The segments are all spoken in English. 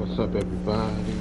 What's up, everybody?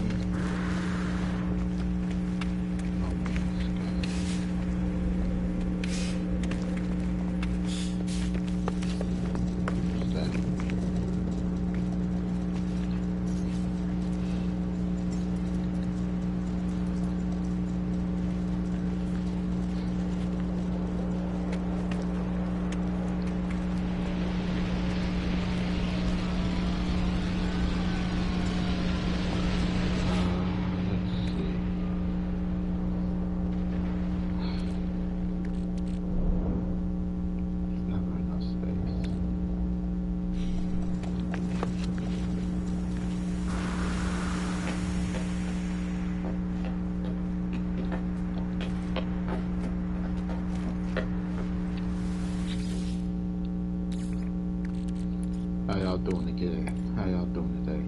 How y'all doing again? How y'all doing today?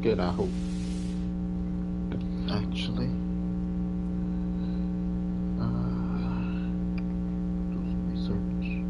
Good, I hope. Actually, do some research.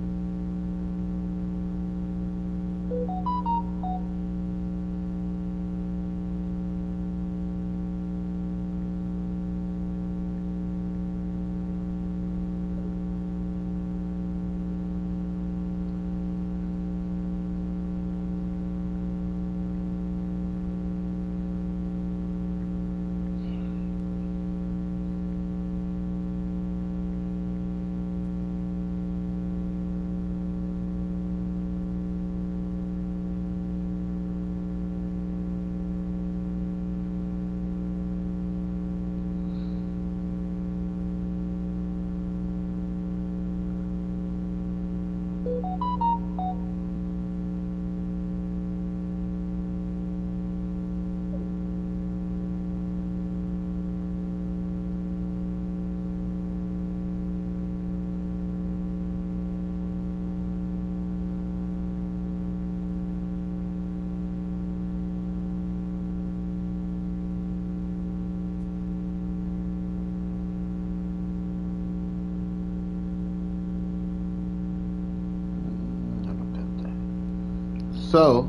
So,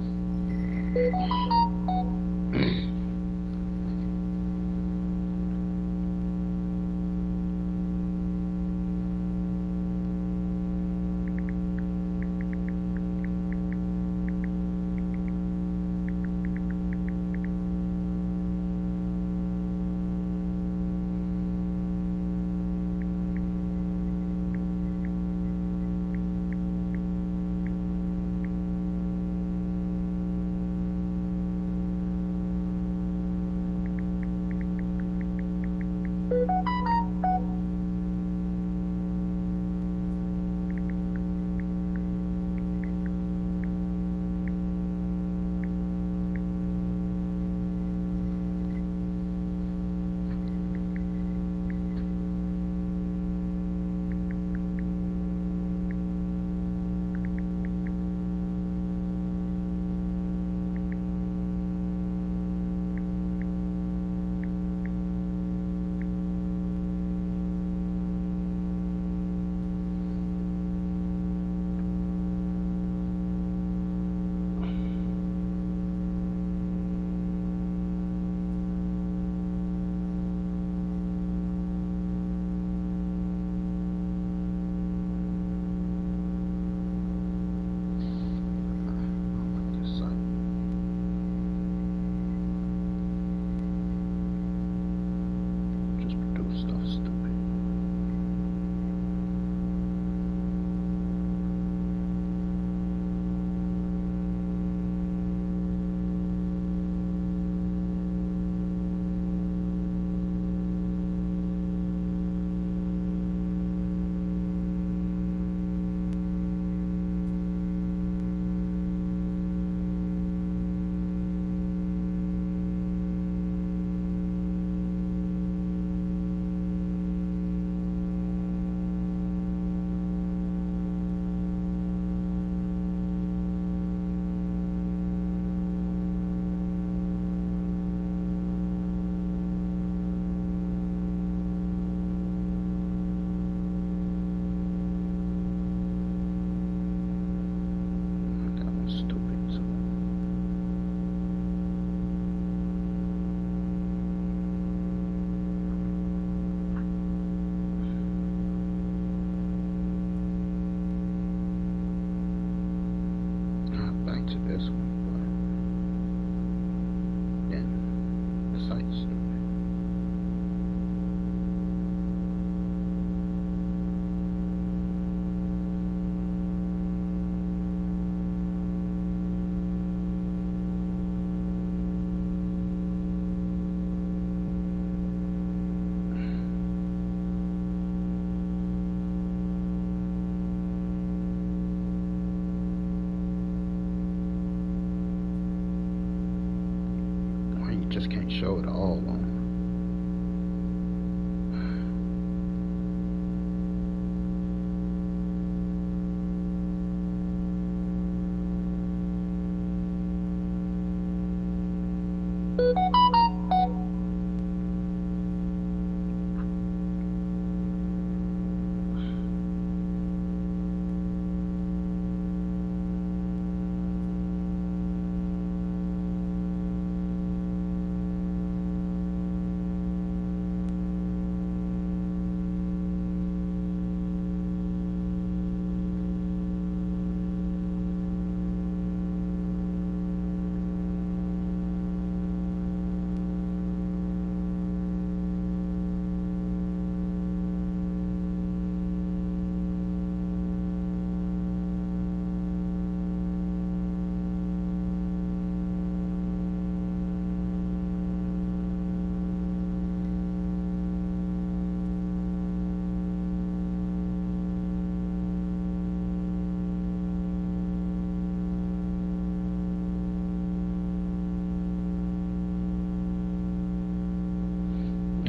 just can't show it all on.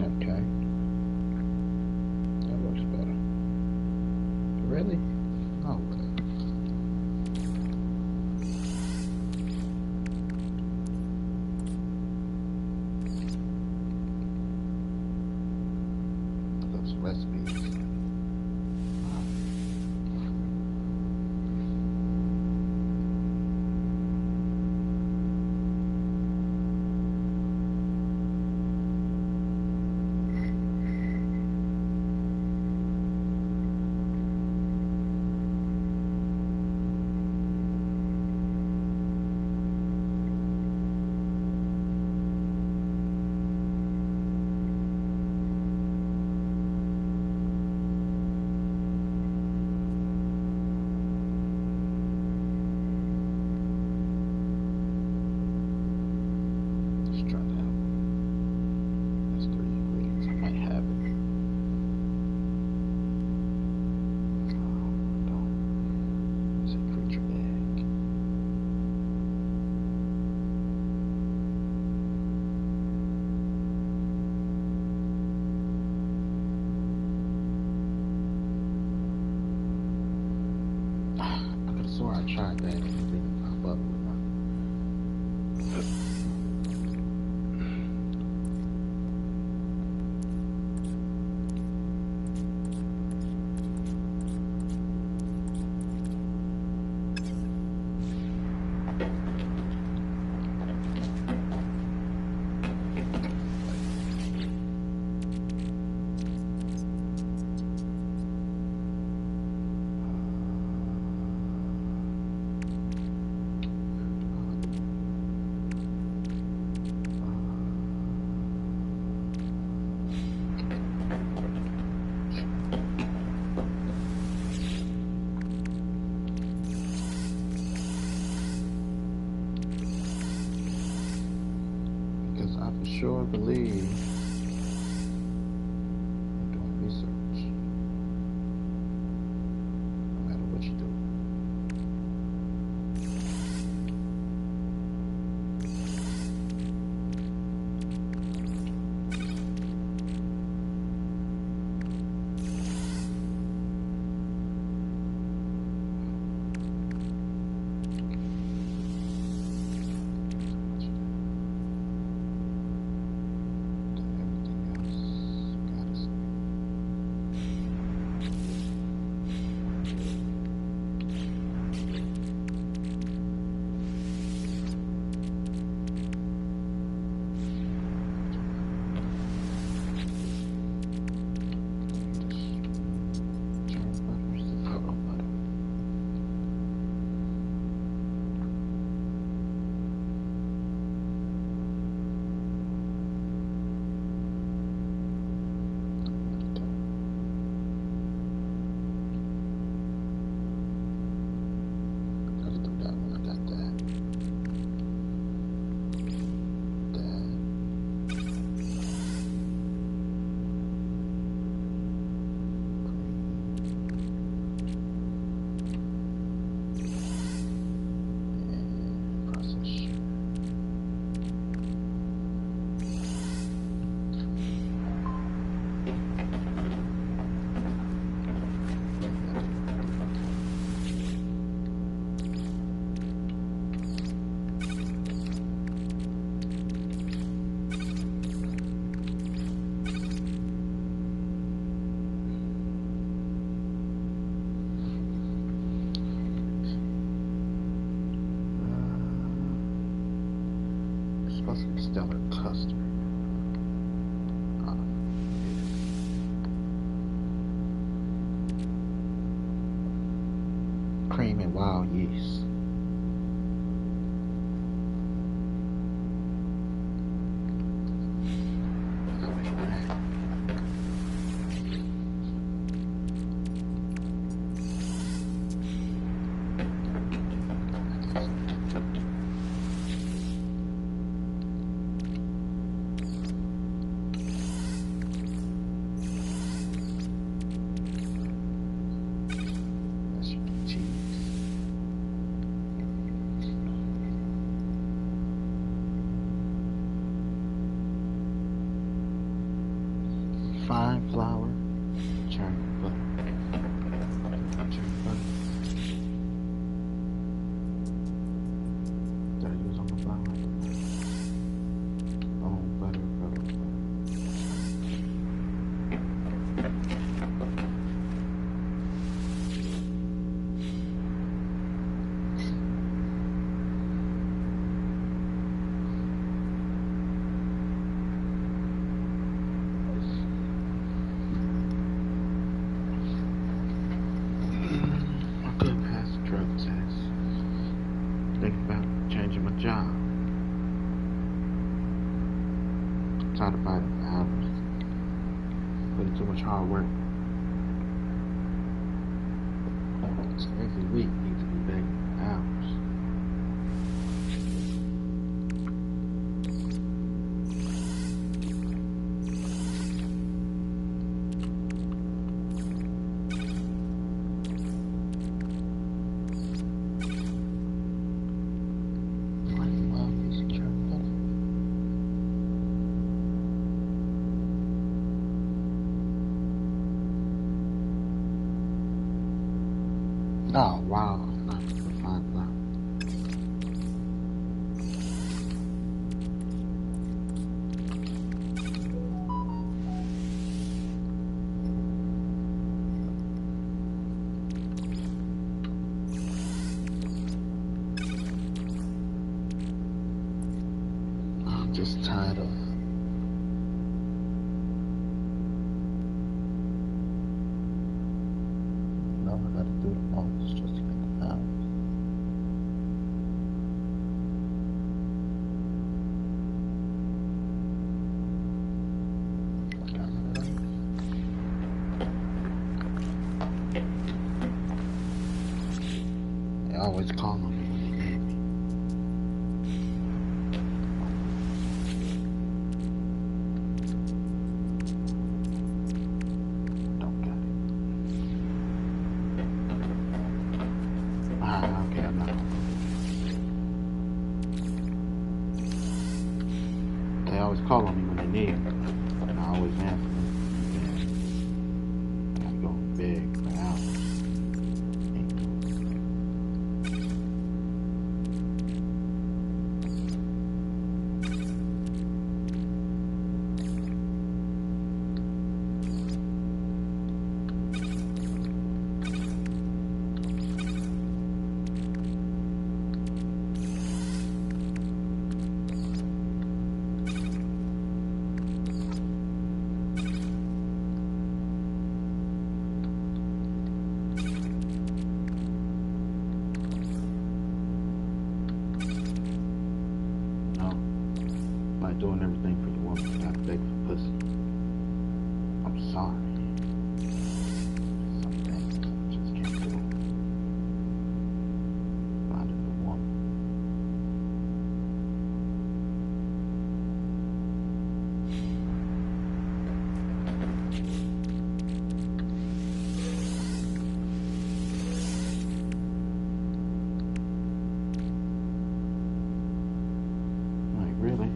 Okay, that looks better. Really? Oh, okay. Those recipes. Just try that. That's 3 ingredients. I might have it. Oh, don't. It's a creature egg. I could have sworn I tried that and it didn't pop up with my. Because I for sure believe in doing research, no matter what you do. stellar custard. Cream and wild yeast. Fine flour, churned butter. Churned butter. Did I use on the flour? Oh, butter. I could pass the drug test. Thinking about changing my job. I'm tired of fighting for hours. Putting too much hard work. So every week needs to be begging for hours. Oh, wow. Not the fine flour. I'm just tired of I gotta do the most just to make a house. They always call on me when they need me. Don't get it. Okay, I'm not gonna do it. They always call on me when they need me, and I always answer them. I gotta go big for hours. Doing everything for the woman, not beg for pussy. I'm sorry. Some things I just can't do. Find a new woman. Like, really?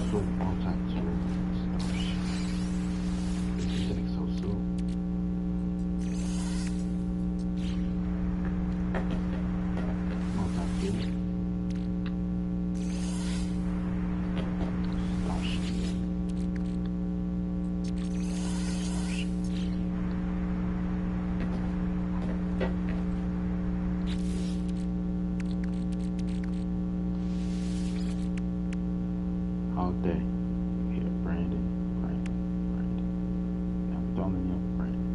Soup, multi-tool. Oh shit. This is getting so soon. Multi-tool. Oh shit. Oh shit. All day. You hear Brandon, Brandon, Brandon. Yeah, I'm calling you Brandon.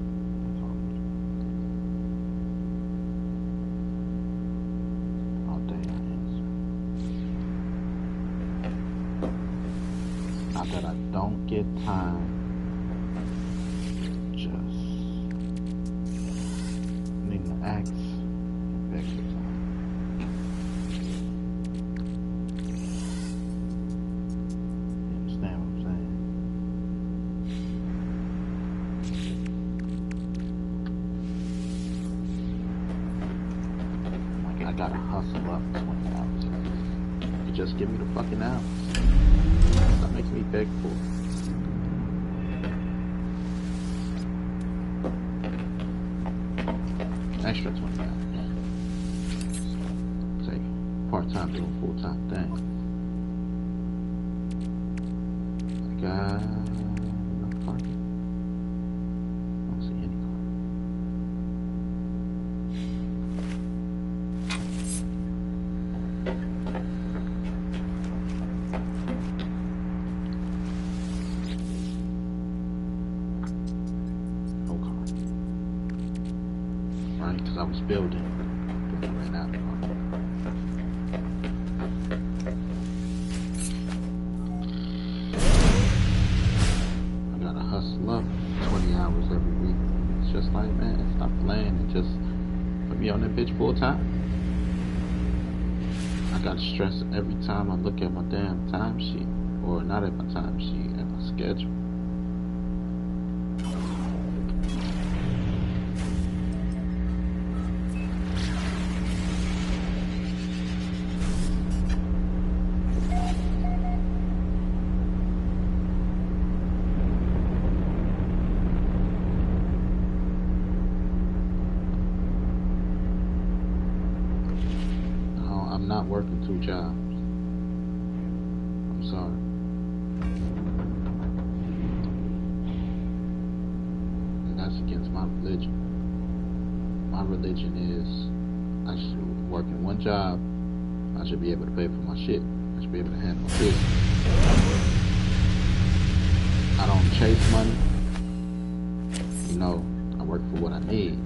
That's all day I answer. Not that I don't get time, just need to ask if extra time. You understand what I'm saying? Like I gotta hustle up 20 hours. You just give me the fucking hours. That makes me beg for it. Extra 20 hours. Take part-time doing full-time thing. I got enough parking. I don't see any car. No car. Right? Because I was building. Then I ran out of car. I gotta hustle up 20 hours every week. It's just like, man, stop playing and just put me on that bitch full time. I gotta stress every time I look at my damn timesheet. Or not at my timesheet, at my schedule. No, I'm not working 2 jobs. I'm sorry. And that's against my religion. My religion is I should work in 1 job. I should be able to pay for my shit. I should be able to handle my business. I don't chase money. You know, I work for what I need.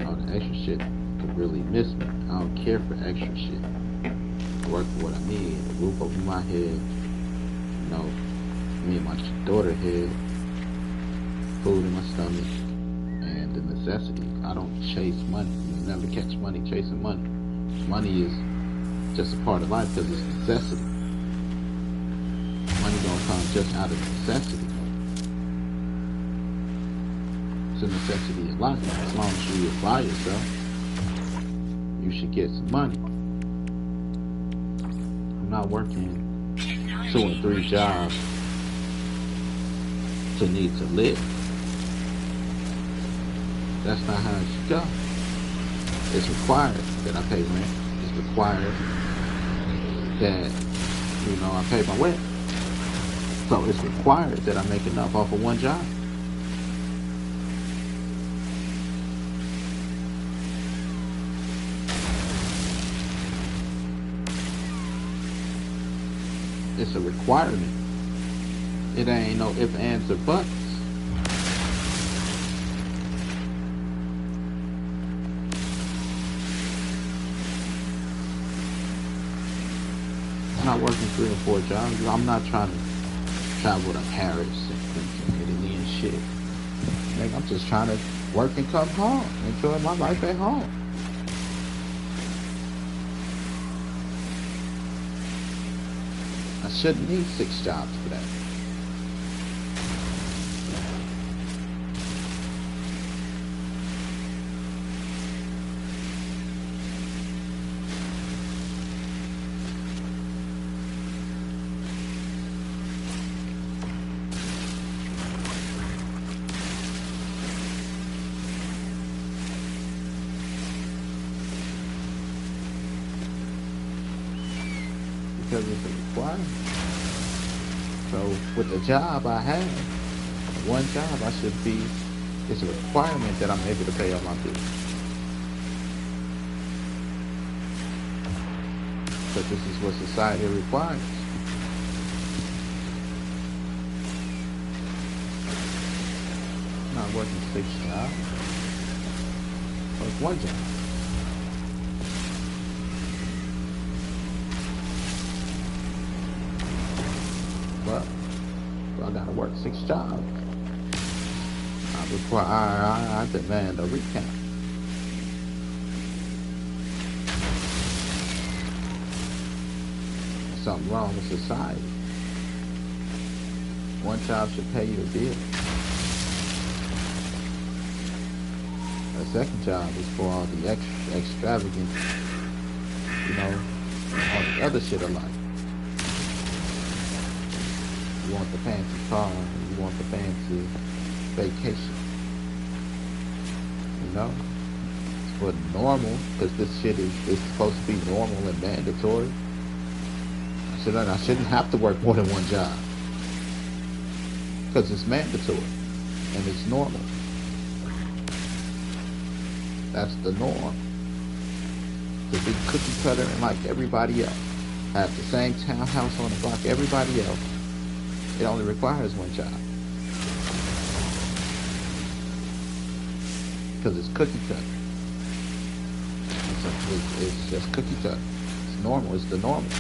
All the extra shit could really miss me. I don't care for extra shit. I work for what I need. A roof over my head. You know, me and my daughter head. Food in my stomach. And the necessity. I don't chase money. You never catch money chasing money. Money is just a part of life because it's necessity. Money don't come just out of necessity. It's a necessity of life. As long as you apply yourself, you should get some money. I'm not working 2 and 3 jobs to need to live. That's not how it should go. It's required that I pay rent. It's required that, you know, I pay my rent. So it's required that I make enough off of 1 job. It's a requirement. It ain't no ifs, ands, or buts. I'm not working 3 or 4 jobs. I'm not trying to travel to Paris and Italy and shit. Like, I'm just trying to work and come home. Enjoy my life at home. I shouldn't need 6 jobs for that. because it's a requirement. So with the job I have, one job I should be, it's a requirement that I'm able to pay all my bills. But this is what society requires. I'm not working 6 jobs. Work one job. But I gotta work 6 jobs. I demand a recount. There's something wrong with society. One job should pay you a bill. The second job is for all the extravagant, all the other shit of life. You want the fancy car, you want the fancy vacation. It's for normal, because this shit is supposed to be normal and mandatory. I shouldn't have to work more than one job, because it's mandatory and it's normal. That's the norm. To be cookie cutter and like everybody else, have the same townhouse on the block everybody else. It only requires one job. Because it's cookie cutter. It's just cookie cutter. It's normal. It's the normal.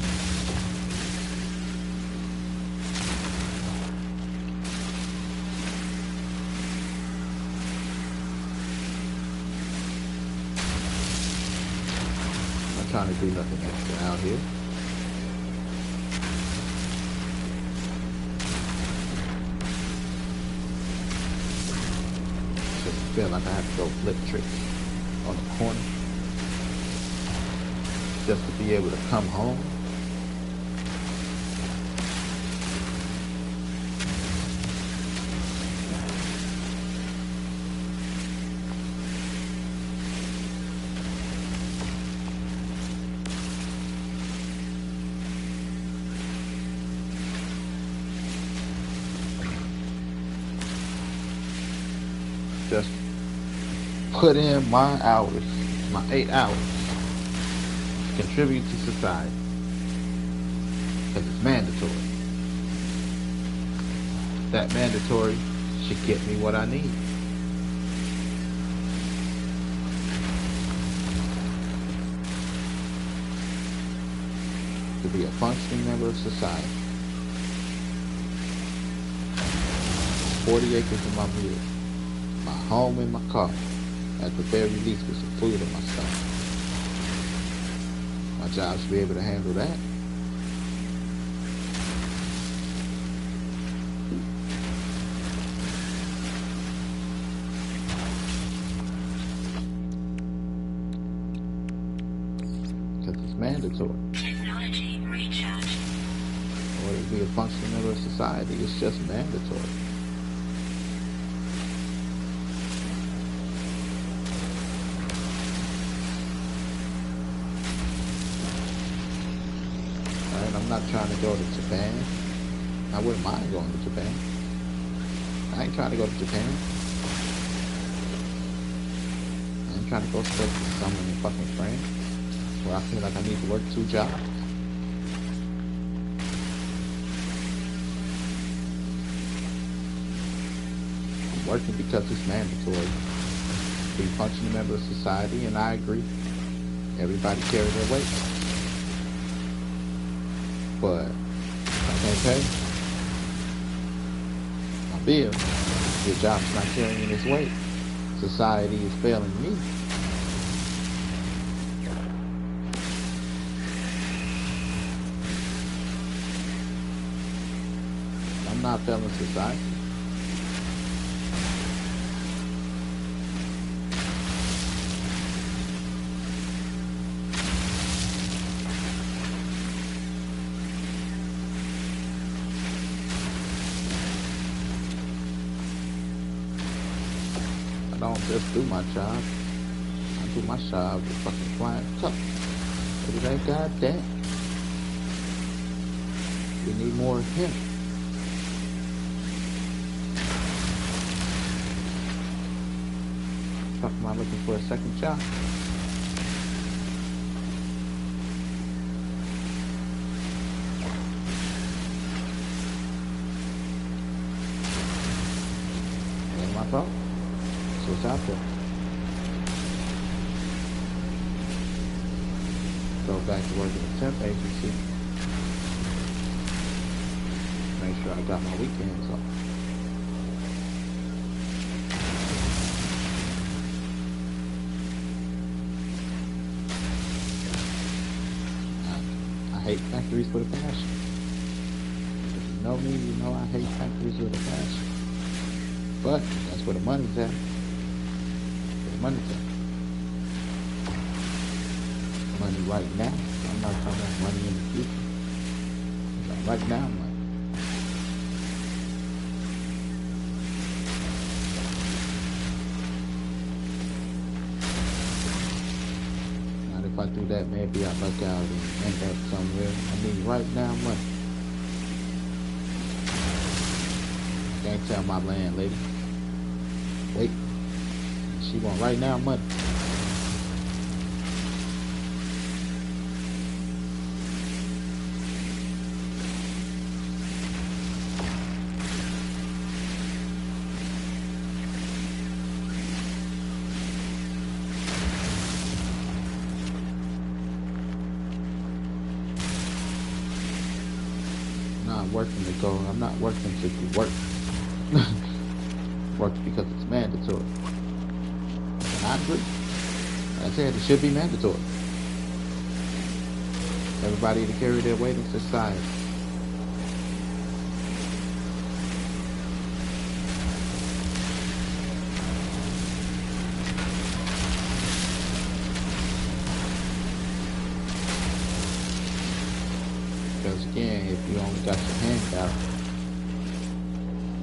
I'm not trying to do nothing extra out here. Feel like I have to go flip tricks on the corner just to be able to come home. Just put in my hours, my 8 hours, to contribute to society, because it's mandatory. That mandatory should get me what I need. To be a functioning member of society. 40 acres in my field, my home and my car. At the very least, with some food in my stomach. My job should be able to handle that. Because it's mandatory. Technology recharge. Or to be a functional member of society, it's just mandatory. I'm not trying to go to Japan. I wouldn't mind going to Japan. I ain't trying to go to Japan. I ain't trying to go spend the summer in fucking France, where I feel like I need to work 2 jobs. I'm working because it's mandatory. Be a functioning member of society, and I agree. Everybody carry their weight. But I can't pay my bill. Your job's not carrying its weight. Society is failing me. I'm not failing society. I don't just do my job. I do my job with fucking flying colors. Every day, goddamn. We need more of him. Talking about looking for a second job. Ain't my fault. So it's out there. Go back to work at a temp agency. Make sure I got my weekends off. I hate factories with a passion. If you know me, you know I hate factories with a passion. But that's where the money's at. Where the money's at. Money right now. I'm not talking about money in the future. Like right now, money. Now, if I do that, maybe I luck out and end up somewhere. I mean, right now, money. Can't tell my landlady. Wait. She want right now money. Working to go. I'm not working to do work. Work because it's mandatory. And I agree. I said it should be mandatory. Everybody to carry their weight in society. Because again, if you only got your hand out,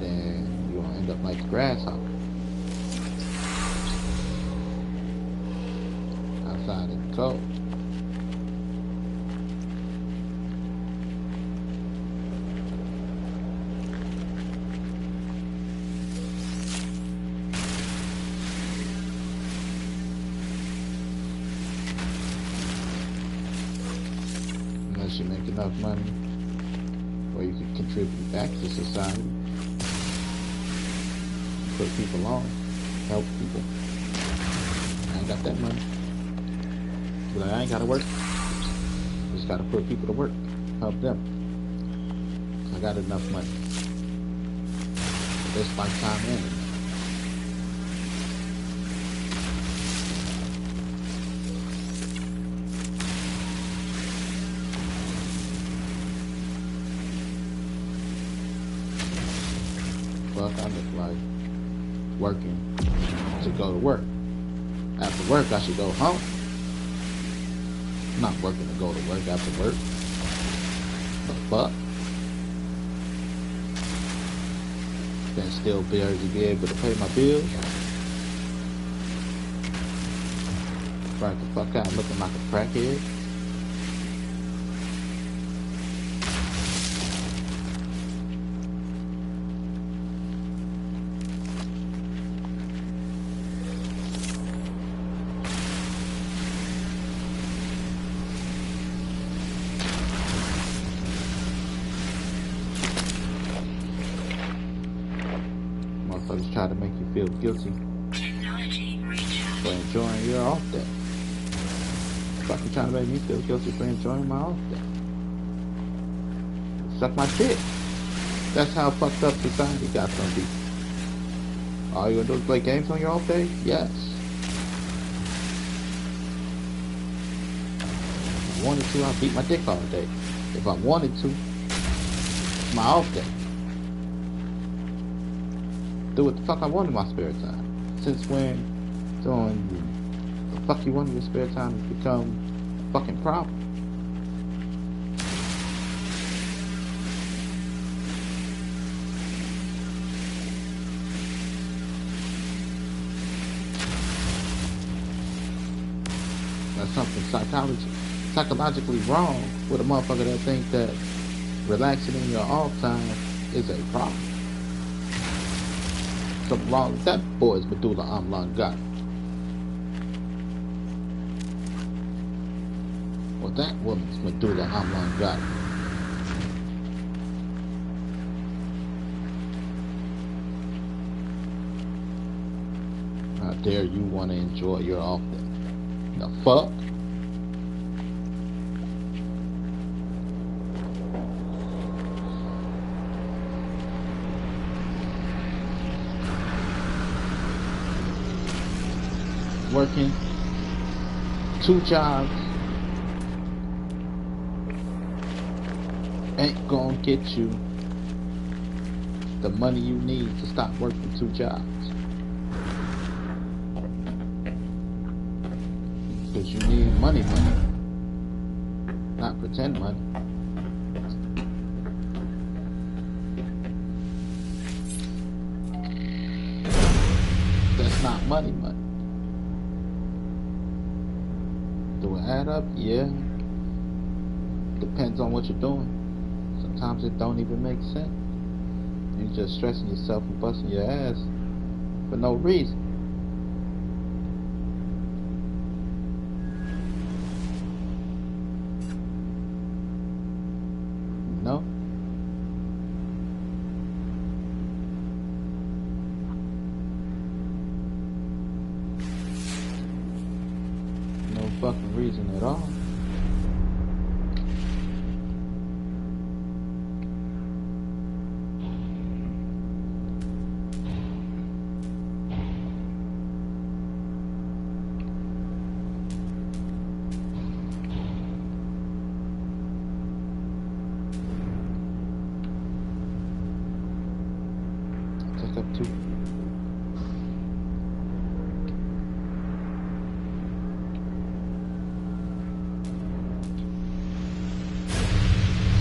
then you're gonna end up like a grasshopper. Outside in the cold. Unless you make enough money where you can contribute back to society, put people on, help people. I ain't got that money. But I ain't gotta work. Just gotta put people to work, help them. I got enough money. This lifetime ending. I look like working to go to work. After work, I should go home. I'm not working to go to work after work. The fuck? Then still barely be able to pay my bills. Right the fuck out, looking like a crackhead. Motherfuckers try to make you feel guilty for enjoying your off day. Fucking trying to make me feel guilty for enjoying my off day. Suck my dick. That's how fucked up society got some people. All you gonna do is play games on your off day? Yes. If I wanted to, I'd beat my dick all day. If I wanted to, it's my off day. Do what the fuck I want in my spare time. Since when doing the fuck you want in your spare time has become a fucking problem. That's something psychologically wrong with a motherfucker that think that relaxing in your off time is a problem. Something wrong with that boy's medulla oblongata. Or that woman's medulla oblongata. How dare you want to enjoy your off day? The fuck? Working 2 jobs ain't gonna get you the money you need to stop working 2 jobs. Because you need money, not pretend money. That's not money. Do it add up? Yeah. Depends on what you're doing. Sometimes it don't even make sense. You're just stressing yourself and busting your ass for no reason. You know? No fucking reason at all. Take up 2.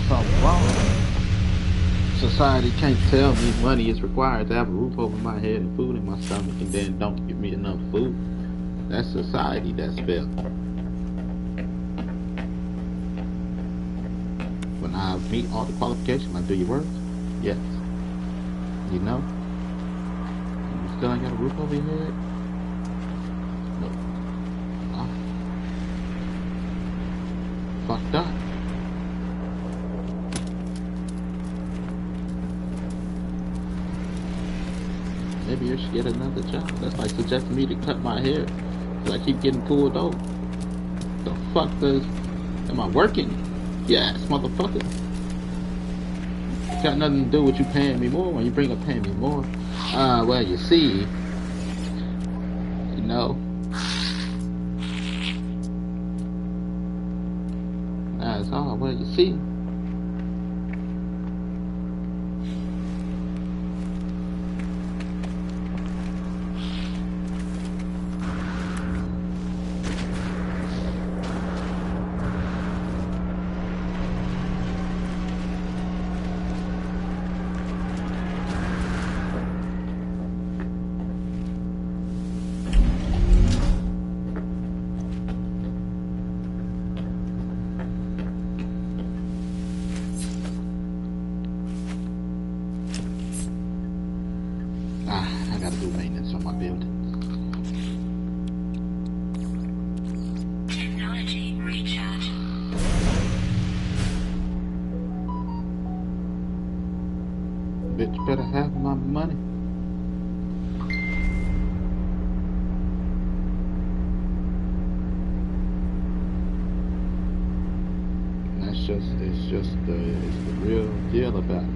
Something wrong. Society can't tell me money is required to have a roof over my head and food in my stomach, and then don't give me enough food. That's society that's failed. When I meet all the qualifications, I do your work. Yes. You know? You still ain't got a roof over your head? No. Fucked up. Maybe you should get another job. That's like suggesting me to cut my hair because I keep getting pulled over. The fuck does... Am I working? Yes, motherfucker. Got nothing to do with you paying me more. When you bring up paying me more, well, you see, you know, that's all. Well, you see. I gotta do maintenance on my building. Technology recharge. Bitch better have my money. And it's the real deal about it.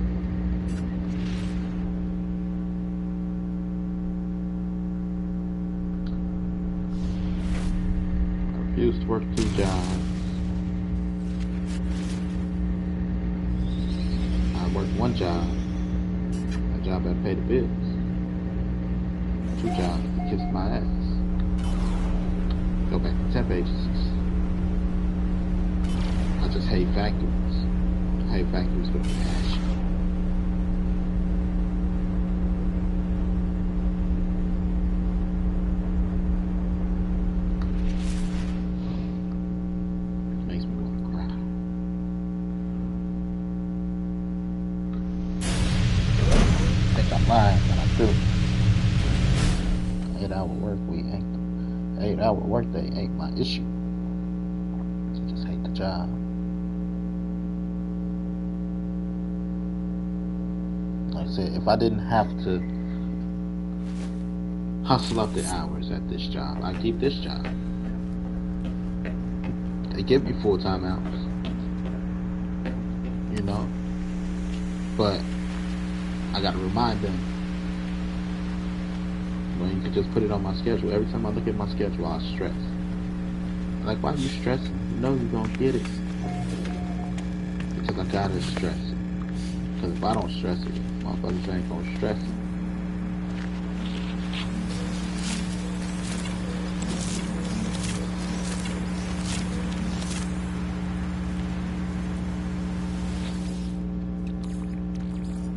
I refuse to work 2 jobs. I work 1 job. A job that pay the bills. 2 jobs to kiss my ass. Go back to temp agencies. I just hate factories. I hate factories with a passion. Makes me want to cry. lying, but I do. 8-hour work week ain't 8-hour work day ain't my issue. I just hate the job. Like I said, if I didn't have to hustle up the hours at this job, I'd keep this job. They give you full-time hours, you know, but I gotta remind them. Well, you can just put it on my schedule. Every time I look at my schedule, I stress. Like, why are you stressing? You know you're gonna get it. Because I gotta stress it. Because if I don't stress it, motherfuckers ain't gonna stress it.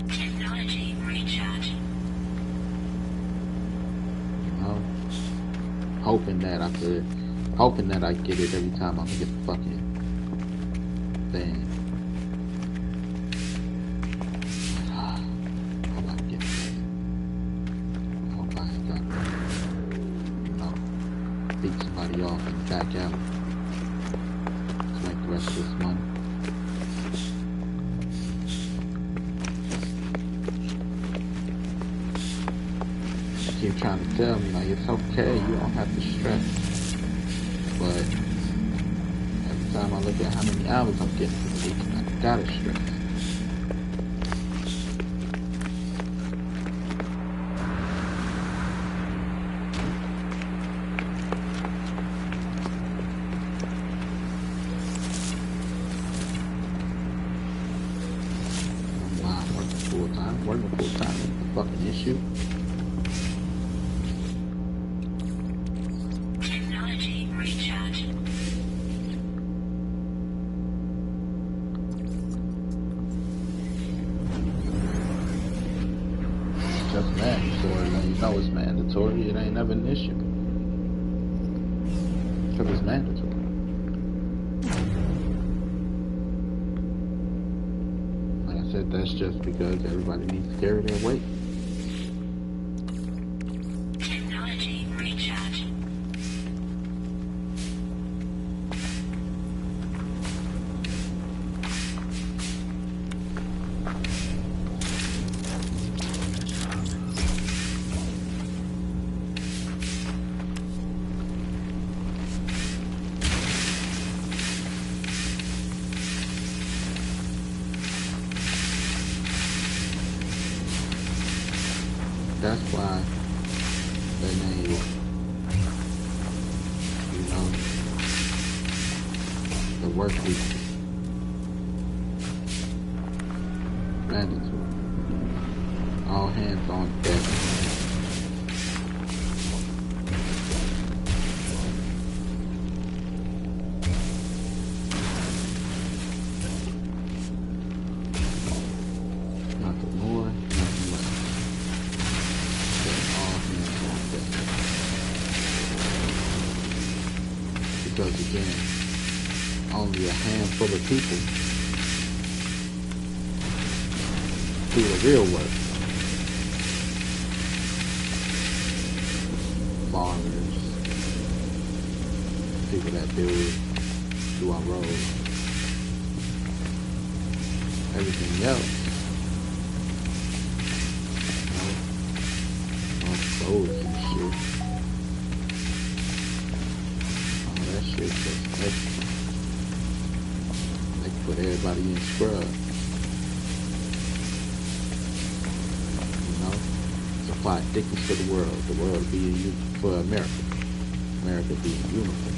Technology recharge. You know? Hoping that I get it every time I get the fucking thing. I hope I get it. I hope I ain't got to, beat somebody off and back out to make the rest of this money. Keep trying to tell me, like, it's okay, you don't have to stress. But every time I look at how many hours I'm getting for the week, I gotta stress. I'm not working full time. Working full time ain't the fucking issue. Technology recharge. Just mandatory. Now you know it's mandatory. It ain't never an issue. Because it's mandatory. Like I said, that's just because everybody needs to carry their weight. Technology recharge. That's why they made, you know, the work week mandatory. All hands on deck. Nothing more, nothing less. All hands on deck. Because again, only a handful of people do the real work. Farmers, people that do our roads, everything else. Clothes and shit. All that shit just extra. They put everybody in scrub. You know? Supply thickness for the world. The world being for America. America being uniform.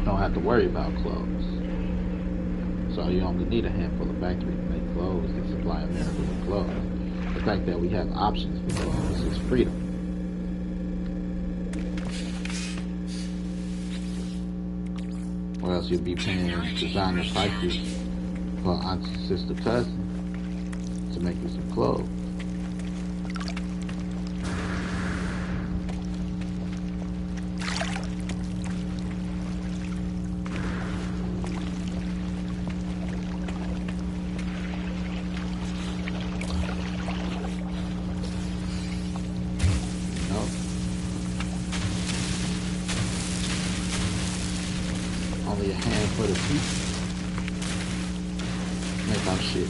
Don't have to worry about clothes. So you only need a handful of factories to make clothes and supply America with clothes. The fact that we have options for clothes is freedom. Or else you'll be paying designer prices for aunt's sister cousin to make you some clothes. only a handful of people make our shit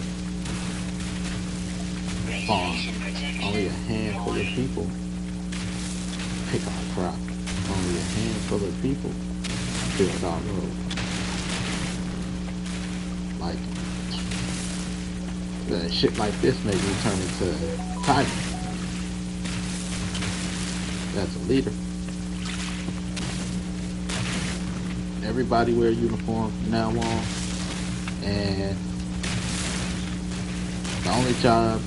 farm. Only a handful of people pick our crop. Only a handful of people build our road. Like, the shit like this made me turn into Tiger. That's a leader. Everybody wear uniform from now on, and the only jobs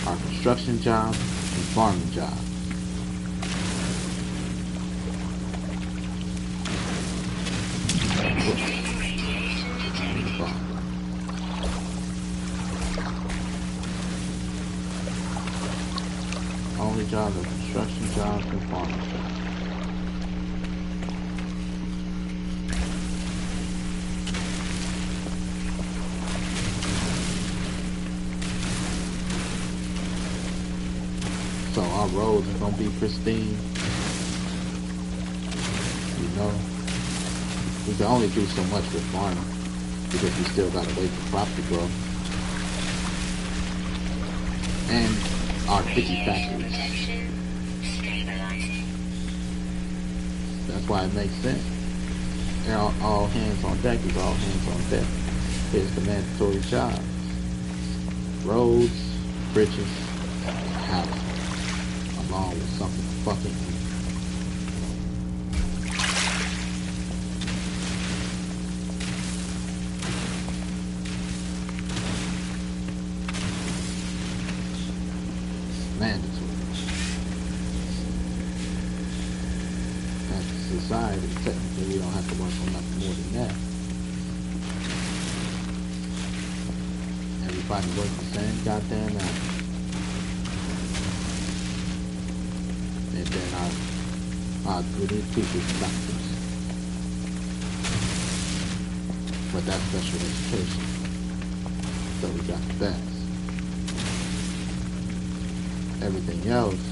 are construction jobs and farming jobs. Only jobs are construction jobs and farming jobs. So our roads are gonna be pristine. You know, we can only do so much with farming because we still gotta wait for crop to grow. And our 50 factories. That's why it makes sense. All hands on deck is all hands on deck. Here's the mandatory jobs: roads, bridges, and houses, along with something to fucking eat. Mandatory. As a society, technically we don't have to work on nothing more than that. Everybody works the same goddamn hour. And then our goody teachers doctors. But that's special education. So we got the best. Everything else,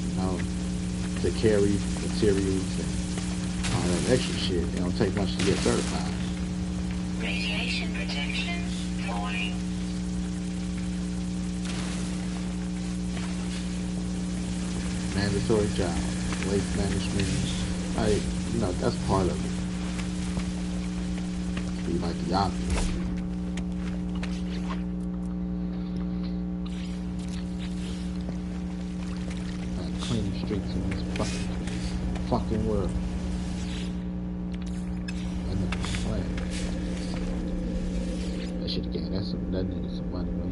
you know, to carry materials and all that extra shit, it don't take much to get certified. Radiation protection falling. Mandatory job, waste management, you know, that's part of it. Be like the opposite. Clean streets in this fucking world. And the plan. That shit again, that nigga some money when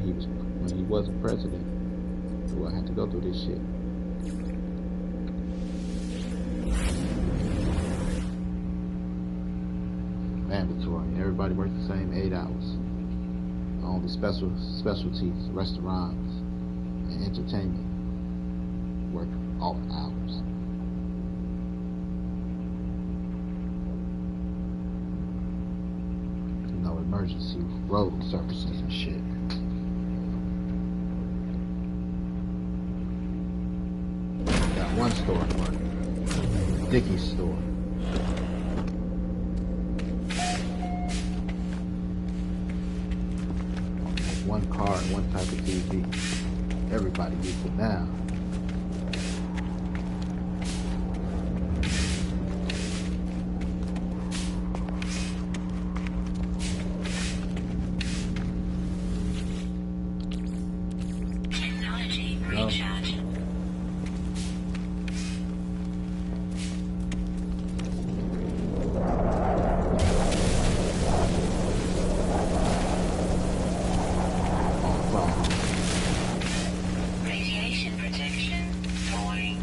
he wasn't president. So I had to go through this shit. Mandatory. Everybody works the same 8 hours. Only specialties, restaurants, and entertainment work off hours. No emergency road services and shit. Got one store working. Dickie's store. One car and one type of TV. Everybody equal now. Recharge. Radiation protection falling.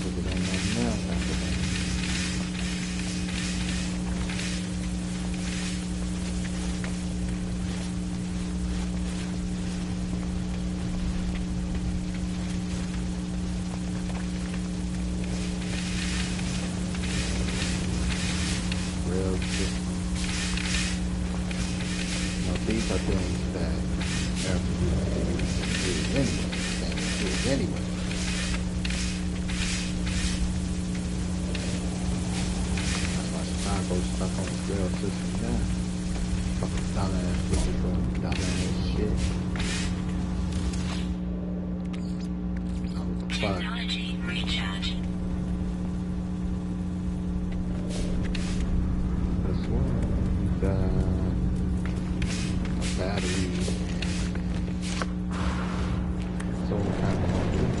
Look at that now. Real shit. You know, these are things that everyone do anyway. stuck on the rail system now. Fucking dumbass bitches doing dumbass shit. What the fuck? Technology recharge. This one, you got a battery and solar panel module.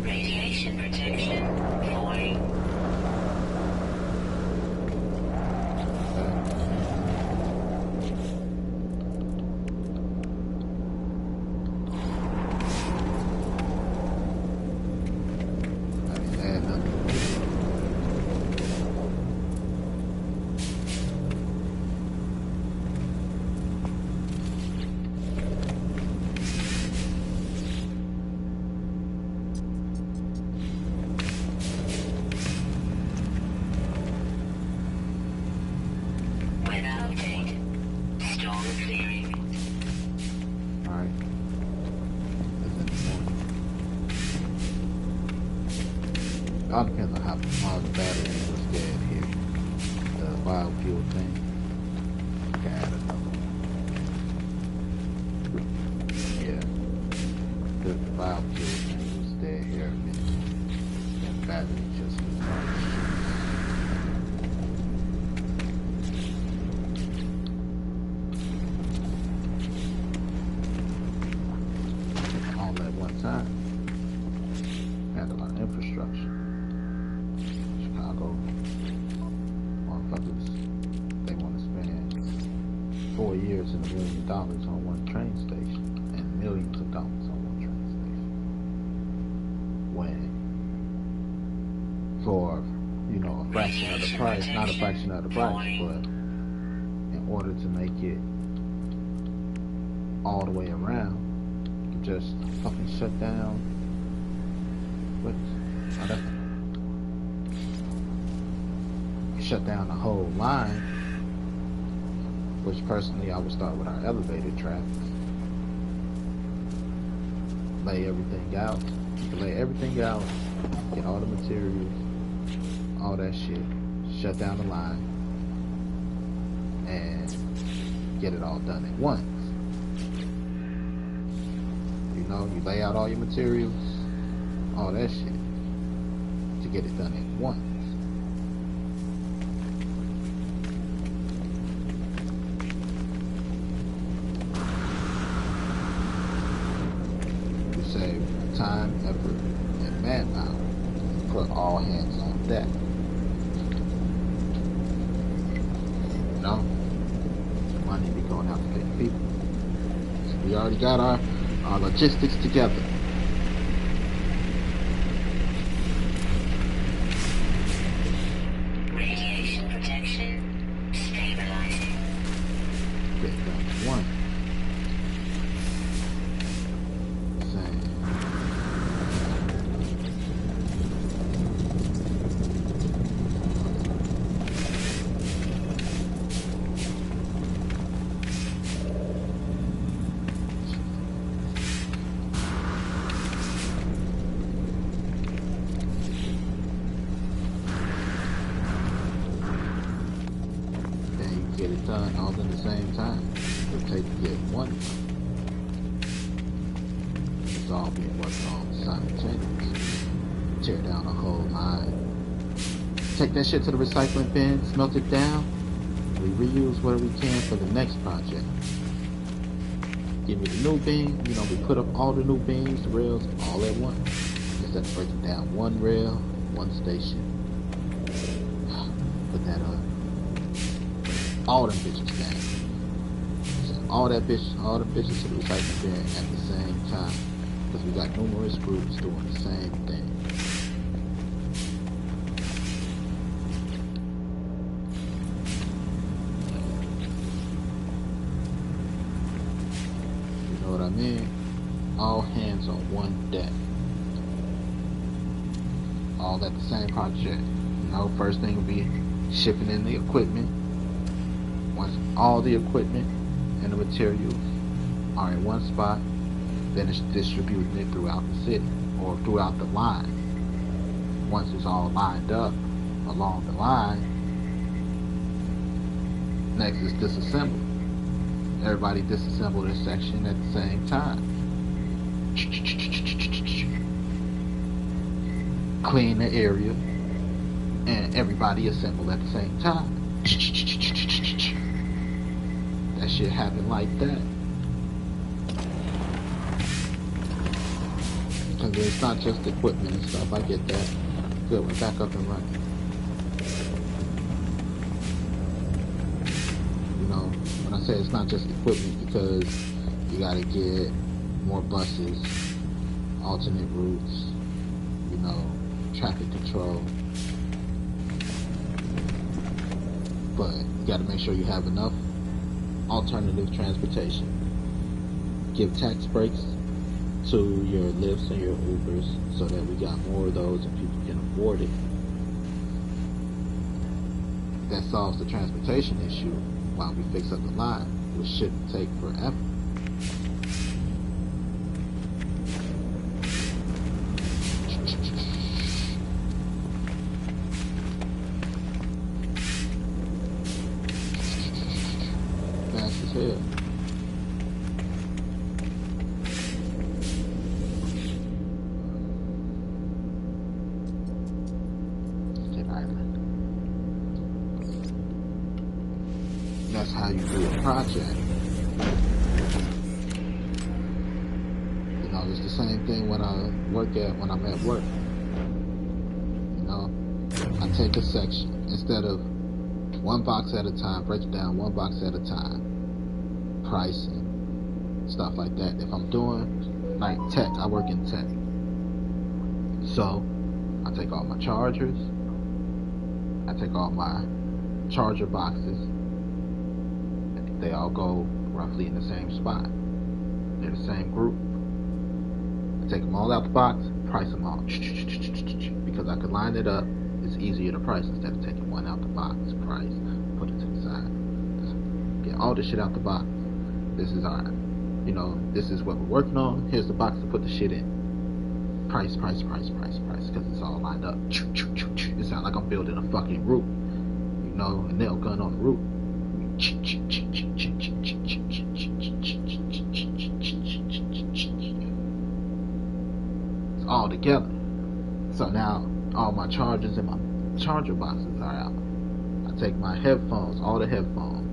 Radiation protection falling. I didn't add nothing. Weather update. Storm clearing. Alright. That's in the morning. It all depends on how small the battery was dead here. The biofuel thing. Okay, add another one. Yeah. The biofuel thing was dead here a minute. That battery just was all at one time. Had a lot of infrastructure. Chicago motherfuckers, they want to spend 4 years and $1 million on one train station and millions of dollars on one train station. When for, you know, a fraction of the price, not a fraction of the price, but in order to make it all the way around, you just fucking shut down. What? Oh, that's shut down the whole line, which personally I would start with our elevated tracks. Lay everything out. You can lay everything out, get all the materials, all that shit, shut down the line, and get it all done at once. You know, you lay out all your materials, all that shit, to get it done at once. You save time, effort, and manpower. Put all hands on deck. You know, money be going out to pay people. So we already got our logistics together. Radiation protection stabilizing. Get done at once. Same. Then you get it done all at the same time. It'll take you get one done. It's all being worked on simultaneously. Tear down the whole line. Take that shit to the recycling bin, smelt it down. We reuse what we can for the next project. Give me the new beam, you know, we put up all the new beams, the rails, all at once. Instead of breaking down one rail, one station. Put that up. All them bitches down. Send all the bitches to the recycling bin at the same time. Because we got numerous groups doing the same thing. You know what I mean? All hands on one deck. All at the same project. You know, first thing will be shipping in the equipment. Once all the equipment and the materials are in one spot, finish distributing it throughout the city or throughout the line. Once it's all lined up along the line, next is disassembly. Everybody disassemble their section at the same time. Clean the area, and everybody assemble at the same time. That shit happen like that. Because it's not just equipment and stuff. I get that. Good, we're back up and running. You know, when I say it's not just equipment, because you gotta get more buses, alternate routes, you know, traffic control. But you gotta make sure you have enough alternative transportation. Give tax breaks to your Lyfts and your Ubers so that we got more of those and people can afford it. That solves the transportation issue while we fix up the line, which shouldn't take forever. Fast as hell. That's how you do a project. You know, it's the same thing when I'm at work. You know, I take a section instead of one box at a time, break it down one box at a time. Pricing, stuff like that. If I'm doing like tech, I work in tech. So I take all my chargers, I take all my charger boxes. They all go roughly in the same spot. They're the same group. I take them all out the box, price them all. Because I could line it up, it's easier to price instead of taking one out the box, price, put it to the side. Get all this shit out the box. This is our, you know, this is what we're working on. Here's the box to put the shit in. Price, because it's all lined up. It sounds like I'm building a fucking route. You know, a nail gun on the route. It's all together. So now all my chargers and my charger boxes are out. I take my headphones, all the headphones,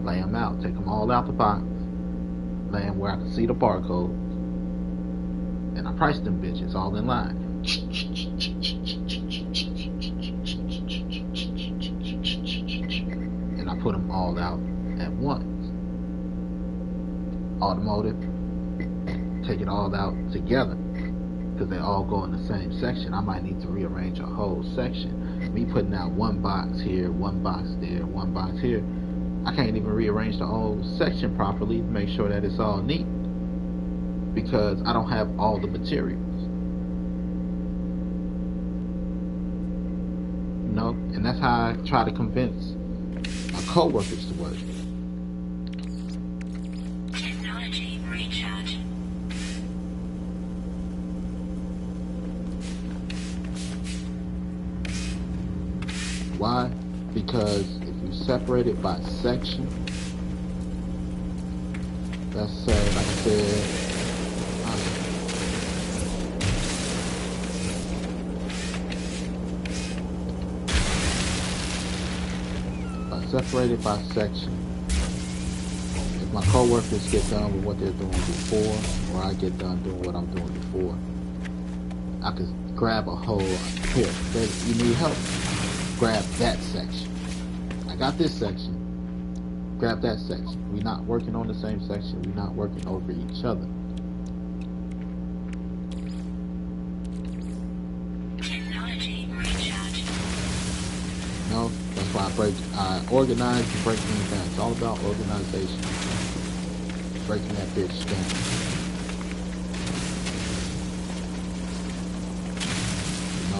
lay them out, take them all out the box, lay them where I can see the barcode, and I price them bitches all in line. And I put them all out at once. Automotive, take it all out together because they all go in the same section. I might need to rearrange a whole section. Me putting out one box here, one box there, one box here, I can't even rearrange the whole section properly to make sure that it's all neat because I don't have all the materials. You know, and that's how I try to convince my co-workers to work. Technology recharge. Why? Because if you separate it by section, let's say, like I said, if I separate it by section, if my co-workers get done with what they're doing before, or I get done doing what I'm doing before, I could grab a whole, here, you need help? Grab that section. I got this section. Grab that section. We're not working on the same section. We're not working over each other. Technology recharge. No, that's why I organize and break things down. It's all about organization. Breaking that bitch down.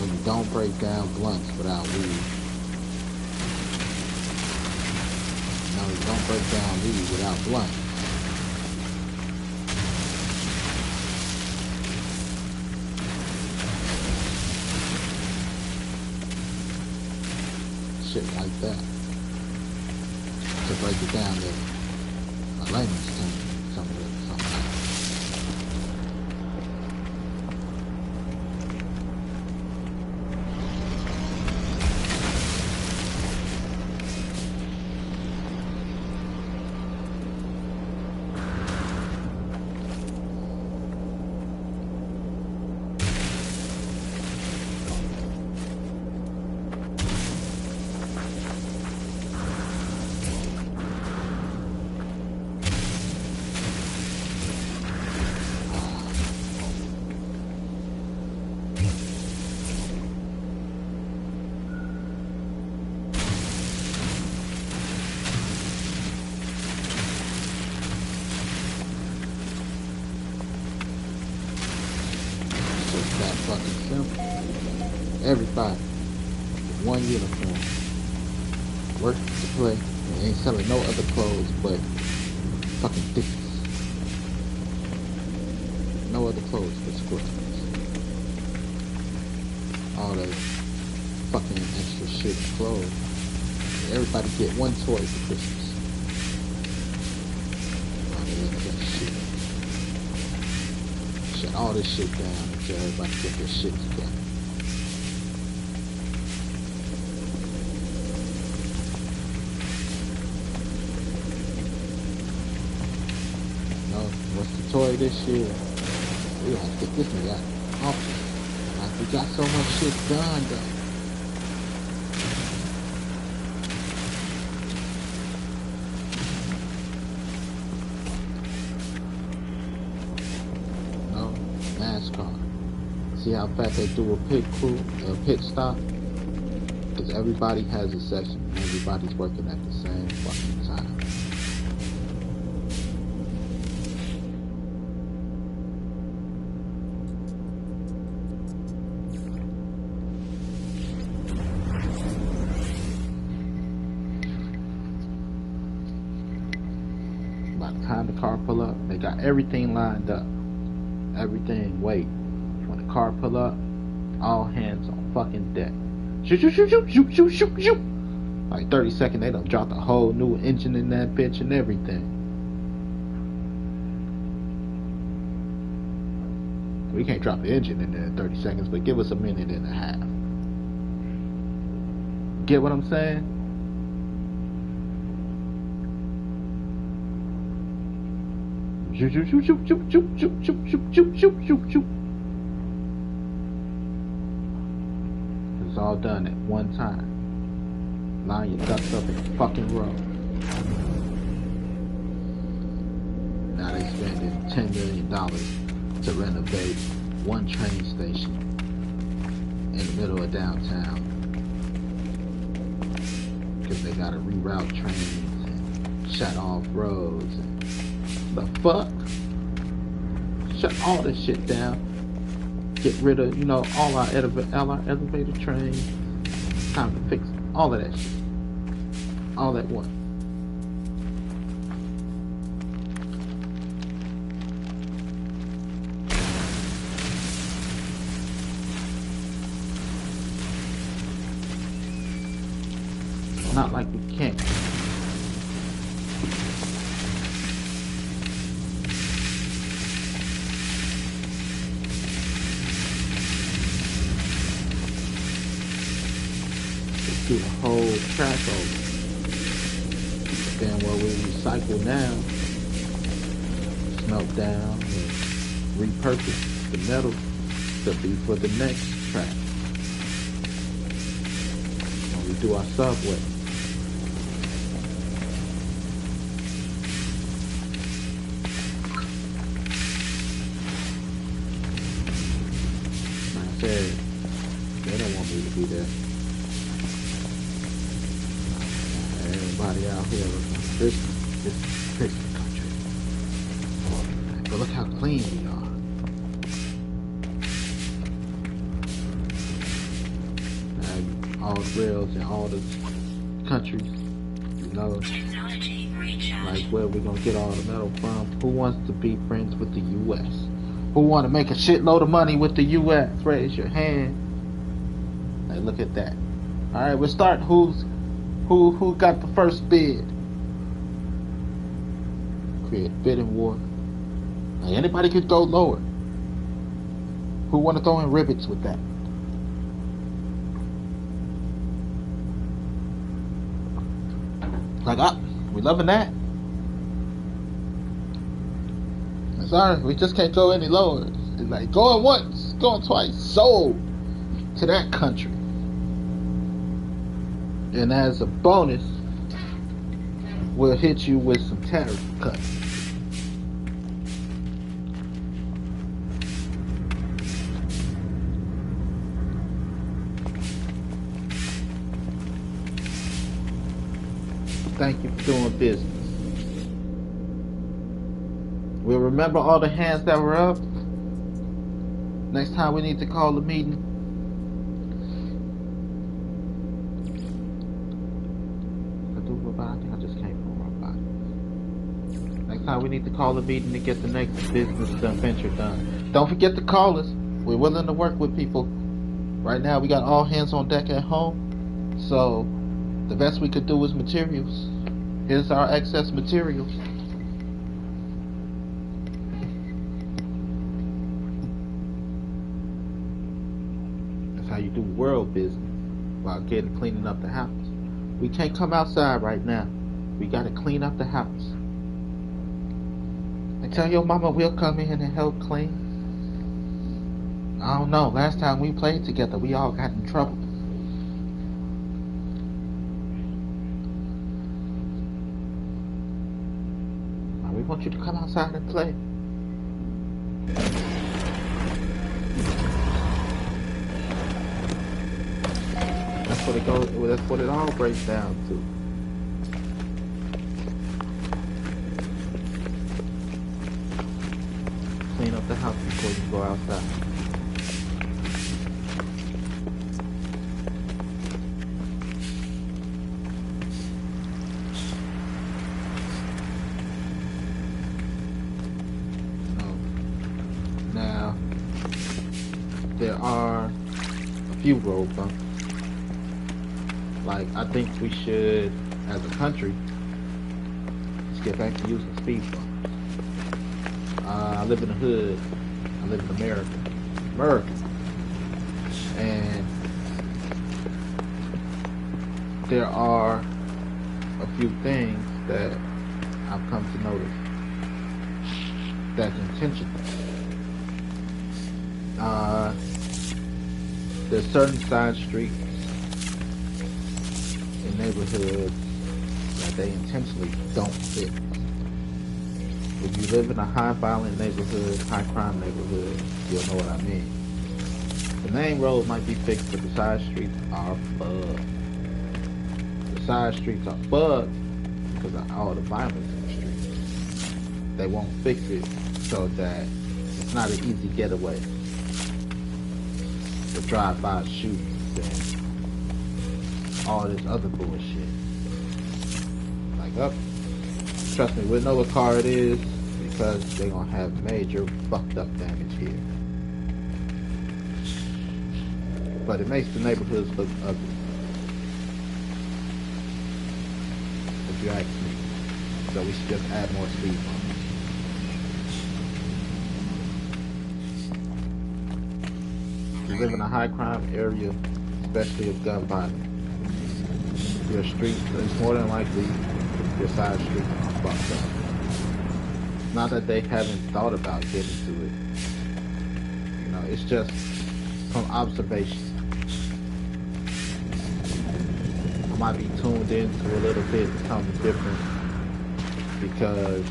You don't break down blunts without weed. No, you don't break down weed without blunts. shit like that. To break it down to a layman's term, something like that. That fucking simple. Everybody, one uniform, work to play. They ain't selling no other clothes but fucking dickies. No other clothes but scrubs. All the fucking extra shit clothes. Everybody get one toy for Christmas. All the extra shit. Shut all this shit down until everybody get their shit together. No, what's the toy this year? We gotta get this nigga out of office. Like, we got so much shit done though. NASCAR. See how fast they do a pit stop? Because everybody has a session and everybody's working at the same fucking time. By the time the car pull up, they got everything lined up. Everything wait. When the car pull up, all hands on fucking deck. Shoot, shoot, shoot, shoot, shoot, shoot, shoot, shoot. Like 30 seconds, they done dropped a whole new engine in that bitch and everything. We can't drop the engine in there in 30 seconds, but give us a minute and a half. Get what I'm saying? Shoot, shoot, shoot, shoot, shoot, shoot, shoot, shoot, shoot, shoot, shoot, shoot, shoot. It's all done at one time. Line your ducks up in the fucking row. Now they spending $10 million to renovate one train station in the middle of downtown. Because they gotta reroute trains and shut off roads and the fuck? Shut all this shit down. Get rid of, all our elevator trains. Time to fix all of that shit. All at once. Not like we can't. Do the whole track over. Then what we recycle now, smelt down, and repurpose the metal to be for the next track. When we do our subway. Like I said, they don't want me to be there. Everybody out here looking for Christmas. This is Christmas country. But look how clean we are. All the rails in all the countries, like where we're gonna get all the metal from. Who wants to be friends with the U.S.? Who want to make a shitload of money with the U.S.? Raise your hand. Hey, look at that. All right, we'll start. Who's Who got the first bid? Create a bidding war. Now, anybody can throw lower. Who want to throw in rivets with that? Like, we loving that. Sorry, we just can't go any lower. It's like going once, going twice, sold to that country. And as a bonus, we'll hit you with some tariff cuts. Thank you for doing business. We'll remember all the hands that were up. Next time we need to call a meeting. I think I just came from my body. Next time we need to call a meeting to get the next business venture done. Don't forget to call us. We're willing to work with people. Right now we got all hands on deck at home. So the best we could do is materials. Here's our excess materials. That's how you do world business while cleaning up the house. We can't come outside right now. We gotta clean up the house. And tell your mama we'll come in and help clean. I don't know. Last time we played together, we all got in trouble. Now we want you to come outside and play. That's what it goes. That's what it all breaks down to. Clean up the house before you go outside. Now, there are a few road bumps. Like, I think we should, as a country, let's get back to using speed bumps. I live in the hood. I live in America. And there are a few things that I've come to notice that's intentional. There's certain side streets in neighborhoods that they intentionally don't fit. If you live in a high violent neighborhood, high crime neighborhood, you'll know what I mean. The main road might be fixed, but the side streets are bugged. The side streets are bugged because of all the violence in the streets. They won't fix it so that it's not an easy getaway. The drive-by shootings and all this other bullshit. Like, trust me, we'll know what car it is because they're gonna have major fucked up damage here. But it makes the neighborhoods look ugly, if you ask me. So we should just add more speed bumps. If you live in a high crime area, especially of gun violence, your street is more than likely your side street are fucked up. Not that they haven't thought about getting to it. You know, it's just from observation. I might be tuned into a little bit something different because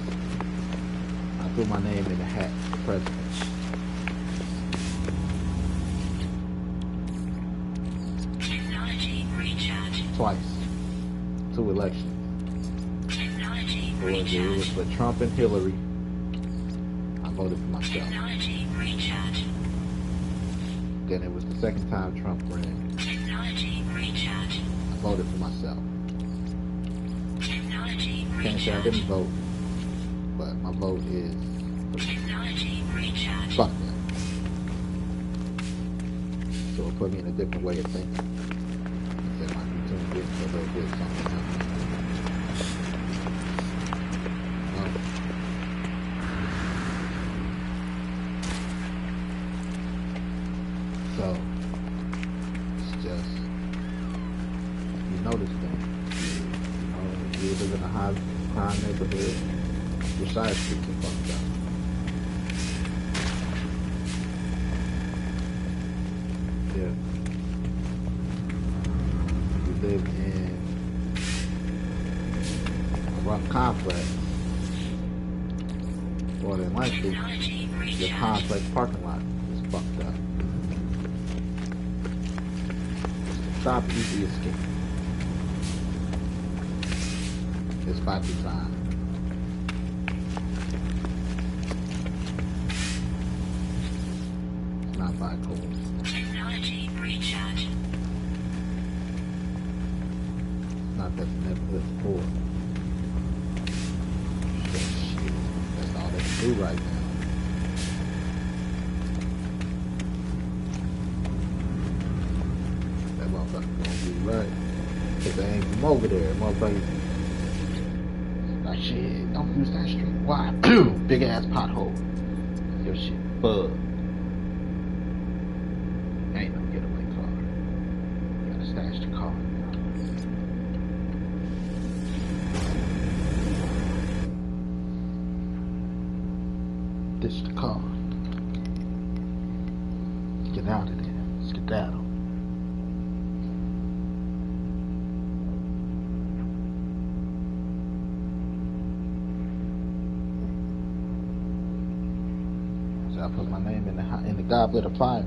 I threw my name in the hat for president. Technology recharge. Twice. 2 elections. Technology It was recharge. for Trump and Hillary. I voted for myself. Technology recharge. Then it was the second time Trump ran. Technology recharge. I voted for myself. Technology Can't say I recharge. didn't vote, but my vote is Technology recharge. fuck them. So it put me in a different way of thinking. They might be tuned in for little bit something. So it's just you notice things. You know, if you live in a high crime neighborhood, your side streets are fucked up. Yeah. You live in a rough complex, more than likely, Technology your recharge. complex parking lot is fucked up. Stop easy escape. It's by design. It's not by code. Technology recharge. Not that the neighborhood's poor. Shit. That's all they can do right now. That motherfucker gonna be right. Cause they ain't from over there. Motherfucker. Like shit, don't use that street. Why? Big ass pothole. Your shit bugged. Ain't no getaway car. You gotta stash the car. Ditch the car. Get out of there. Skedaddle. So I put my name in the goblet of fire.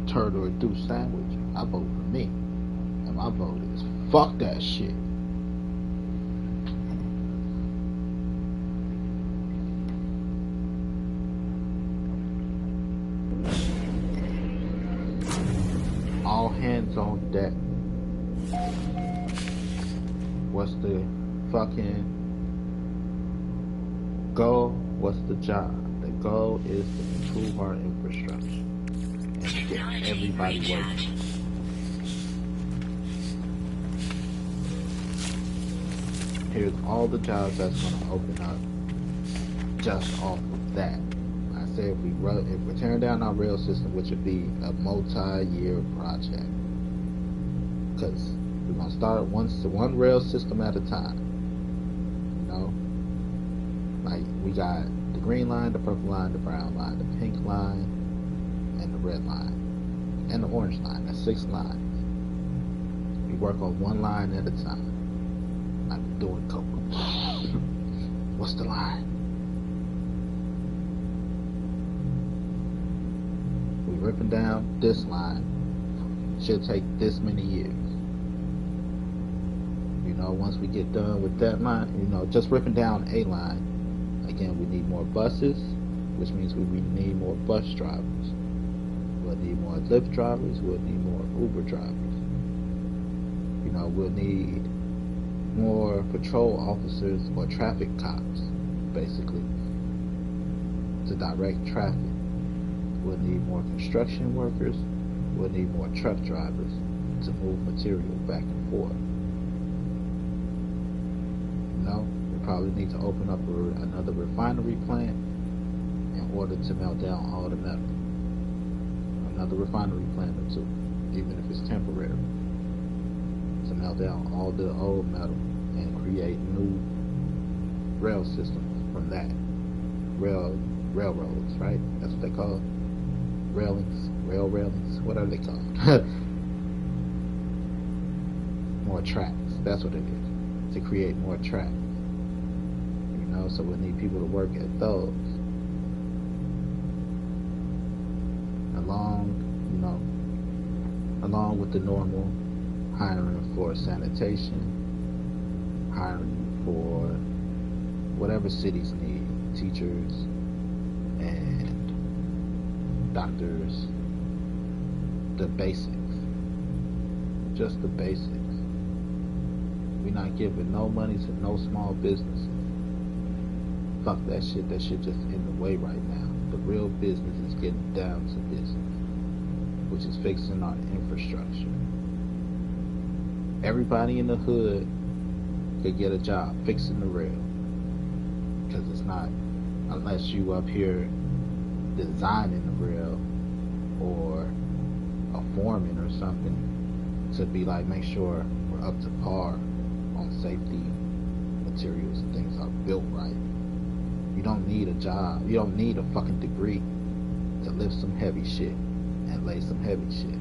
Turtle or Deuce sandwich. I vote for me. And my vote is fuck that shit. All hands on deck. What's the fucking goal? What's the job? The goal is to improve our infrastructure and to get Technology everybody recharge. working. Here's all the jobs that's going to open up just off of that. I said if we're tearing down our rail system, which would be a multi-year project, because we're going to start one rail system at a time. You know, like we got the green line, the purple line, the brown line, the pink line, and the red line, and the orange line. That's 6 lines. We work on one line at a time. Like we're doing coke. What's the line? We ripping down this line. Should take this many years. You know, once we get done with that line, you know, just ripping down a line. Again, we need more buses, which means we need more bus drivers. We'll need more Lyft drivers. We'll need more Uber drivers. You know, we'll need more patrol officers or traffic cops, basically, to direct traffic. We'll need more construction workers. We'll need more truck drivers to move material back and forth. You know, we probably need to open up another refinery plant in order to melt down all the metal. Another refinery plant or two, even if it's temporary, to melt down all the old metal and create new rail systems from that. Railroads, right? That's what they call it. Rail railings, what are they called? More tracks, that's what it is. To create more tracks. You know, so we need people to work at those. Along with the normal hiring for sanitation, hiring for whatever cities need, teachers and doctors, the basics, just the basics. We're not giving no money to no small businesses. Fuck that shit just in the way right now. The real business is getting down to business. which is fixing our infrastructure. Everybody in the hood could get a job fixing the rail, because it's not, unless you up here designing the rail or a foreman or something, to be like, make sure we're up to par on safety, materials and things are built right. You don't need a job, you don't need a fucking degree to lift some heavy shit and lay some heavy shit.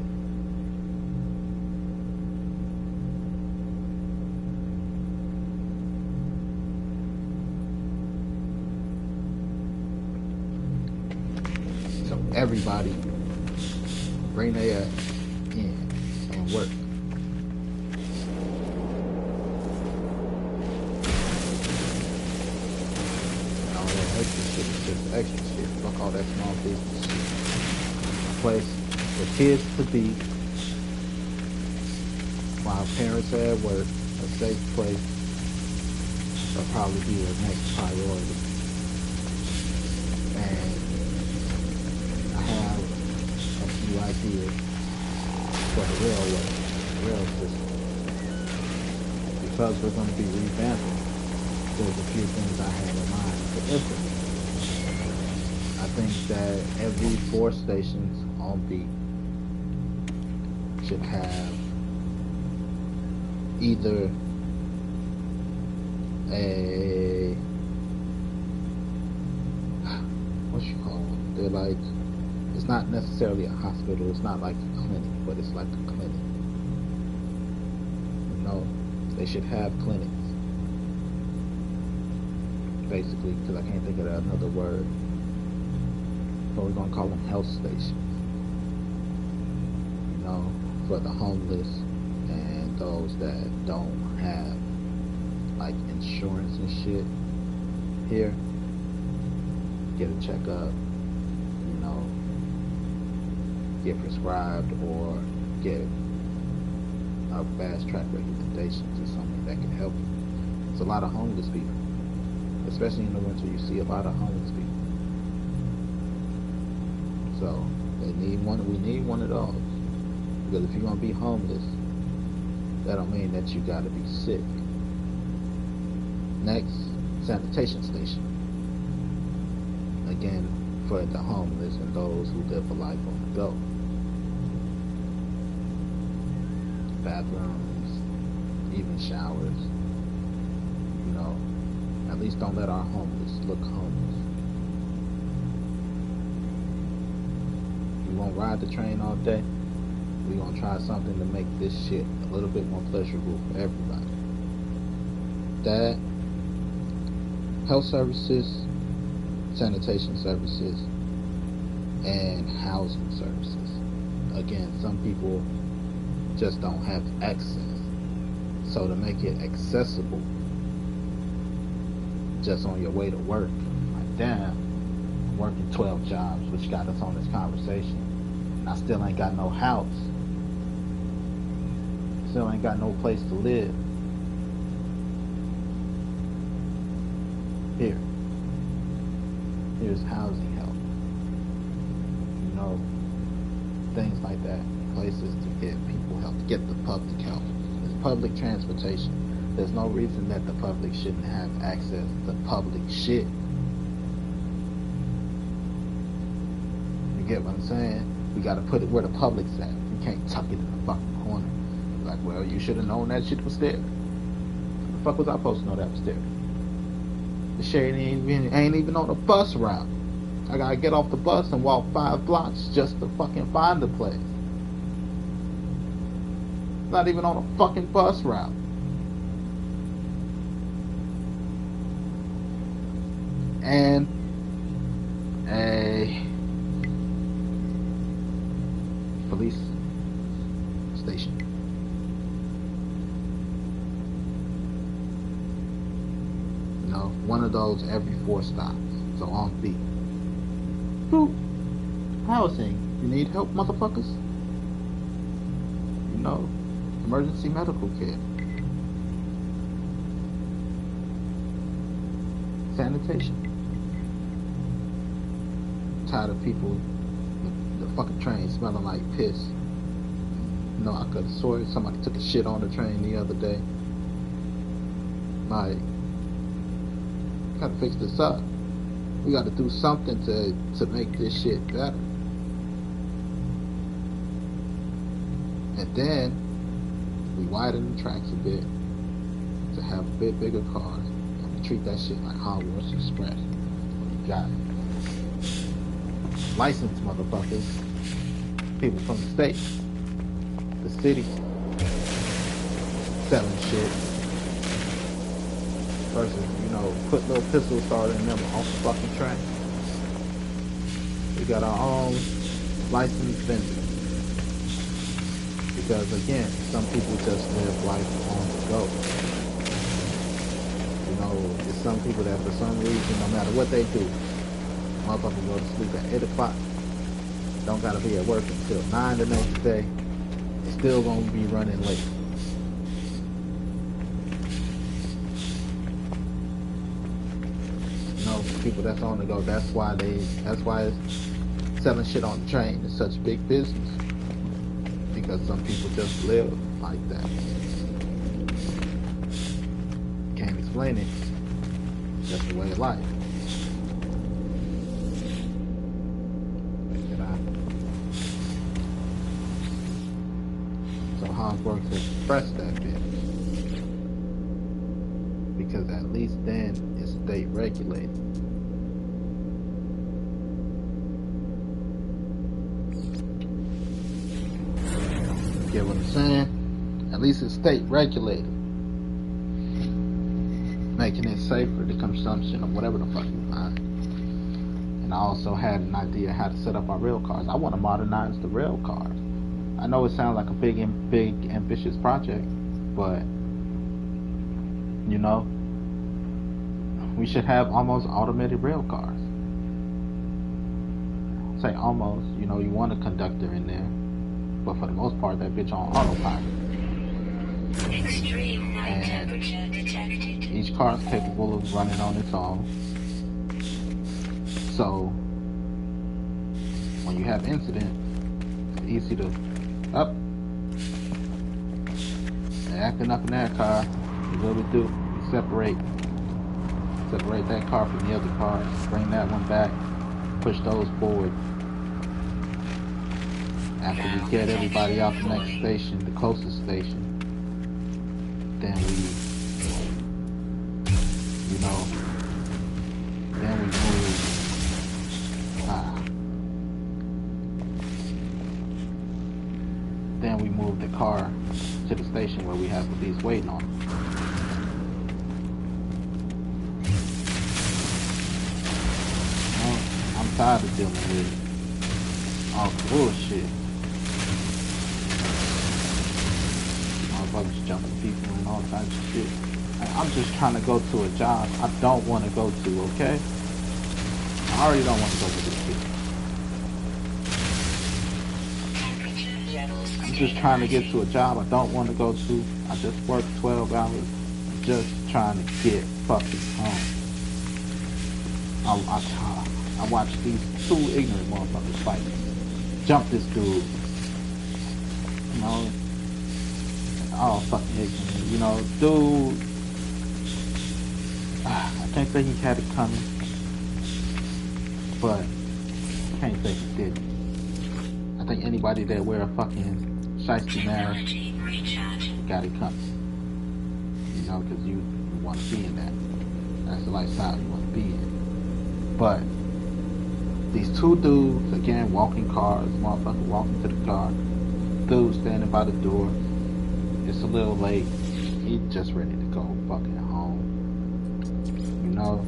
So everybody bring their ass in and work. And all that extra shit is just extra shit. Fuck all that small business shit. A place for kids to be while parents are at work. A safe place will probably be the next priority. And I have a few ideas for the rail system. Because we're going to be revamping, there's a few things I have in mind to implement. I think that every 4 stations on beat should have either a, what you call them? They're like, it's not necessarily a hospital, it's not like a clinic, but it's like a clinic. You know, they should have clinics. Basically, because I can't think of another word. So we're going to call them health stations. You know, for the homeless and those that don't have like insurance and shit here. Get a checkup, you know, get prescribed or get a fast track recommendations or something that can help you. There's a lot of homeless people. Especially in the winter, you see a lot of homeless people. So we need one of those. Because if you're gonna be homeless, that don't mean that you gotta be sick. Next, sanitation station. Again, for the homeless and those who live a life on the go. Bathrooms, even showers. You know, at least don't let our homeless look homeless. We won't ride the train all day. We're going to try something to make this shit a little bit more pleasurable for everybody. That, health services, sanitation services, and housing services. Again, some people just don't have access. So to make it accessible, just on your way to work, like damn, I'm working 12 jobs, which got us on this conversation, and I still ain't got no house. Still ain't got no place to live. Here's housing help. You know, things like that. Places to get people help, get the public help. There's public transportation. There's no reason that the public shouldn't have access to public shit. You get what I'm saying? We gotta put it where the public's at. You can't tuck it in the fucking corner. Like, well, you should have known that shit was there. What the fuck was I supposed to know that was there? The shit ain't even on the bus route. I gotta get off the bus and walk 5 blocks just to fucking find the place. Not even on a fucking bus route. And a police station. You know, one of those every 4 stops. So on beat. Boop. Housing. You need help, motherfuckers? You know, emergency medical care. Sanitation. Tired of people, the fucking train smelling like piss. You know, I could have sworn somebody took a shit on the train the other day. Like, gotta fix this up. We gotta do something to make this shit better. And then we widen the tracks a bit to have a bit bigger cars, and we treat that shit like Hogwarts Express. We got licensed motherfuckers, people from the state, the city, selling shit, versus, you know, put little pistol starter in them off the fucking train. We got our own licensed vendors. Because again, some people just live life on the go. You know, there's some people that for some reason, no matter what they do, motherfuckers go to sleep at 8 o'clock. Don't gotta be at work until 9 the next day. It's still gonna be running late. You know, people that's on the go, that's why it's selling shit on the train is such big business. Because some people just live like that. Can't explain it. It's just the way of life. So Hogwarts expressed that bit. Because at least then it's state regulated. Get what I'm saying? At least it's state regulated. Making it safer, the consumption of whatever the fuck you want. And I also had an idea how to set up our rail cars. I want to modernize the rail cars. I know it sounds like a big ambitious project, but you know, we should have almost automated rail cars. Say almost, you know, you want a conductor in there. But for the most part, that bitch on autopilot. Extreme night temperature detected. Each car is capable of running on its own. So, when you have incidents, it's easy to they're acting up in that car. What we do? We separate that car from the other cars. Bring that one back. Push those forward. After we get everybody out the next station, the closest station, then we move the car to the station where we have police waiting on them. I'm tired of dealing with all the bullshit. Motherfuckers jumping people and all types of shit. I'm just trying to go to a job I don't want to go to, okay? I already don't want to go to this shit. I'm just trying to get to a job I don't want to go to. I just work 12 hours just trying to get fucking home. I watched these two ignorant motherfuckers fight. Jump this dude. You know, all fucking ignorant. You know, dude, I can't say he had it coming, but I can't say he didn't. I think anybody that wear a fucking shiesty mask got it coming. You know, because you want to be in that. That's the lifestyle you want to be in. But these two dudes, again, walking cars, motherfucker walking to the car, dude standing by the door. It's a little late. He's just ready to go fucking home. You know?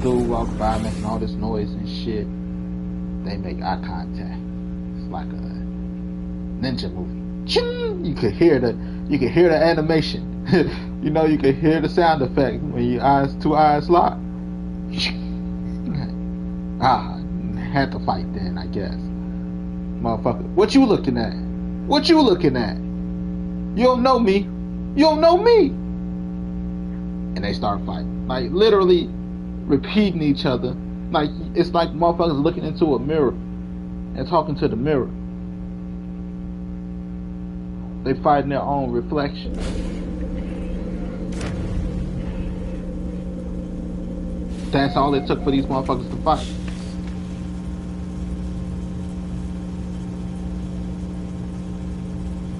Dude walk by making all this noise and shit. They make eye contact. It's like a ninja movie. Ching! You could hear the animation. You know, you could hear the sound effect when your two eyes lock. Had to fight then, I guess. Motherfucker, what you looking at? What you looking at? You don't know me. You don't know me. And they start fighting. Like, literally repeating each other. Like, it's like motherfuckers looking into a mirror. and talking to the mirror. They fighting their own reflection. That's all it took for these motherfuckers to fight.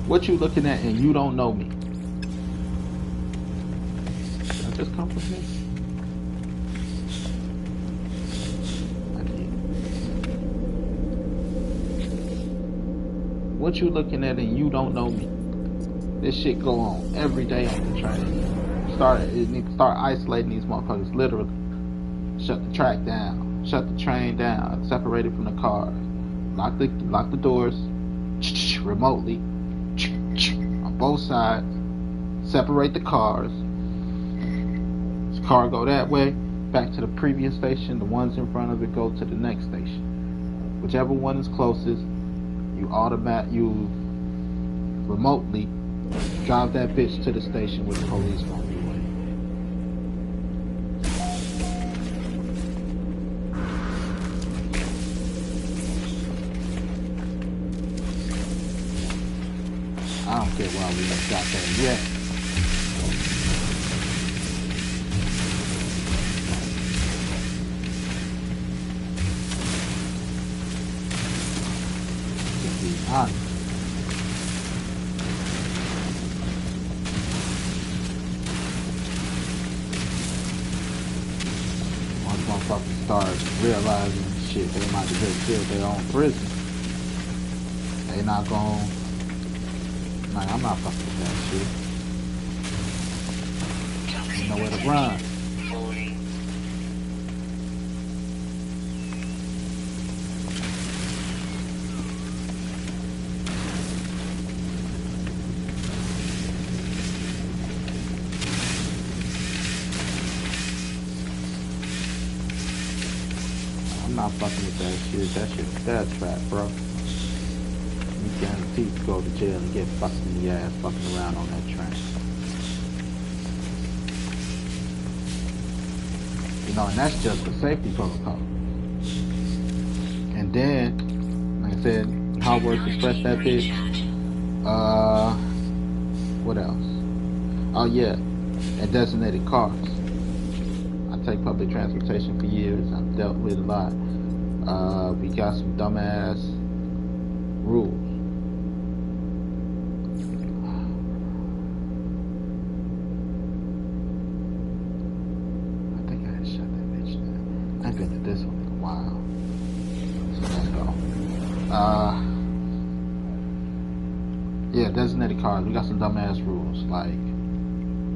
What you looking at and you don't know me? Did I just come from here? I did. What you looking at and you don't know me? This shit go on every day on the train. It need to start isolating these motherfuckers, literally. Shut the track down. Shut the train down. Separate it from the cars. Lock the doors remotely on both sides. Separate the cars. This car go that way, back to the previous station. The ones in front of it go to the next station. Whichever one is closest, you remotely drive that bitch to the station where the police won't be waiting. I don't care why we ain't got that yet. To be honest. Once motherfuckers start realizing shit, they might have just built their own prison. They not gon'. Like, I'm not fucking with that shit. You know where to run. I'm not fucking with that shit. That shit's death trap, bro. You guaranteed to go to jail and get fucked in the ass fucking around on that train. You know, and that's just the safety protocol. And then, like I said, how words express that bitch. What else? Oh yeah, and designated cars. I take public transportation for years. I've dealt with a lot. We got some dumbass rules. I've been to this one in a while. So let's go. Yeah, designated cars. We got some dumbass rules. Like,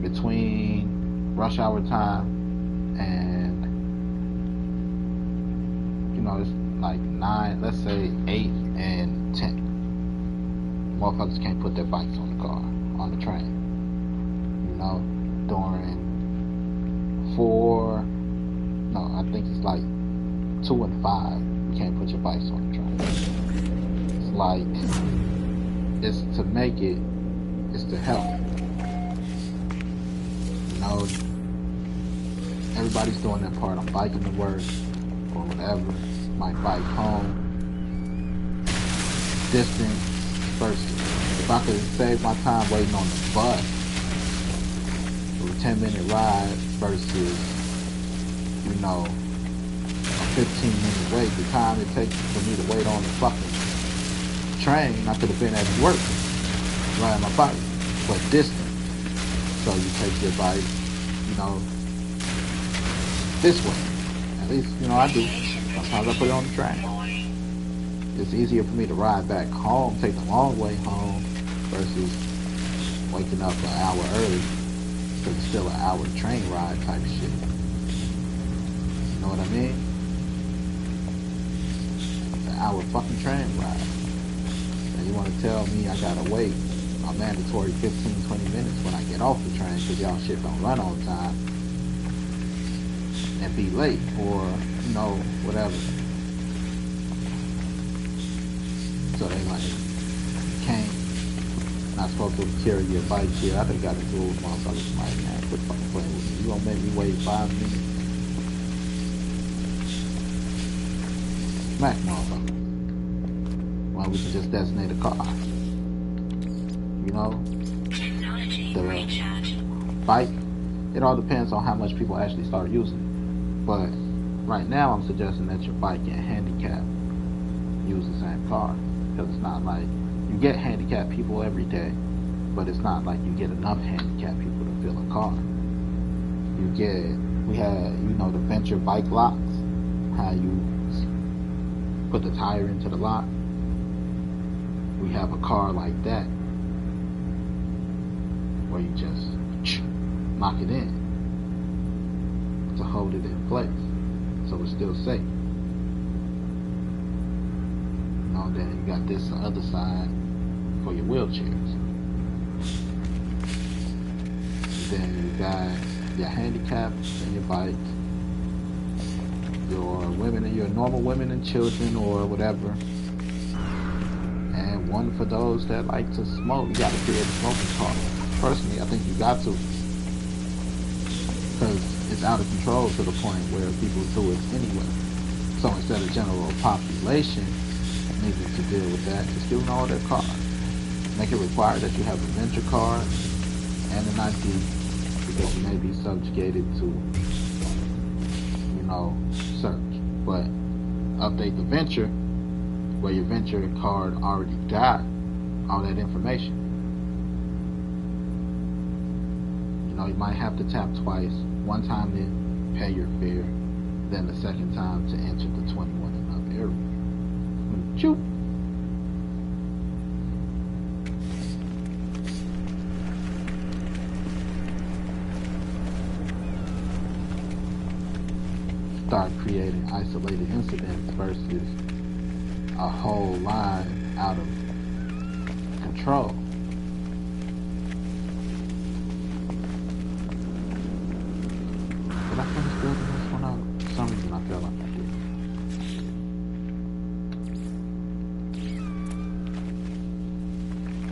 between rush hour time and, you know, it's like 9, let's say 8 and 10. Motherfuckers can't put their bikes on the car, on the train. You know, during 4, no, I think it's like 2 and 5. You can't put your bikes on the train. It's like, it's to make it, it's to help. You know, everybody's doing their part. I'm biking to work or whatever. Might bike home. Distance versus, if I could save my time waiting on the bus for a 10-minute ride versus, you know, a 15-minute wait, the time it takes for me to wait on the fucking train, I could have been at work riding my bike, but distant. So you take your bike, you know, this way. At least, you know, I do. Sometimes I put it on the train. It's easier for me to ride back home, take the long way home, versus waking up an hour early, because it's still an hour train ride type shit. You know what I mean? An hour fucking train ride. And you want to tell me I gotta wait a mandatory 15-20 minutes when I get off the train because y'all shit don't run on time and be late or, you know, whatever. So they like, can't, not supposed to carry your bike here. I think got to do with motherfuckers like, man, quit fucking playing with me. You gonna make me wait 5 minutes? Smack motherfucker. Why we can just designate a car? You know, Technology the rechargeable. bike. It all depends on how much people actually start using it. But right now, I'm suggesting that your bike and handicap use the same car, because it's not like you get handicapped people every day, but it's not like you get enough handicapped people to fill a car. We had, the Venture bike locks, how you put the tire into the lock. We have a car like that, where you just lock it in to hold it in place, so it's still safe. Then you got this other side for your wheelchairs. Then you got your handicaps and your bikes, your women and your normal women and children or whatever, and one for those that like to smoke. You got to create a smoking car. Personally, I think you got to, because it's out of control to the point where people do it anyway. So instead of general population needing to deal with that, just give them all their cars. Make it required that you have a Venture card and an ID, because you may be subjugated to, search. But update the Venture, where your Venture card already got all that information. You might have to tap twice. One time to pay your fare, then the second time to enter the 21 and up area. Choo. Start creating isolated incidents versus a whole line out of control. Did I finish building this one up? For some reason I feel like I did.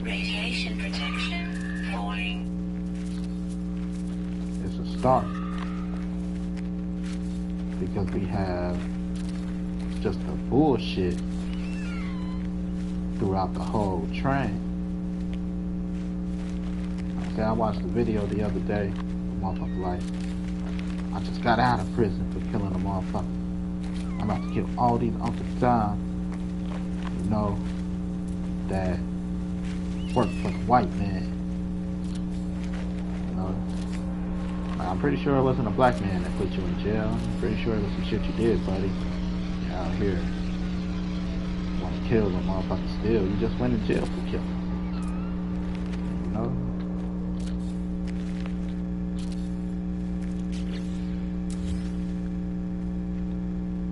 Radiation protection falling. It's a start, because we have just the bullshit throughout the whole train. I watched the video the other day, the motherfucker like, I just got out of prison for killing a motherfucker. I'm about to kill all these Uncle Tom, that work for the white man. I'm pretty sure it wasn't a black man that put you in jail. I'm pretty sure it was some shit you did, buddy. You're out here. You want to kill a motherfucker still. You just went in jail for killing.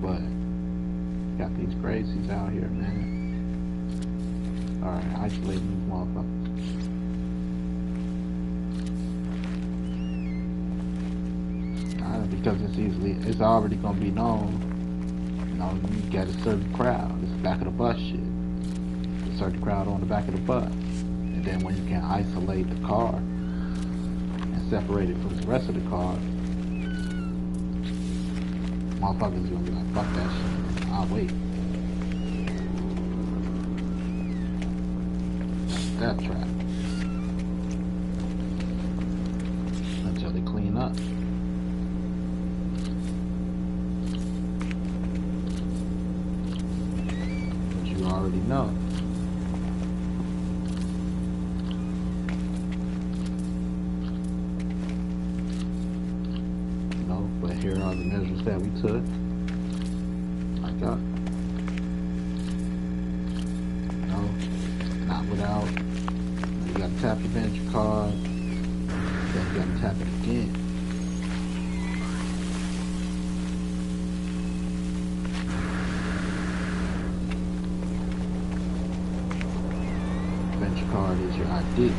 But got these Gracies out here, man. Alright, isolating these motherfuckers. Because it's already gonna be known. You got a certain crowd. It's the back of the bus shit. A certain crowd on the back of the bus. And then when you can isolate the car and separate it from the rest of the car, motherfuckers gonna be like, fuck that shit. I'll wait. That trap. Until they clean up. You already know. But here are the measures that we took. Not without. You gotta tap your Venture card. Then you gotta tap it again. Venture card is your ID.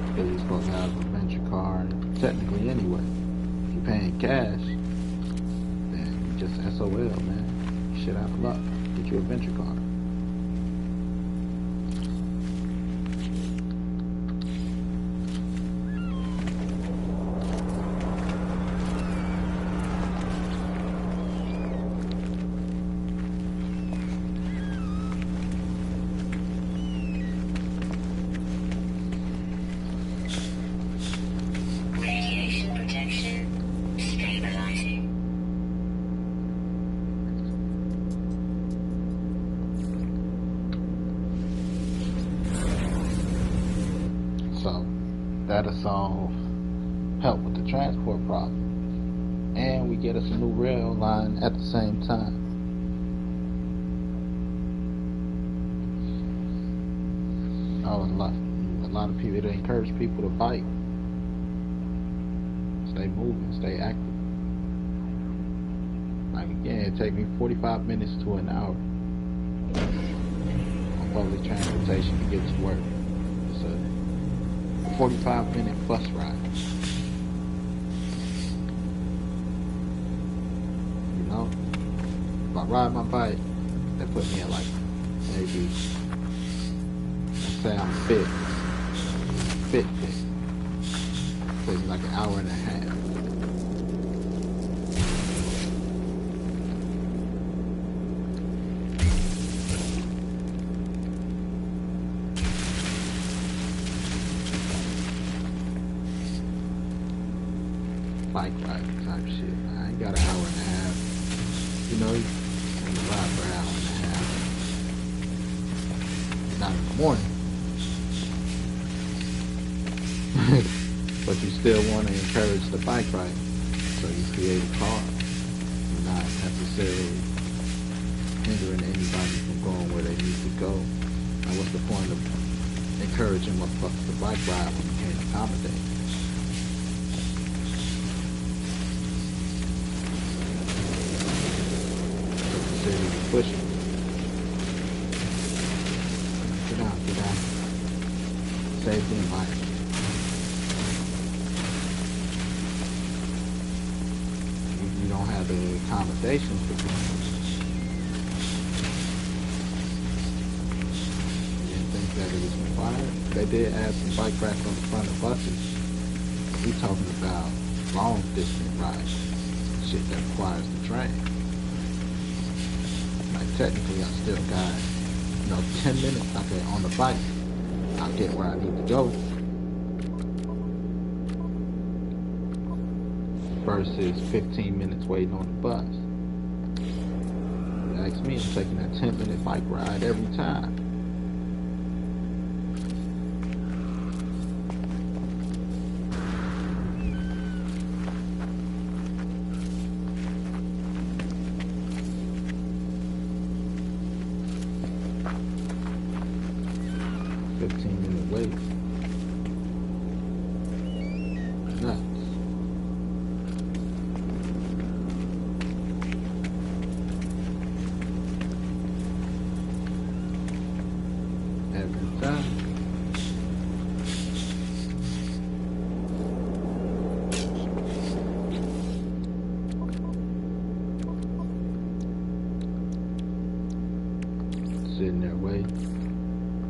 Because you're supposed to have a Venture card technically anyway. If you're paying cash, then you just SOL, man. Shit out of luck. Get you a Venture card. that'll solve, help with the transport problem. And we get us a new rail line at the same time. Oh, a lot of people, they encourage people to bike. Stay moving, stay active. Like again, it take me 45 minutes to an hour on public transportation to get to work. It's a 45-minute bus ride. You know, if I ride my bike, they put me at like maybe, let's say I'm fit. Takes me like an hour and a half. Bike ride type shit. I ain't got an hour and a half. You know, you can ride for an hour and a half. Not in the morning. But you still want to encourage the bike ride. So you create a car. You're not necessarily hindering anybody from going where they need to go. And what's the point of encouraging the bike ride when you can't accommodate? Pushing. Get out. Save the environment. You don't have the accommodations for people. You didn't think that it was required. They did add some bike racks on the front of buses. We talking about long distance rides. Shit that requires the train. Technically, I still got, 10 minutes on the bike. I'll get where I need to go. Versus 15 minutes waiting on the bus. You ask me, I'm taking that 10-minute bike ride every time. Wait. Nuts. Every time. Sitting there waiting.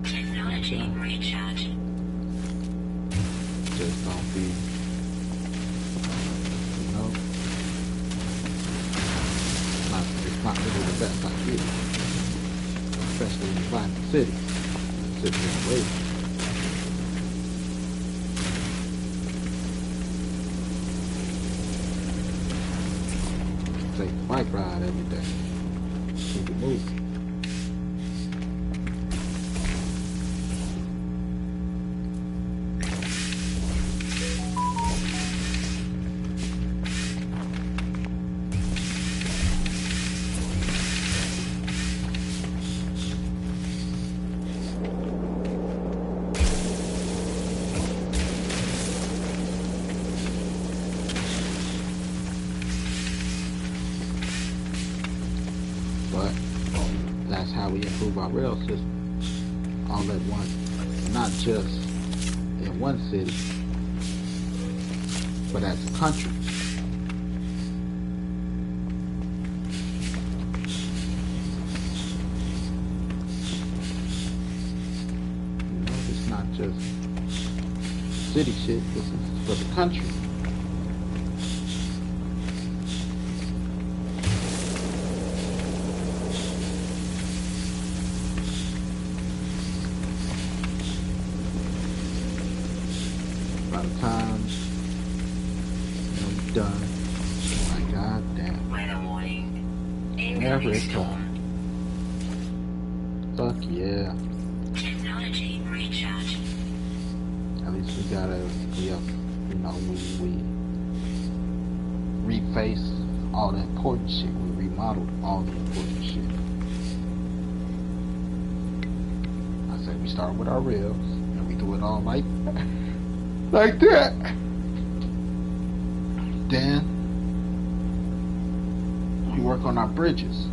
Technology recharge. Just don't be, it's not really the best idea. Especially in the violent city. Sit there and wait. Take the bike ride every day. Keep it moving. But that's how we improve our rail system all at once, not just in one city, but as a country. It's not just city shit, this is for the country. By the time I'm done, my god damn. Weather warning. Never Incoming it storm. Fuck yeah. Technology recharge. I At least we reface all the important shit. We remodeled all the important shit. I said we start with our rails and we do it all like that. Then we work on our bridges.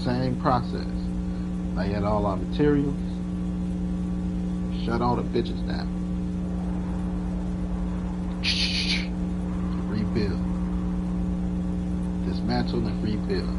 Same process. Lay out all our materials. Shut all the bitches down. Rebuild. Dismantle and rebuild.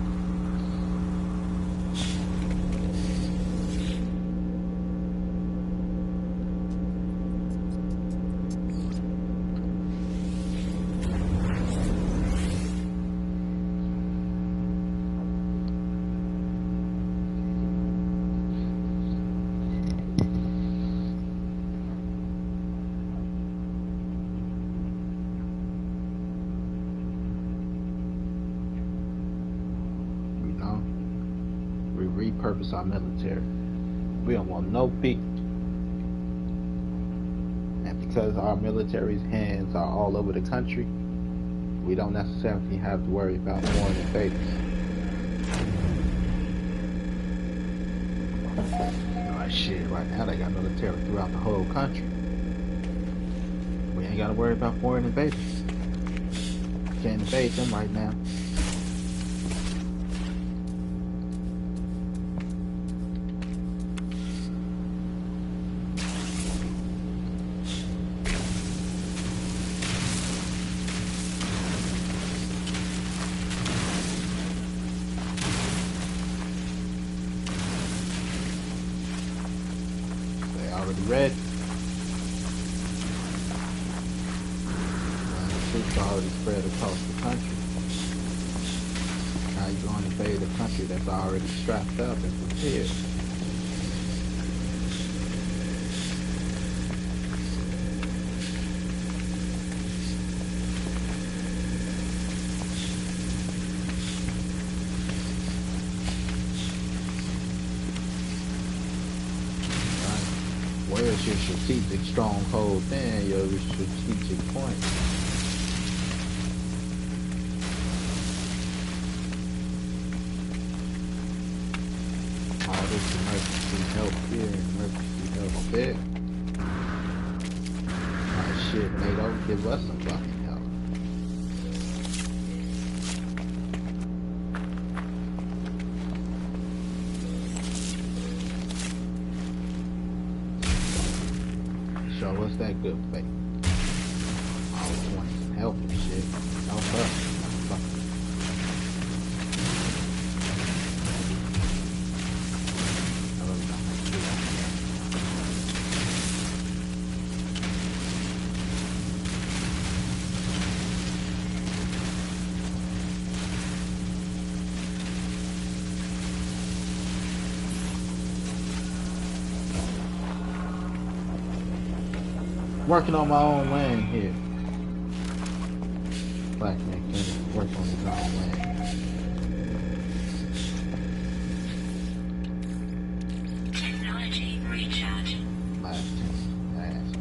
Repurpose our military. We don't want no peace. And because our military's hands are all over the country, we don't necessarily have to worry about foreign invaders. Alright, shit, right now they got military throughout the whole country. We ain't gotta worry about foreign invaders. Can't invade them right now. Red. The troops are already spread across the country. Now you're going to invade a country that's already strapped up and prepared. Where's your strategic stronghold then, your strategic point? All this emergency help here, emergency help there. Alright, shit, NATO, give us some fucking help. Show us that good faith. I always want some help and shit. Help us, motherfucker. Working on my own land here. Black man can work on his own land. Technology recharge. Last chance. Last.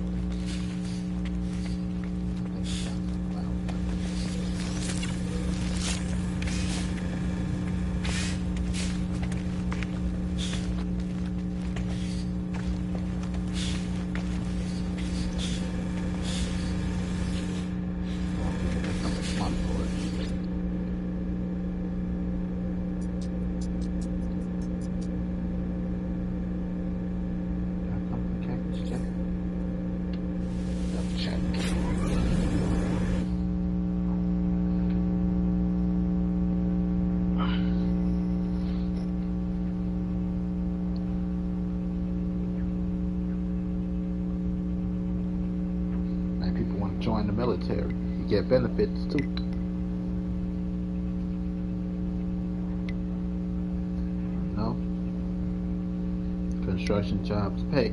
Join the military. You get benefits too. No? Construction jobs pay.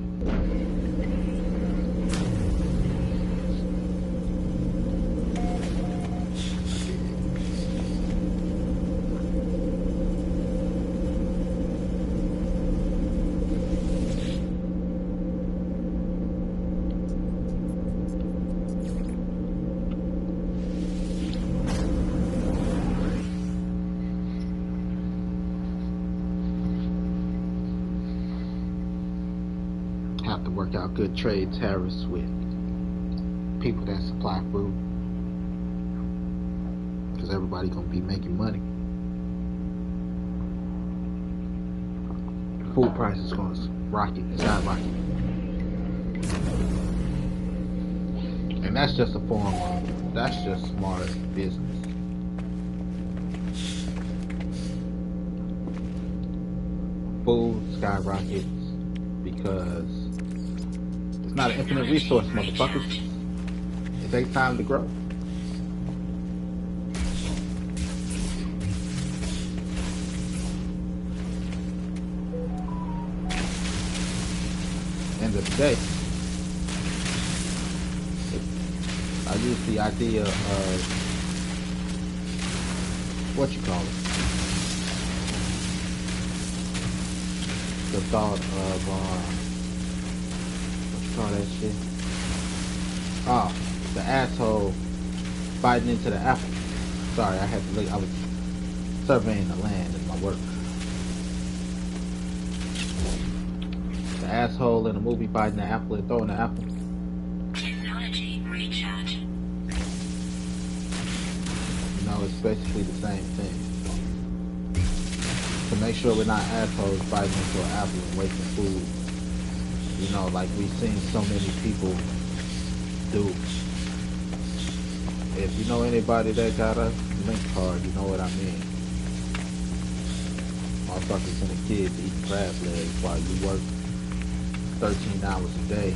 work out good trade tariffs with people that supply food, because everybody gonna be making money. Food prices gonna skyrocket, and that's just smart business. Food skyrockets because it's not an infinite resource, motherfuckers. It takes time to grow. End of the day, I use the idea of what you call it. The thought of what you call that shit? Oh, the asshole biting into the apple. Sorry, I had to look. I was surveying the land in my work. The asshole in the movie biting the apple and throwing the apple. Technology recharge. You know, it's basically the same thing. To make sure we're not assholes biting into an apple and wasting food. You know, like we've seen so many people do. If you know anybody that got a link card, you know what I mean. Motherfuckers and the kids eat crab legs while you work 13 hours a day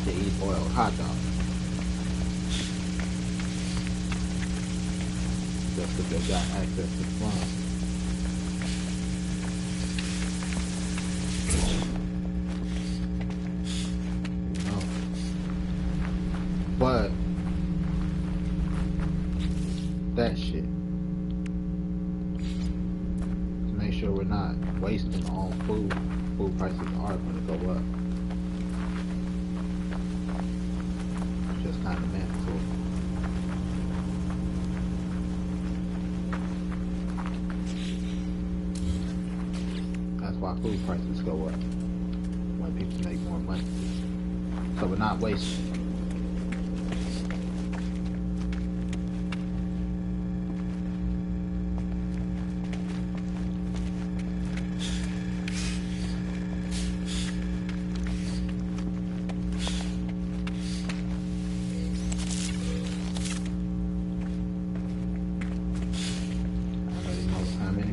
to eat boiled hot dogs. Just because they got access to the funds. But that shit, to make sure we're not wasting all food. Food prices are going to go up. It's just kind of mandatory. That's why food prices go up when people make more money. So we're not wasting.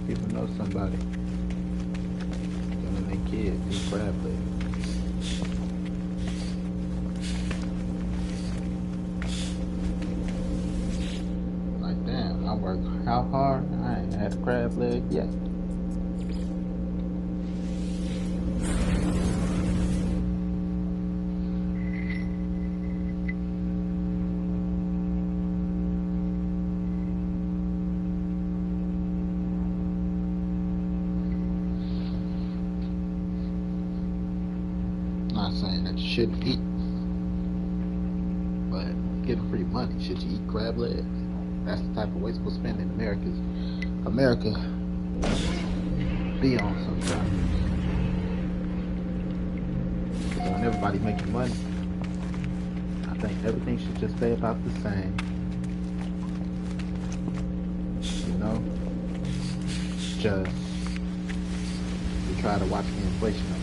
People know somebody telling their kids eat crab legs. Like, damn, I work how hard? I ain't had a crab leg yet. Not saying that you shouldn't eat, but getting free money, should you eat crab legs? That's the type of wasteful spending America be on sometimes. When everybody making money, I think everything should just stay about the same. You know, just we try to watch the inflation of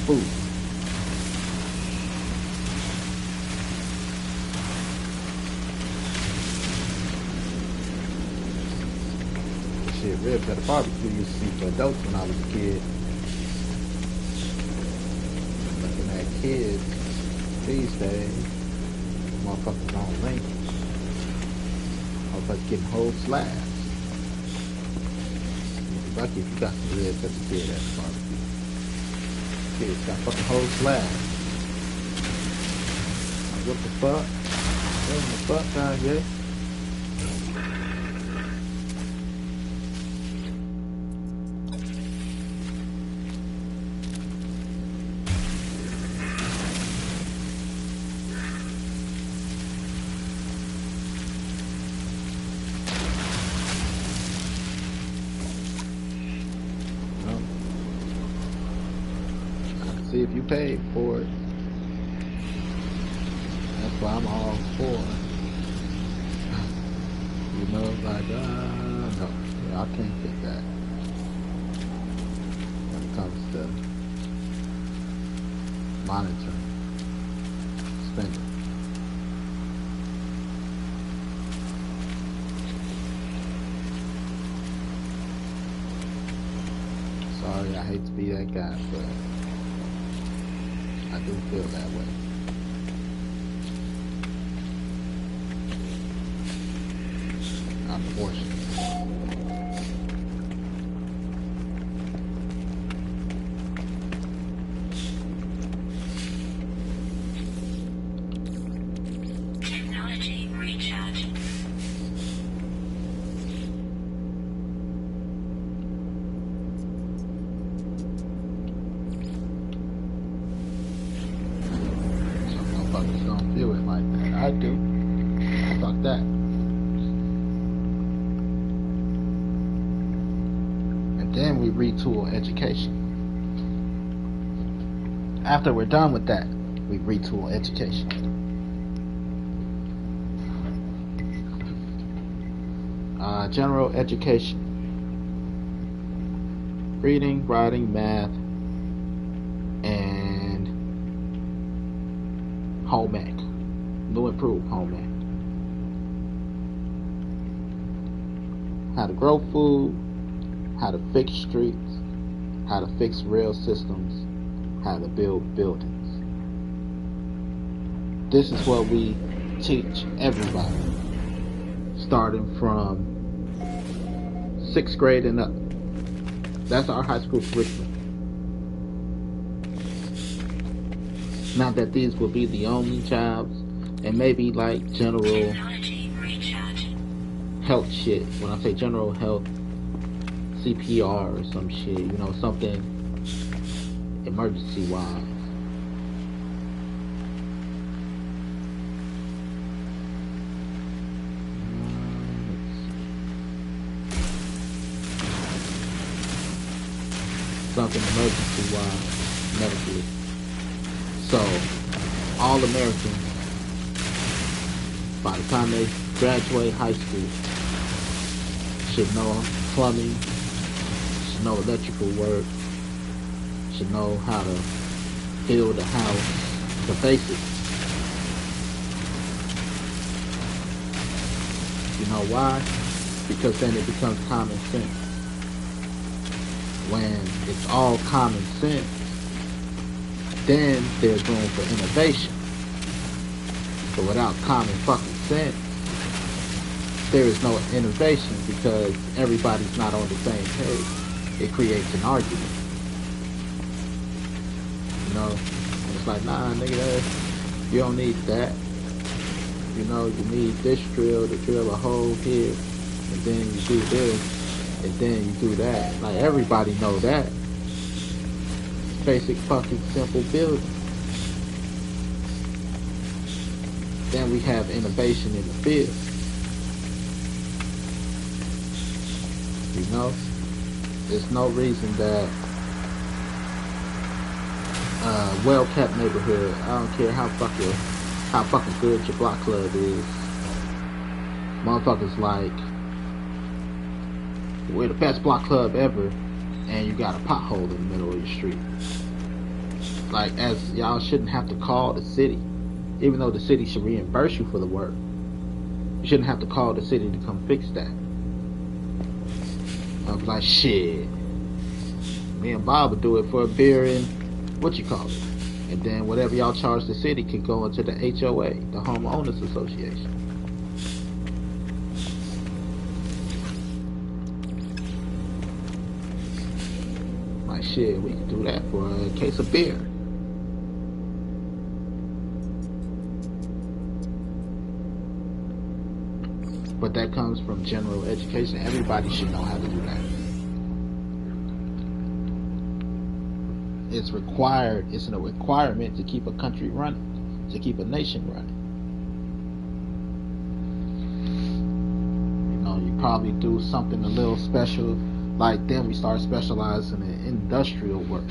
food. Shit, ribs at a barbecue used to see for adults when I was a kid. Looking at kids these days, motherfuckers on link. Motherfuckers getting whole slabs. You'd be lucky if you got some ribs as a kid at the barbecue. Kids got fucking whole slabs. Like, what the fuck? What the fuck, Kanye? See if you paid for it. That's what I'm all for. You know, like, no, I can't get that when it comes to monitoring, spending. Sorry, I hate to be that guy, but I do feel that way. Unfortunately. Technology recharge. Some motherfuckers don't feel it like that. I do. Fuck that. Then we retool education. After we're done with that, we retool education. General education. Reading, writing, math, and home ec. New improved home ec. How to grow food, how to fix streets, how to fix rail systems, how to build buildings. This is what we teach everybody, starting from 6th grade and up. That's our high school curriculum. Not that these will be the only jobs, and maybe like general health shit. When I say general health, CPR or some shit, you know, something emergency wise. Something emergency wise, medically. So, all Americans, by the time they graduate high school, should know plumbing, should know electrical work, should know how to build a house, the basics. You know why? Because then it becomes common sense. When it's all common sense, then there's room for innovation. But without common fucking sense, there is no innovation because everybody's not on the same page. It creates an argument. You know? And it's like, nah, nigga, you don't need that. You know, you need this drill to drill a hole here, and then you do this, and then you do that. Like, everybody know that. Basic fucking simple building. Then we have innovation in the field. You know? There's no reason that well-kept neighborhood, I don't care how fucking good your block club is, motherfuckers like, we're the best block club ever, and you got a pothole in the middle of your street. Like, as y'all shouldn't have to call the city, even though the city should reimburse you for the work. You shouldn't have to call the city to come fix that. I was like, shit, me and Bob would do it for a beer and what you call it, and then whatever y'all charge the city could go into the HOA, the homeowners association. Like, shit, we could do that for a case of beer. But that comes from general education. Everybody should know how to do that. It's required. It's a requirement to keep a country running, to keep a nation running. You know, you probably do something a little special, like then we start specializing in industrial work.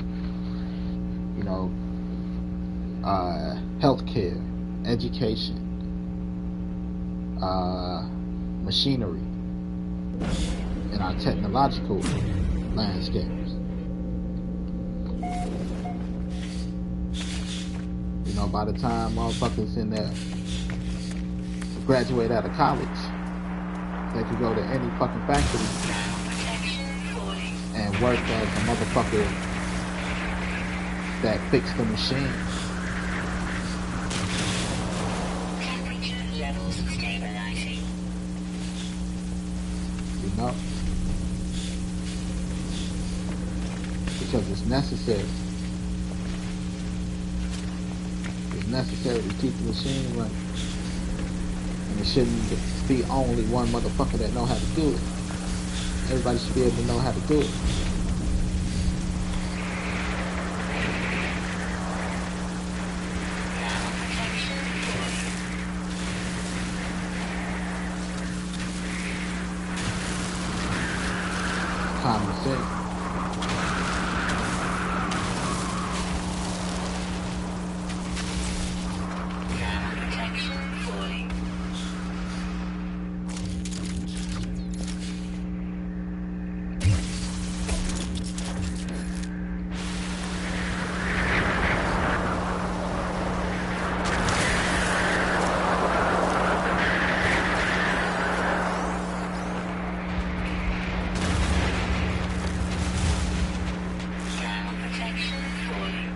You know, healthcare, education, machinery, and our technological landscapes. You know, by the time motherfuckers in there graduate out of college, they could go to any fucking factory and work as a motherfucker that fixed the machine. Temperature levels stabilizing. You know? Because it's necessary. It's necessary to keep the machine running. And it shouldn't be only one motherfucker that know how to do it. Everybody should be able to know how to do it. Common sense. Protection falling. Protection falling.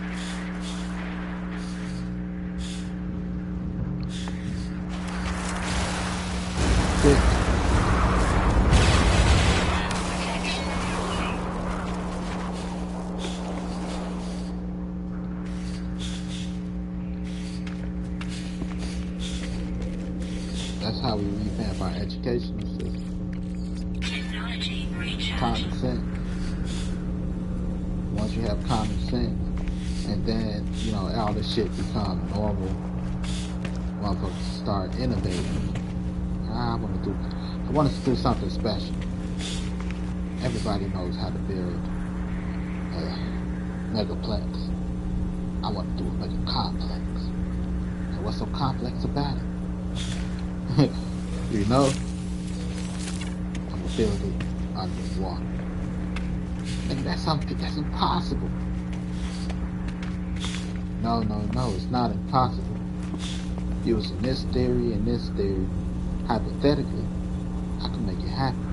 Sick. Protection falling. That's how we revamp our educational system. Technology recharge. Common sense. Once you have common sense, and then, you know, all this shit become normal, motherfuckers start innovating. I want us to do something special. Everybody knows how to build a megaplex. I want to do a mega complex. And what's so complex about it? You know? I'm gonna build it underwater. Nigga, that's impossible. No, it's not impossible. Using this theory and this theory, hypothetically, I can make it happen.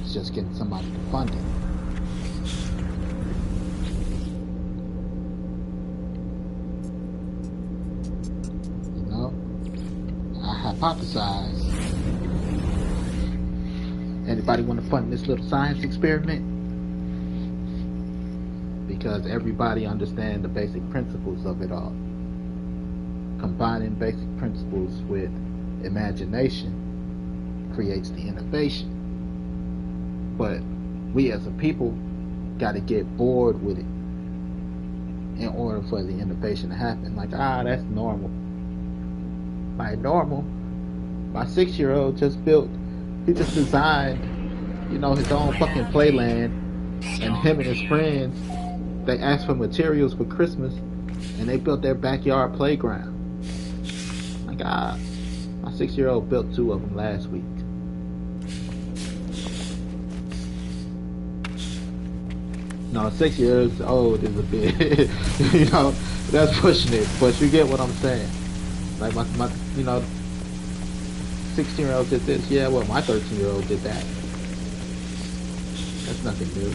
It's just getting somebody to fund it. You know? I hypothesize. Anybody want to fund this little science experiment? Because everybody understands the basic principles of it all. Combining basic principles with imagination creates the innovation. But we as a people got to get bored with it in order for the innovation to happen. Like, that's normal. Like, normal? My 6-year-old just designed, you know, his own fucking playland, and him and his friends, they asked for materials for Christmas, and they built their backyard playground. My 6-year-old built 2 of them last week. No, 6 years old is a bit, you know, that's pushing it, but you get what I'm saying. Like my you know, 16-year-old did this, yeah, well, my 13-year-old did that. That's nothing new.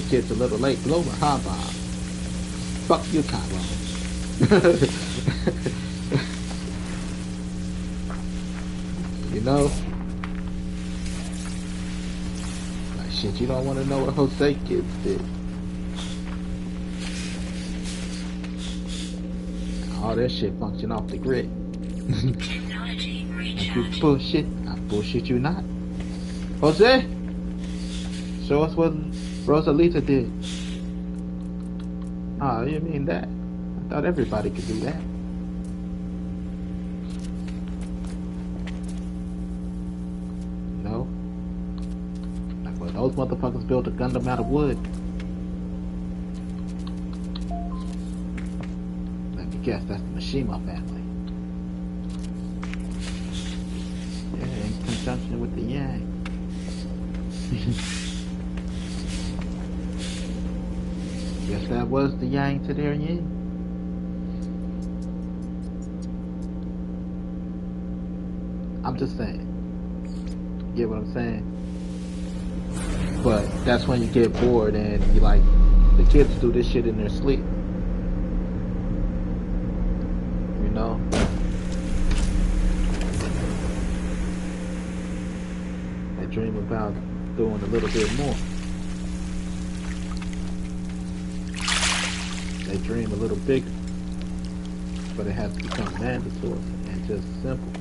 Your kid's a little late bloomer, huh, Bob? Fuck you, Tyrone. You know? Like, shit, you don't want to know what Jose kids did. All that shit function off the grid. Technology Like you recharge. bullshit, I bullshit you not. Jose, show us what Rosalita did. Oh, you mean that? I thought everybody could do that. No? Like, well, those motherfuckers built a Gundam out of wood. guess that's the Mishima family. Yeah, in conjunction with the Yang. Guess that was the Yang to their Yin. I'm just saying. Get what I'm saying? But that's when you get bored and you like, the kids do this shit in their sleep. You know? They dream about doing a little bit more. They dream a little bigger. But it has to become mandatory and just simple.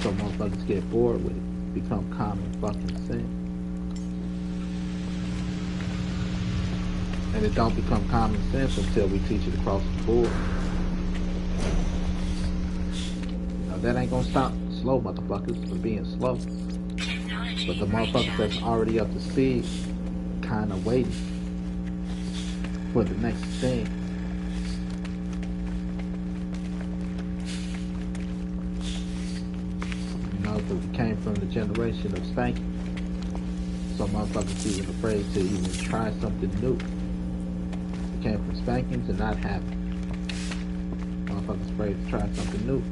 So motherfuckers get bored with it. Become common fucking sense. And it don't become common sense until we teach it across the board. Now that ain't gonna stop slow motherfuckers from being slow. But the motherfuckers that's already up to speed kinda waiting for the next thing. You know, because we came from the generation of spanking. So motherfuckers even afraid to even try something new. We came from spankings and not having. Motherfuckers afraid to try something new.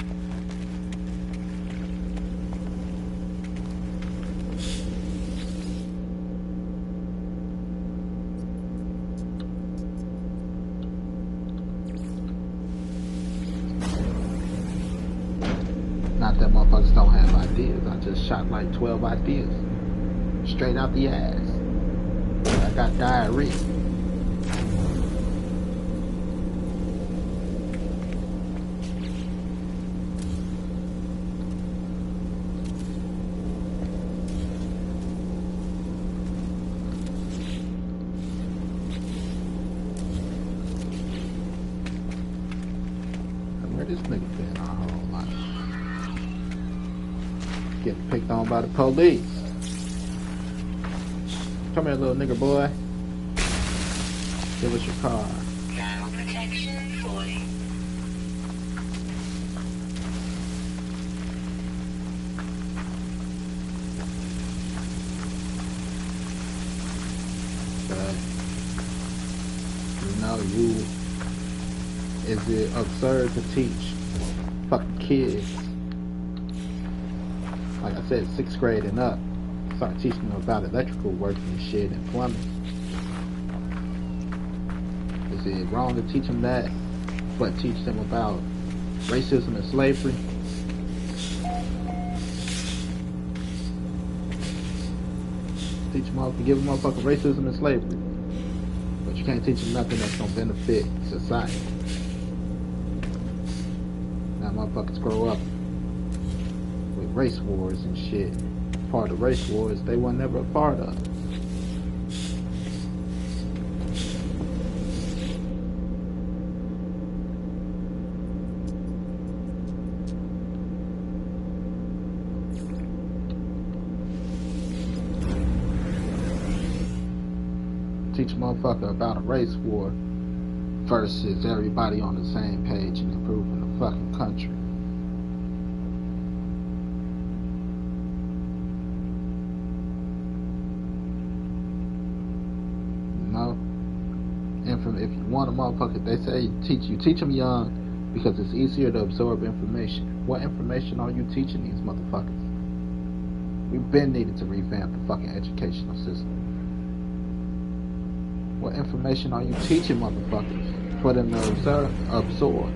Not that motherfuckers don't have ideas. I just shot like 12 ideas. Straight out the ass. I got diarrhea. Where this nigga been our whole life? Getting picked on by the police. Come here, little nigger boy. Give us your car. Child protection fully. But, you know, is it absurd to teach fucking kids, like I said, 6th grade and up, start teaching them about electrical work and shit and plumbing? Is it wrong to teach them that, but teach them about racism and slavery? Give them motherfucking racism and slavery, but you can't teach them nothing that's gonna benefit society. Now motherfuckers grow up with race wars and shit. Part of race wars they were never a part of. Teach a motherfucker about a race war versus everybody on the same page and improving the fucking country. You know? And if you want a motherfucker, they say teach them young because it's easier to absorb information. What information are you teaching these motherfuckers? We've been needed to revamp the fucking educational system. What information are you teaching motherfuckers for them to absorb?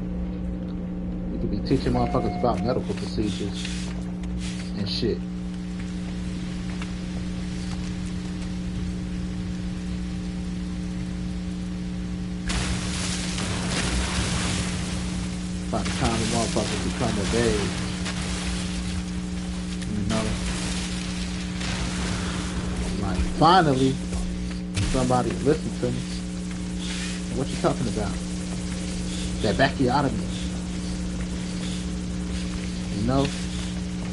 You could be teaching motherfuckers about medical procedures and shit. By the time the motherfuckers become of age, you know, like finally somebody listen to me. What you talking about? That backiotomy. You know?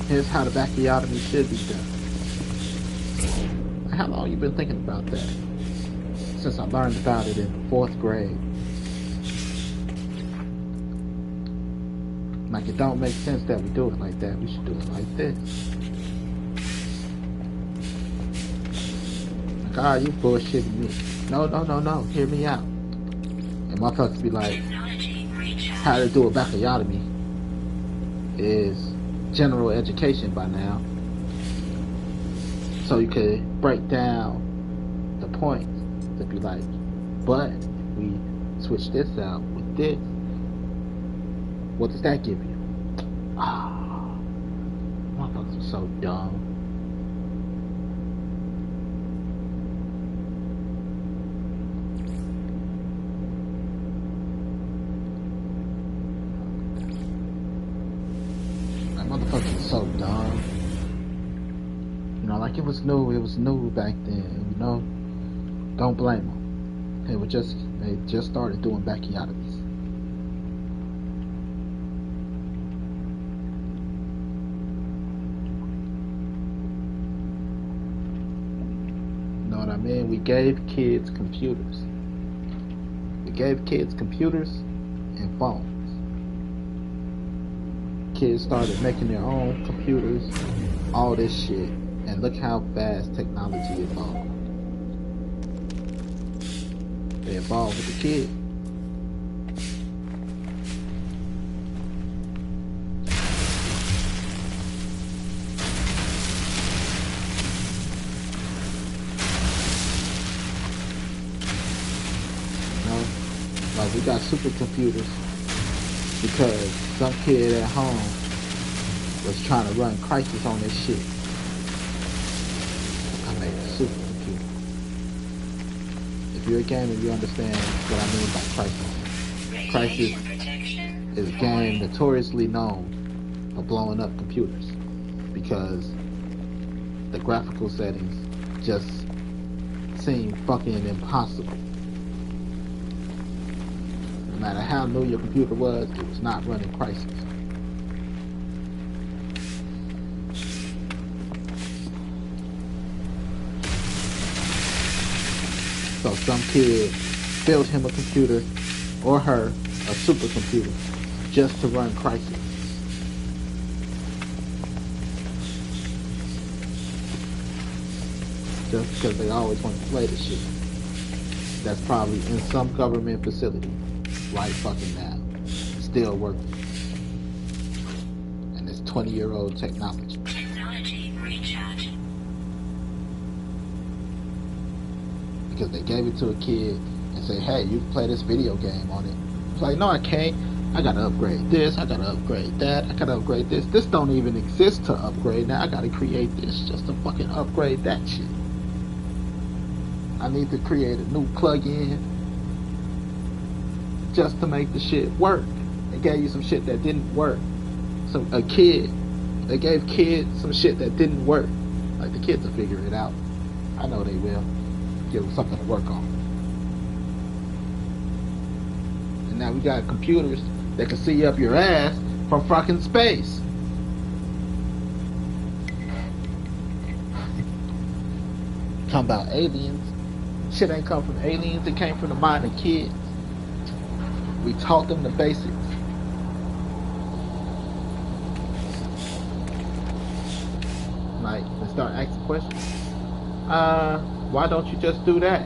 Here's how the backiotomy should be done. How long you been thinking about that? Since I learned about it in the 4th grade. Like, it don't make sense that we do it like that. We should do it like this. Like, ah, you bullshitting me. No. Hear me out. And motherfuckers be like, how to do a baccalaureate is general education by now. So you could break down the points to be like, but we switch this out with this. What does that give you? Ah, motherfuckers are so dumb. Like, motherfuckers are so dumb. You know, like it was new back then, you know? Don't blame them. They just started doing baccalaureates. You know what I mean? We gave kids computers. We gave kids computers and phones. Kids started making their own computers, all this shit. And look how fast technology evolved. They evolved with the kid. You know, like we got supercomputers because some kid at home was trying to run Crisis on this shit. Supercomputer. If you're a gamer, you understand what I mean by Crisis. Crisis is a game notoriously known for blowing up computers because the graphical settings just seem fucking impossible. No matter how new your computer was, it was not running Crisis. So some kid built him a computer, or her, a supercomputer, just to run Crisis. Just because they always want to play the shit. That's probably in some government facility, right fucking now, still working. And it's 20-year-old technology. Technology recharge. Because they gave it to a kid and say, hey, you can play this video game on it. It's like, no, I can't. I gotta upgrade this, I gotta upgrade that, I gotta upgrade this. This don't even exist to upgrade. Now I gotta create this just to fucking upgrade that shit. I need to create a new plug-in just to make the shit work. They gave you some shit that didn't work. They gave kids some shit that didn't work. Like, the kids will figure it out. I know they will. Give them something to work on. And now we got computers that can see up your ass from fucking space. Talking about aliens. Shit ain't come from aliens, it came from the mind of kids. We taught them the basics. Like, they start asking questions. Why don't you just do that?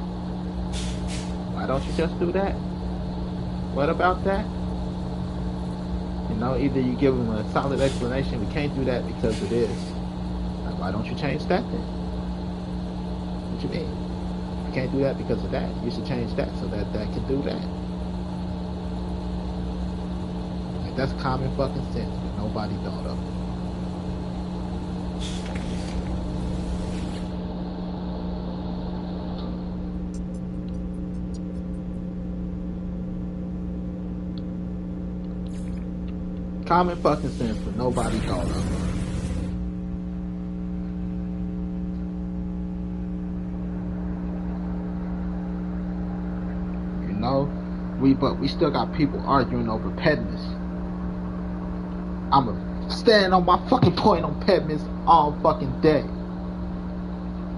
Why don't you just do that? What about that? You know, either you give them a solid explanation, we can't do that because of this. Like, why don't you change that then? What you mean? You can't do that because of that. You should change that so that that can do that. Like, that's common fucking sense, but nobody thought of it. Common fucking sense, but nobody thought of it. You know, but we still got people arguing over Pedmis. I'ma stand on my fucking point on Pedmis all fucking day.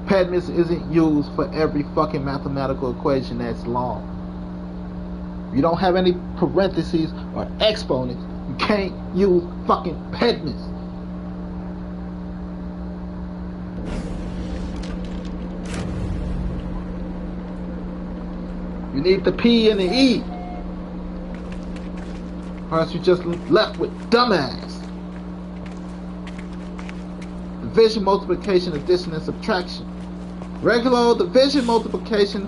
Pedmis isn't used for every fucking mathematical equation that's long. You don't have any parentheses or exponents. You can't use fucking pediments. You need the P and the E, or else you just left with dumbass. Division, multiplication, addition, and subtraction. Regular division, multiplication,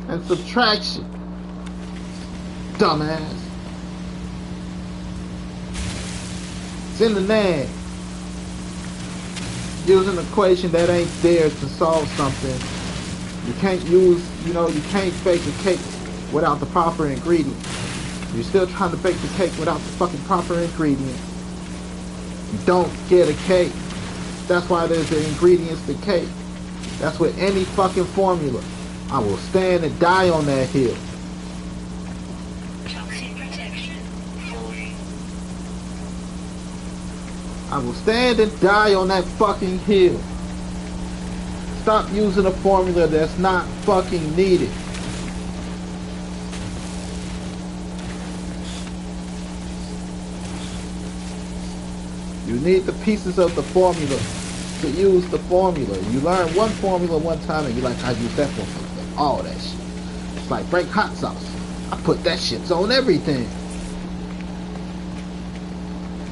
and subtraction. Dumbass. It's in the name. Use an equation that ain't there to solve something. You can't use, you can't bake a cake without the proper ingredients. You're still trying to bake the cake without the fucking proper ingredients. You don't get a cake. That's why there's the ingredients to cake. That's with any fucking formula. I will stand and die on that hill. Toxic protection 4. I will stand and die on that fucking hill. Stop using a formula that's not fucking needed. You need the pieces of the formula to use the formula. You learn one formula one time and you're like, I use that formula for all that shit. It's like break hot sauce. I put that shit on everything.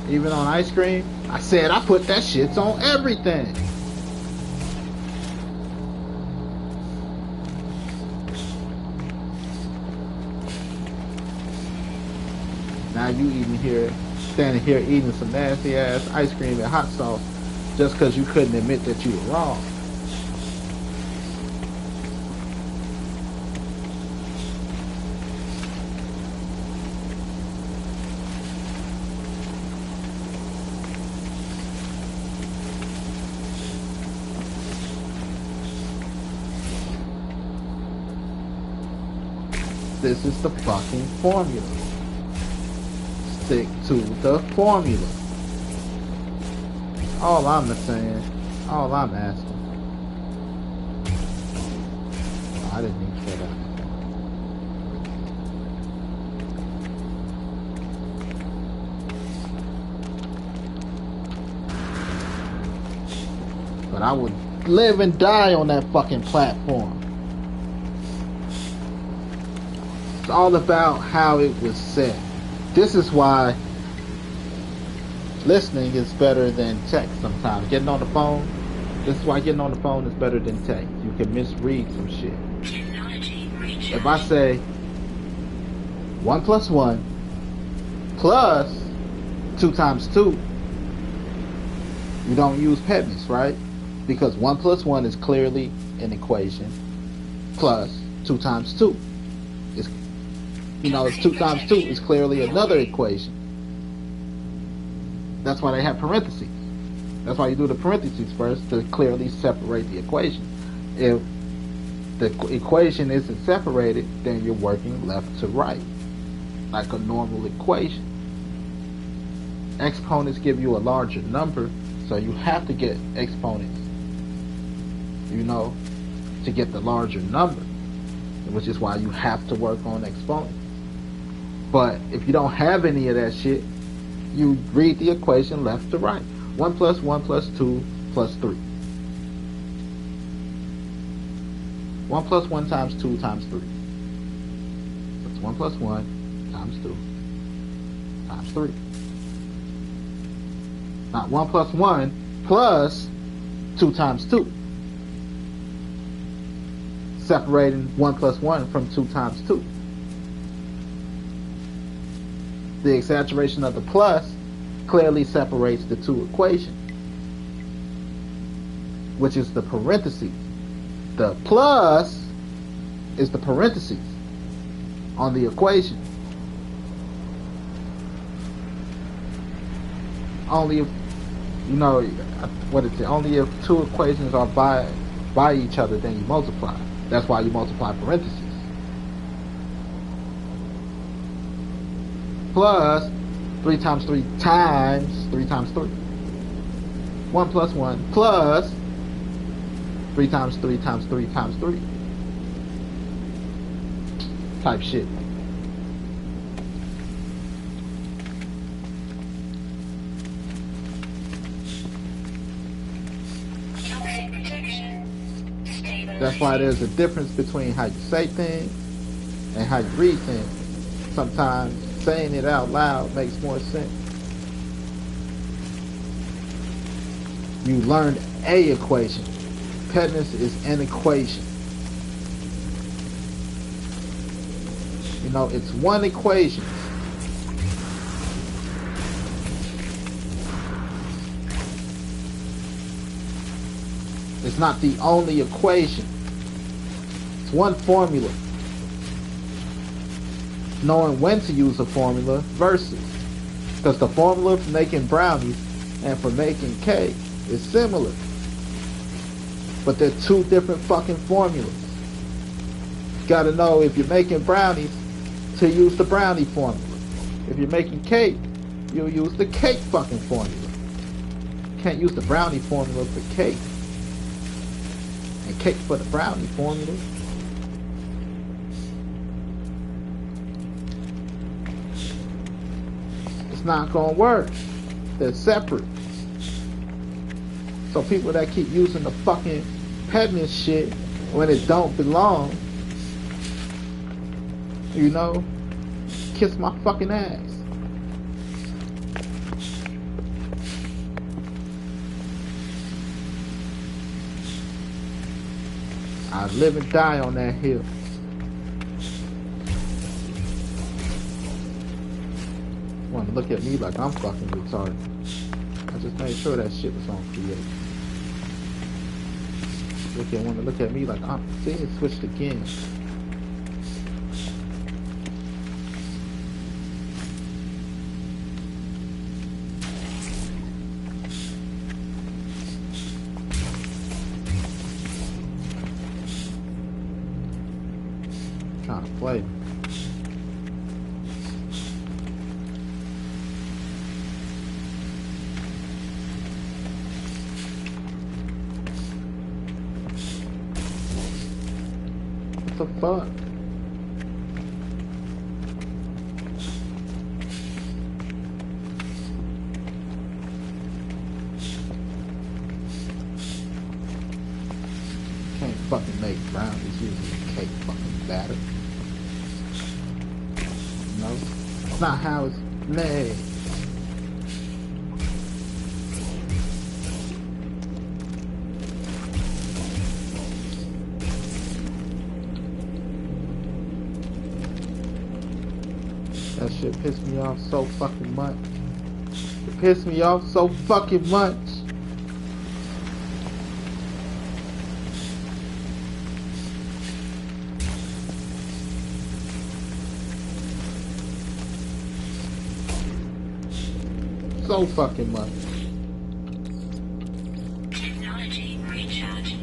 Even on ice cream, I said I put that shit on everything. Now you standing here eating some nasty ass ice cream and hot sauce just because you couldn't admit that you were wrong. This is the fucking formula. Stick to the formula. All I'm saying, all I'm asking. Oh, I didn't even say that. But I would live and die on that fucking platform. It's all about how it was said. This is why listening is better than text sometimes. Getting on the phone, this is why getting on the phone is better than text. You can misread some shit. If I say 1 plus 1 plus 2 times 2, you don't use pediments, right? Because 1 plus 1 is clearly an equation plus 2 times 2. It's 2 times 2 is clearly another equation. That's why they have parentheses. That's why you do the parentheses first, to clearly separate the equation. If the equation isn't separated, then you're working left to right, like a normal equation. Exponents give you a larger number, so you have to get exponents, to get the larger number, which is why you have to work on exponents. But if you don't have any of that shit, you read the equation left to right. 1 plus 1 plus 2 plus 3. 1 plus 1 times 2 times 3. That's 1 plus 1 times 2 times 3. Not 1 plus 1 plus 2 times 2. Separating 1 plus 1 from 2 times 2. The exaggeration of the plus clearly separates the two equations, which is the parentheses. The plus is the parentheses on the equation. Only if, only if two equations are by each other, then you multiply. That's why you multiply parentheses. Plus 3 times 3 times 3 times 3. 1 plus 1 plus 3 times 3 times 3 times 3. Type shit. That's why there's a difference between how you say things and how you read things. Sometimes saying it out loud makes more sense. You learned a equation. Pettiness is an equation. You know, it's one equation. It's not the only equation. It's one formula. Knowing when to use a formula versus. Because the formula for making brownies and for making cake is similar. But they're two different fucking formulas. You gotta know if you're making brownies to use the brownie formula. If you're making cake, you'll use the cake fucking formula. You can't use the brownie formula for cake. And cake for the brownie formula. It's not gonna work. They're separate. So people that keep using the fucking pettiness shit when it don't belong, you know, kiss my fucking ass. I live and die on that hill. Want to look at me like I'm fucking retarded. I just made sure that shit was on create. Want to look at me like I'm. See, it switched again. Trying to play. What the fuck? Can't fucking make brownies using cake fucking batter. No, it's not how it's made. That shit pissed me off so fucking much. It pissed me off so fucking much. So fucking much. Technology recharge.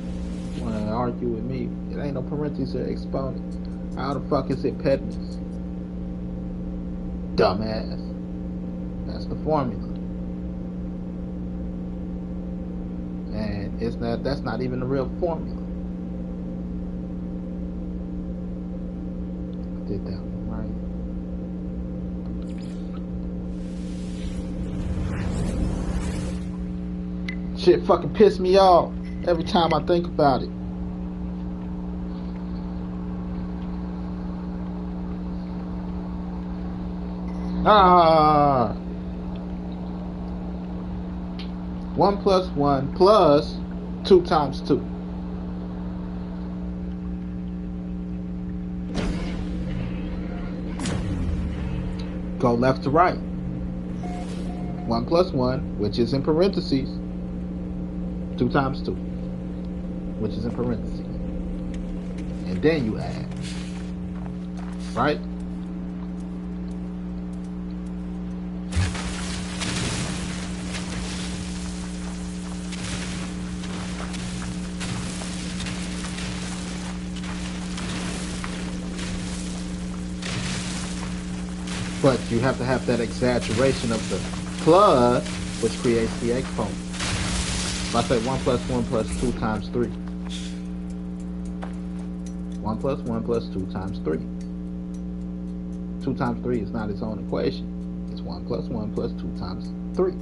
Wanna argue with me? It ain't no parentheses or exponents. How the fuck is it pettiness? Dumbass. That's the formula. And it's not. That's not even the real formula. I did that one right. Shit fucking pissed me off every time I think about it. Ah, 1 plus 1 plus 2 times 2. Go left to right. 1 plus 1, which is in parentheses. 2 times 2, which is in parentheses. And then you add. Right? But you have to have that exaggeration of the plus, which creates the exponent. If I say 1 plus 1 plus 2 times 3. 1 plus 1 plus 2 times 3. 2 times 3 is not its own equation. It's 1 plus 1 plus 2 times 3.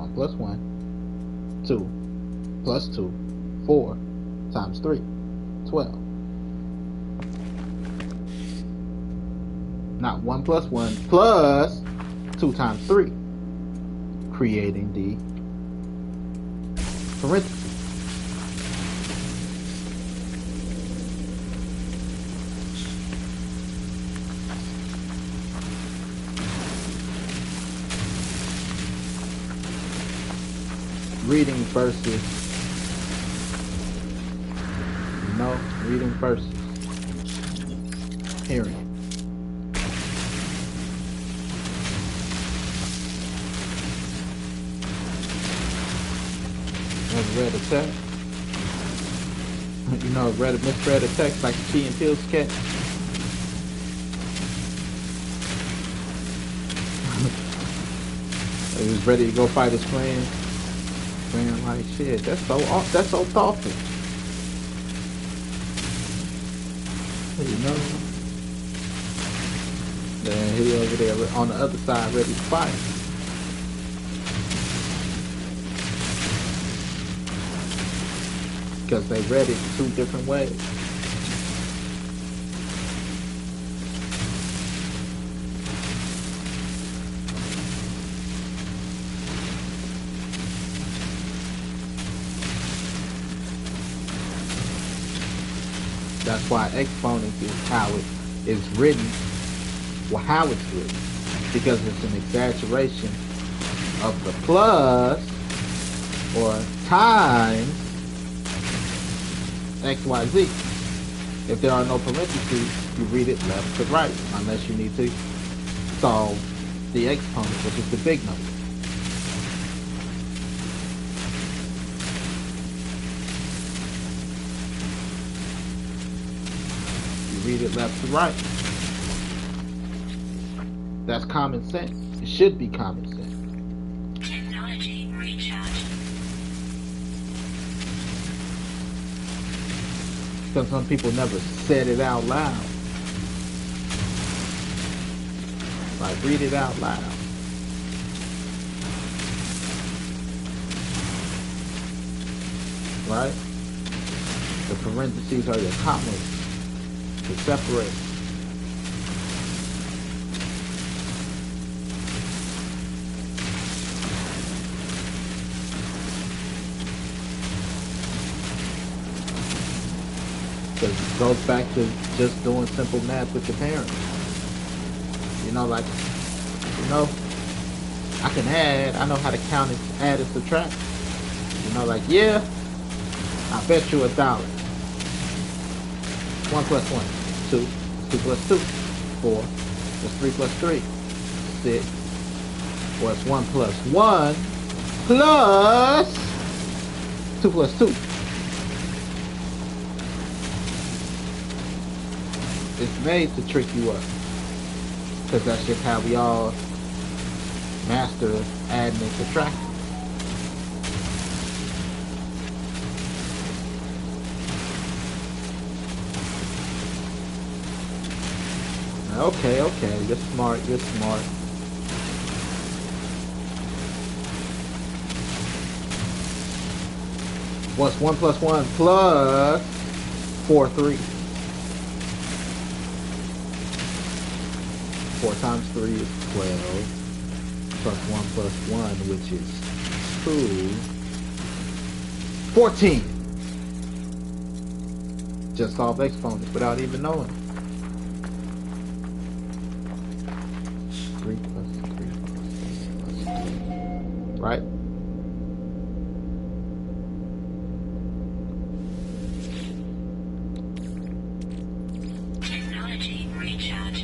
1 plus 1, 2, plus 2, 4, times 3, 12. Not 1 plus 1 plus 2 times 3, creating the parentheses. Reading versus, no, reading versus hearing. Ever read a text? You know, misread a text like a Key and Peele sketch. He was ready to go fight his friend. Man, like shit, that's so thoughtful. You know, then he over there on the other side ready to fight. Because they read it 2 different ways. That's why exponent is how it is written, or how it's written, because it's an exaggeration of the plus or times XYZ. If there are no parentheses, you read it left to right, unless you need to solve the exponent, which is the big number. Read it left to right. That's common sense. It should be common sense. Technology recharge. Because some people never said it out loud. Like, read it out loud. Right? The parentheses are your commas to separate. Because it goes back to just doing simple math with your parents. You know, like, you know, I can add, I know how to count and add and subtract. You know, like, yeah, I bet you $1. 1 plus 1, 2, 2 plus 2, 4, that's 3 plus 3, 6, well, it's 1 plus 1, plus 2 plus 2. It's made to trick you up, because that's just how we all master adding and subtracting. Okay, you're smart. What's 1 plus 1 plus 4, 3? 4 times 3 is 12, plus 1 plus 1, which is 2, 14. Just solve exponents without even knowing. 3 plus 3 plus 2, right? Technology recharge.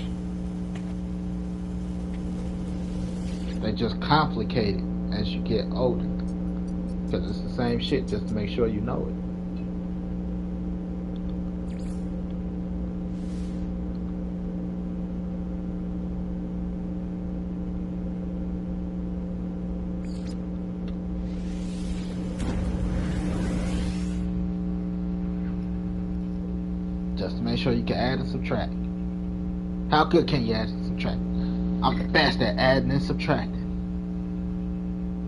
They just complicate it as you get older, because it's the same shit, just to make sure you know it. Just to make sure you can add and subtract. How good can you add and subtract? I'm the best at adding and subtracting.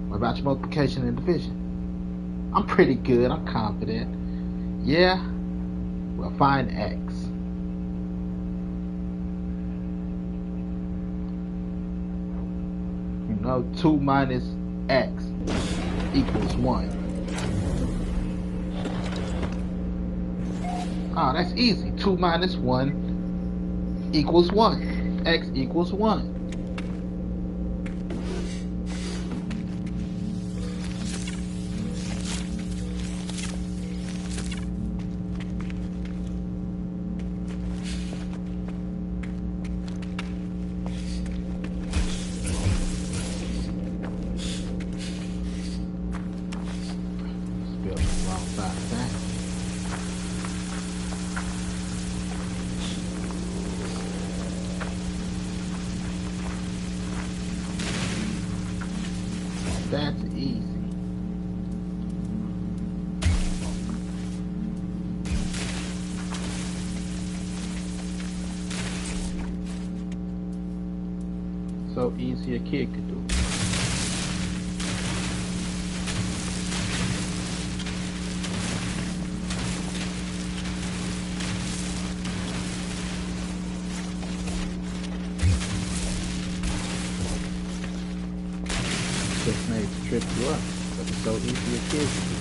What about your multiplication and division? I'm pretty good. I'm confident. Yeah, well, find X. You know, 2 minus X equals 1. Ah, that's easy. 2 minus 1 equals 1. X equals 1. Spelled the wrong side of that. That's easy. So easy a kid could do it. Just made to trip you up, but it's so easy a kid to do.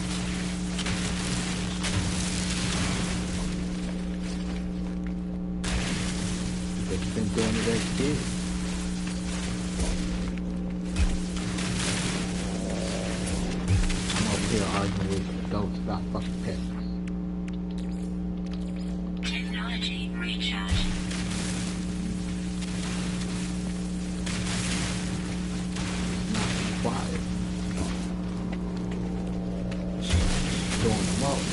Because you've been doing it as a kid. I'm over here arguing with adults about fucking pets. Technology recharging. It's not required. Doing the most.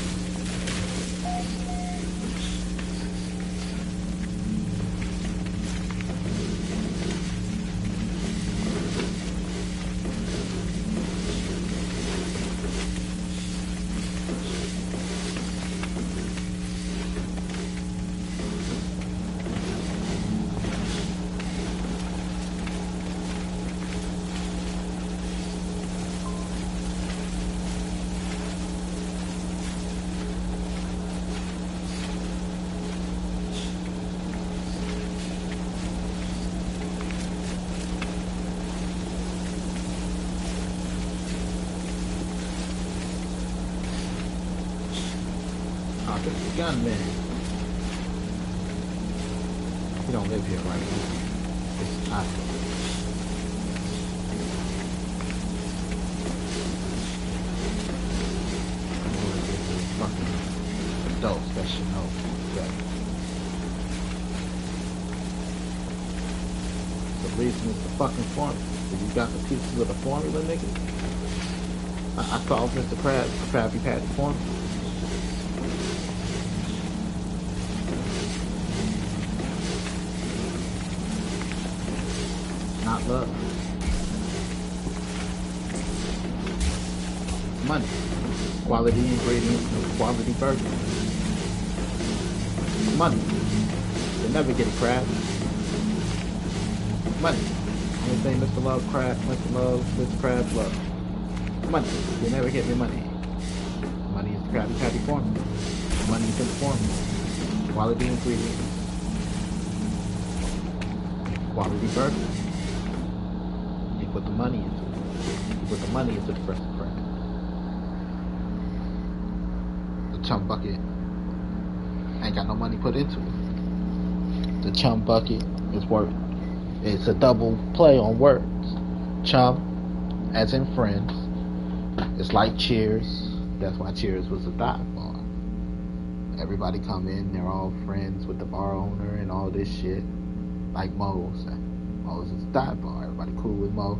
Oh, this is gunman. You don't live here, right? It's not. I'm gonna get these fucking adults that should know better. The reason is the fucking formula. If you got the pieces of the formula, nigga, I solved Mr. Krabby Patty formula. Not love. Money. Quality ingredients and quality burgers. Money. You'll never get a crab. Money. Only thing Mr. Krabs love. Money. You'll never get me money. Money is the Krabby Patty formula. Money is in the formula. Quality ingredients. Quality burgers. You put the money into it. You put the money into the Krusty Krab. The chum bucket ain't got no money put into it. The chum bucket is worth. It's a double play on words. Chum, as in friends. It's like Cheers. That's why Cheers was a dive bar. Everybody come in, they're all friends with the bar owner and all this shit. Like Moe's. Moe's is a dive bar. Everybody cool with Mo.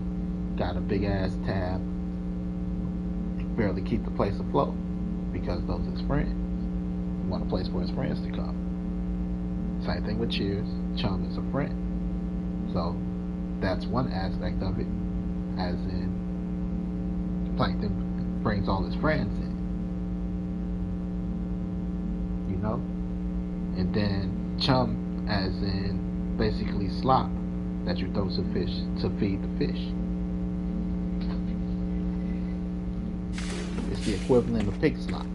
Got a big ass tab. Can barely keep the place afloat because those his friends. He want a place for his friends to come. Same thing with Cheers. Chum is a friend. So that's one aspect of it. As in, Plankton brings all his friends in. You know? And then Chum as in basically slop that you throw to fish to feed the fish. It's the equivalent of pig slop.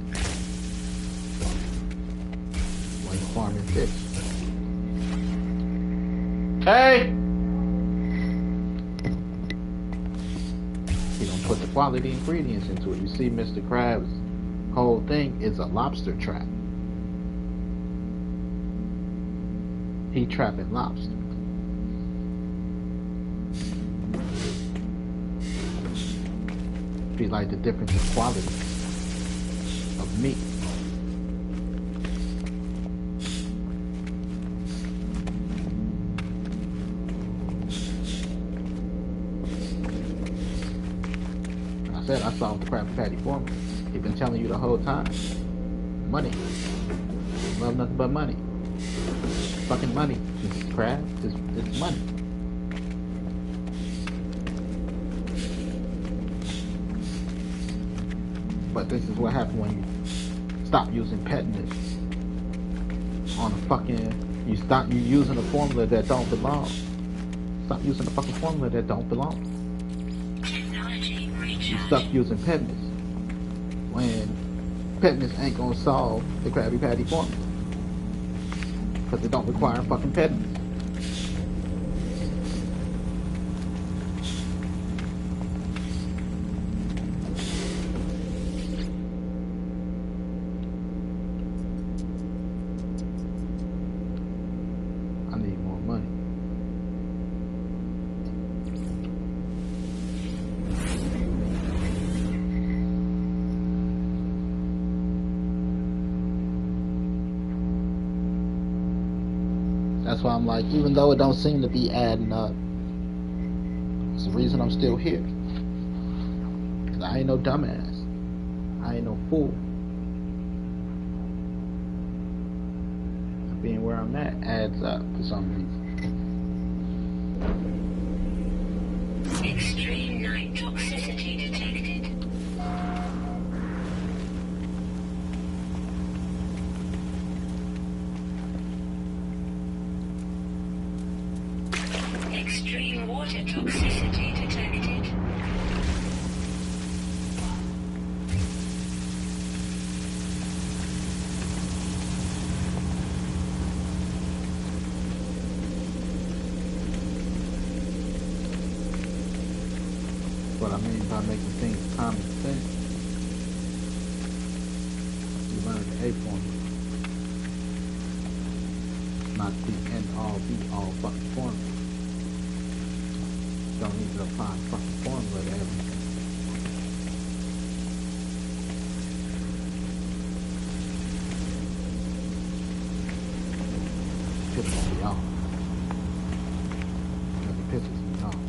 farming fish. Hey! He don't put the quality ingredients into it. You see, Mr. Krabs' whole thing is a lobster trap. He trapping lobster. Be like the difference in quality of meat. I said I solved the Krabby Patty formula. He's been telling you the whole time. Money. Love nothing but money. Fucking money. It's crab. It's money. But this is what happens when you stop using petness on a fucking. You using a formula that don't belong. Stop using a fucking formula that don't belong. You stuck using petness when petness ain't gonna solve the Krabby Patty formula because it don't require fucking petness. I need more money. That's why I'm like, even though it don't seem to be adding up, it's the reason I'm still here. 'Cause I ain't no dumbass. I ain't no fool. Being where I'm at adds up for some reason. Extreme night toxicity detected. Extreme water toxicity detected. What I mean by making things common sense, you learn the A formula. Not the end all be all fucking formula. Don't need to apply fucking formula to everything. Pisses me off. It pisses me off.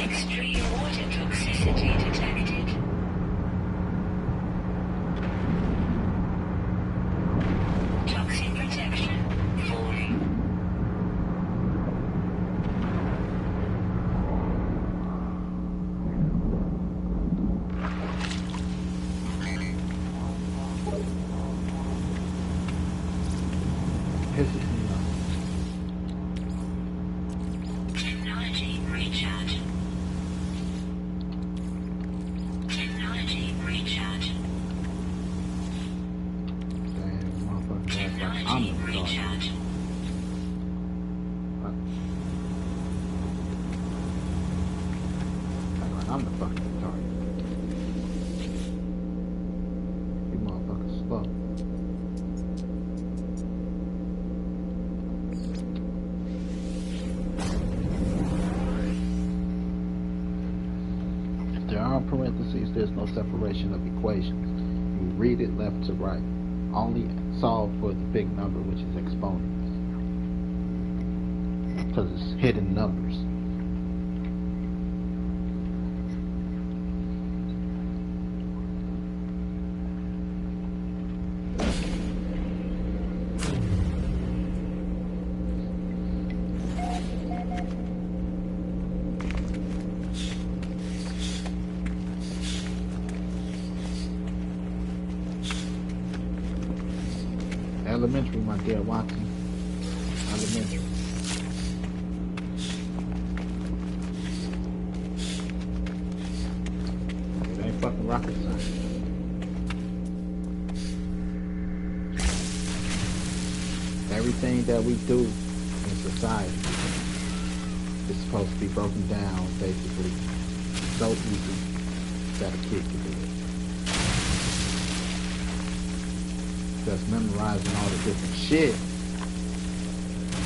Extreme water toxicity detected. Toxin protection falling. Pisses me off. Technology recharge. Technology recharge. Damn, motherfucker, that's like I'm Technology the dog. recharge. Like I'm the fucking target. You motherfuckers slow. If there are parentheses, there's no separation of equations. You read it left to right. Only solve for the big number, which is exponents. Because it's hidden numbers. Elementary, my dear Watson. Elementary. It ain't fucking rocket science. everything that we do in society is supposed to be broken down basically so easy that a kid can do it. Just memorizing all the different shit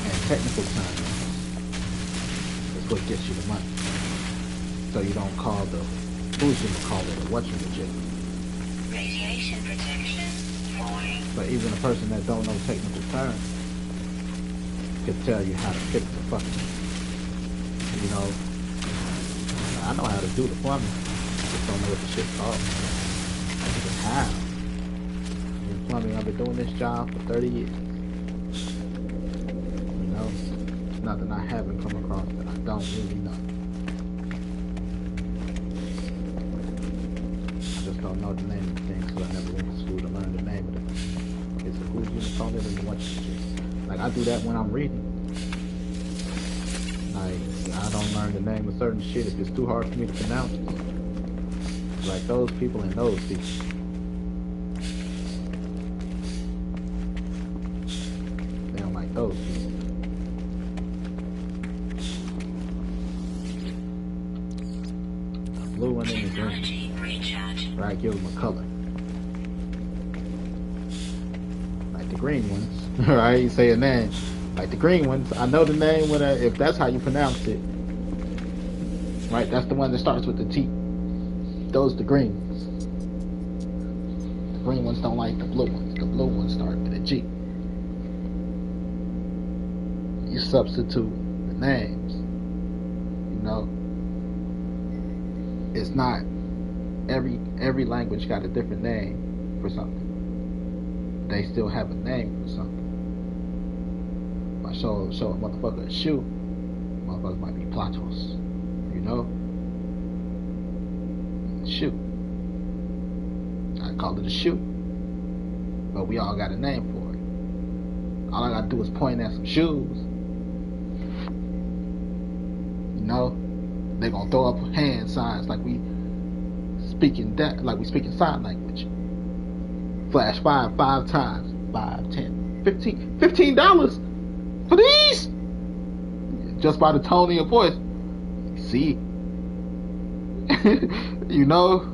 and technical terms is what gets you the money. So you don't call the who's gonna call it a whatchamajig. Radiation protection falling. But even a person that don't know technical terms could tell you how to fix the fucking, you know, I know how to do the plumbing, just don't know what the shit called. Just how. In plumbing, I've been doing this job for 30 years. You know, it's nothing I haven't come across that I don't really know. I just don't know the name of the things because I never went to school to learn the name of it. It's a who's gonna call it and what shit. Like I do that when I'm reading. Like I don't learn the name of certain shit if it's too hard for me to pronounce it. Like those people and those people. They don't like those people. The blue one and the green. Technology recharge. Right, give them a color. Like the green ones. Right, you say a name. Like the green ones, I know the name when if that's how you pronounce it. Right, that's the one that starts with the T. Those the green ones. The green ones don't like the blue ones. The blue ones start with a G. You substitute the names. You know, it's not every language got a different name for something. They still have a name for something. If I show a motherfucker a shoe, motherfuckers might be platos. You know? Shoe. I call it a shoe. But we all got a name for it. All I gotta do is point at some shoes. You know? They gonna throw up hand signs like we speaking sign language. Flash five times. 5, 10, 15 $15 for these? Just by the tone of your voice. See? You know?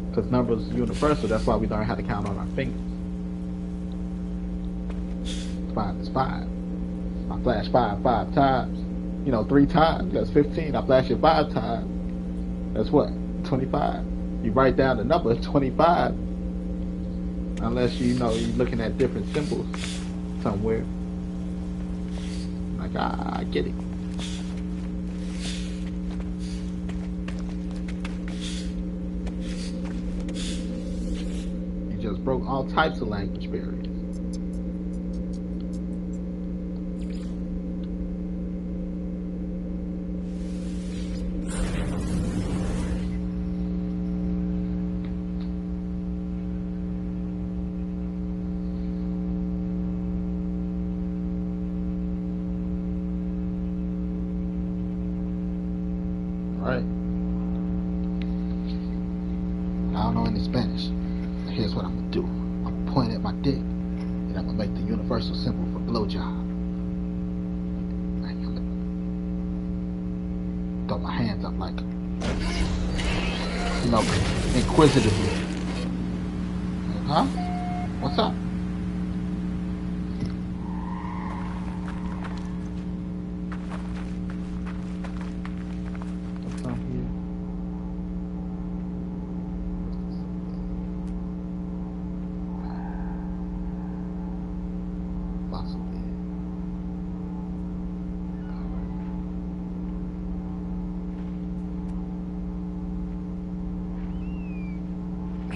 Because numbers are universal, that's why we learn how to count on our fingers. 5 is 5. I flash 5 times. 3 times, that's 15. I flash it 5 times. That's what? 25. You write down the number 25. Unless you're looking at different symbols somewhere. Like, I get it. You just broke all types of language barriers. Right? I don't know any Spanish. Here's what I'm gonna do. I'm gonna point at my dick and I'm gonna make the universal symbol for blowjob. Like, I'm gonna throw my hands up like, inquisitively. Huh? What's up?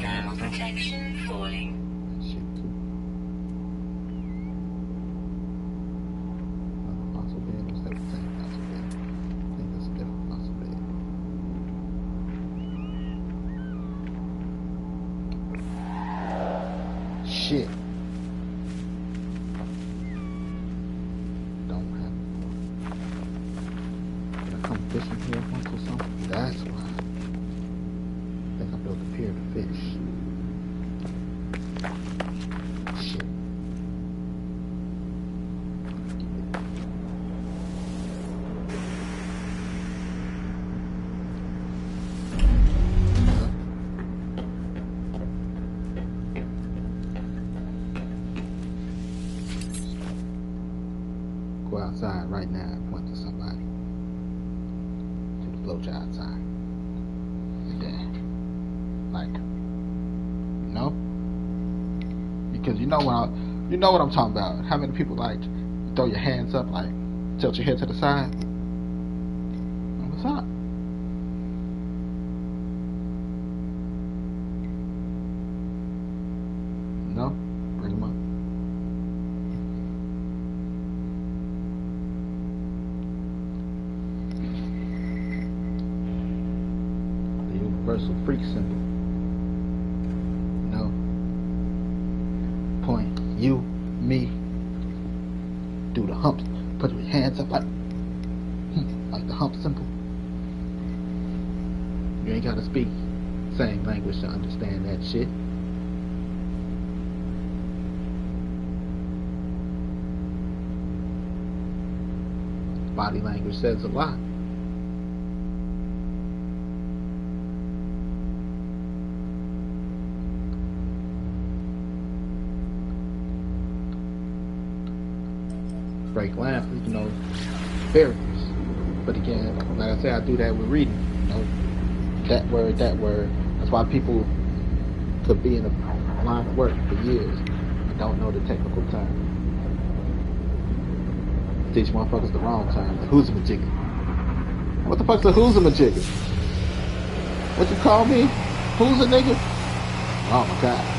Thermal protection falling. Shit too. Fossil bed, what's that thing? Fossil bed. I think that's a different fossil bed. Shit. Don't have it. Did I come fishing here once or something? That's why. I think I built a pier to fish. Go outside right now and point to somebody. To the blowjob sign. And then, like, because you know what I'm talking about. How many people like throw your hands up, like tilt your head to the side? What's up? No? Bring them up. The universal freak symbol. No. Point. You, me. Do the humps. Put your hands up like the hump symbol. You ain't gotta speak same language to understand that shit. Body language says a lot. Break laughter, barriers. But again, like I said, I do that with reading. That word. That's why people could be in a line of work for years and don't know the technical term. Teach motherfuckers the wrong term. The who's-a-majigger. What the fuck's a who's-a-majigger? What you call me? Who's a nigga? Oh my gosh.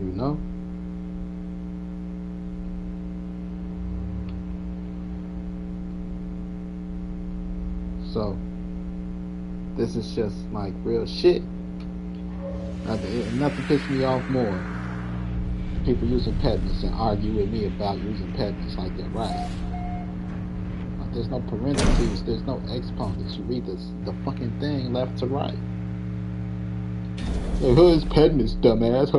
You know? So, this is just like real shit. Nothing pisses me off more. People using pedants and argue with me about using pedants like they're right. Like, there's no parentheses, there's no exponents. You read the fucking thing left to right. Like, who's pedants, dumbass?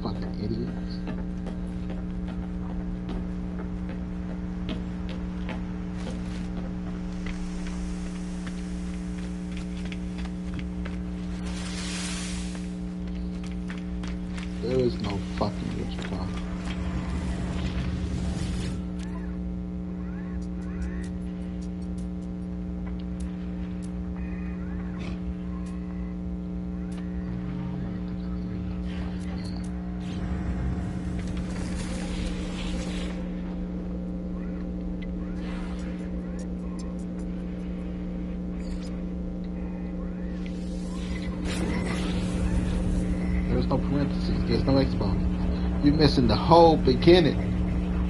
Fucking idiots. There is no fucking what you call it. There's no parentheses, there's no exponent. You're missing the whole beginning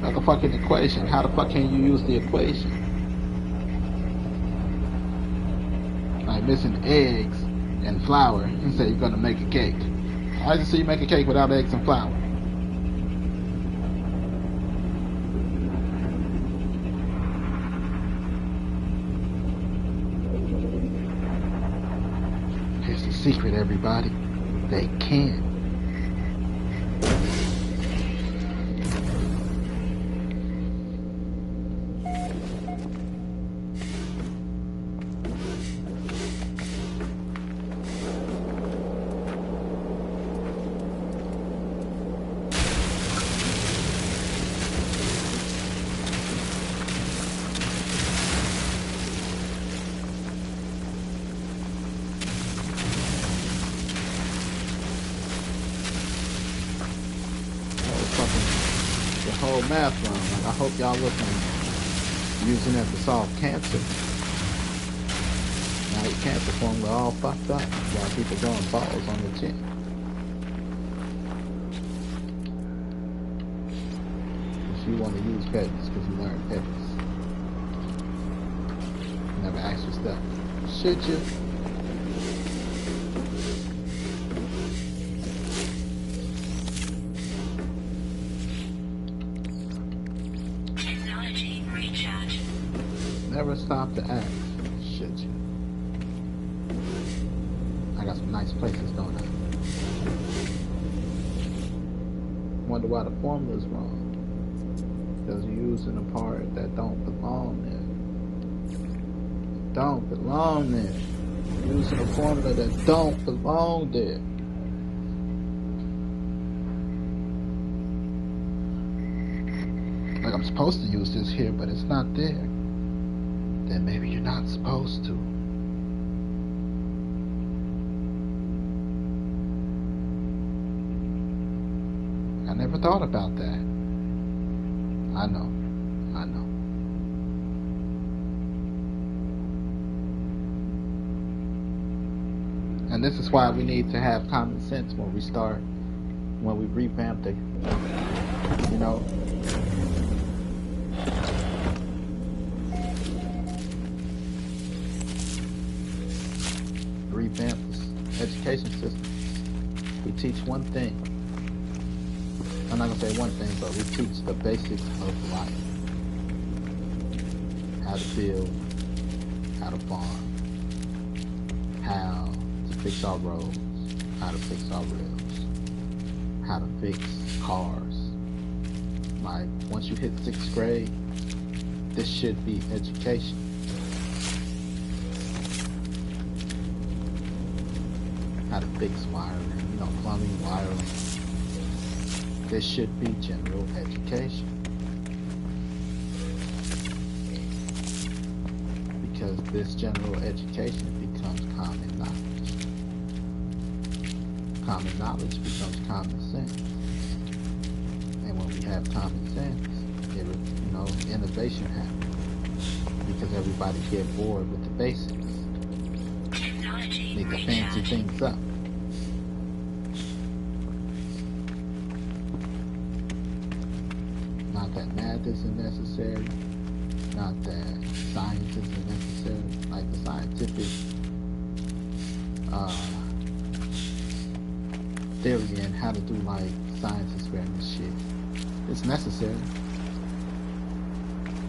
of the fucking equation. How the fuck can you use the equation? Like missing eggs and flour and say you're gonna make a cake. I just see you make a cake without eggs and flour. Here's the secret, everybody. They can. Whole math wrong. Like, I hope y'all wasn't using it to solve cancer. Now your cancer formula all fucked up while people throwing balls on the chin. If you want to use pedants because you learned pedants. Never ask yourself, should you? never stop to ask, should you? I got some nice places, don't I? Wonder why the formula's wrong. Because you're using a part that don't belong there. Don't belong there. You're using a formula that don't belong there. Like I'm supposed to use this here, but it's not there. Then maybe you're not supposed to. I never thought about that. I know. And this is why we need to have common sense when we revamp the, you know, revamp this education system. We teach one thing. I'm not gonna say one thing, but we teach the basics of life. How to build, how to farm, how to fix our roads, how to fix our rails, how to fix cars. Like, once you hit 6th grade, this should be education. How to fix wiring, plumbing, wiring. This should be general education. Because this general education becomes common knowledge. Common knowledge becomes common sense. And when we have common sense, innovation happens. Because everybody get bored with the basics. Need to fancy things up. Not that math isn't necessary. Not that science isn't necessary. Like the scientific theory and how to do like science experiment shit. It's necessary.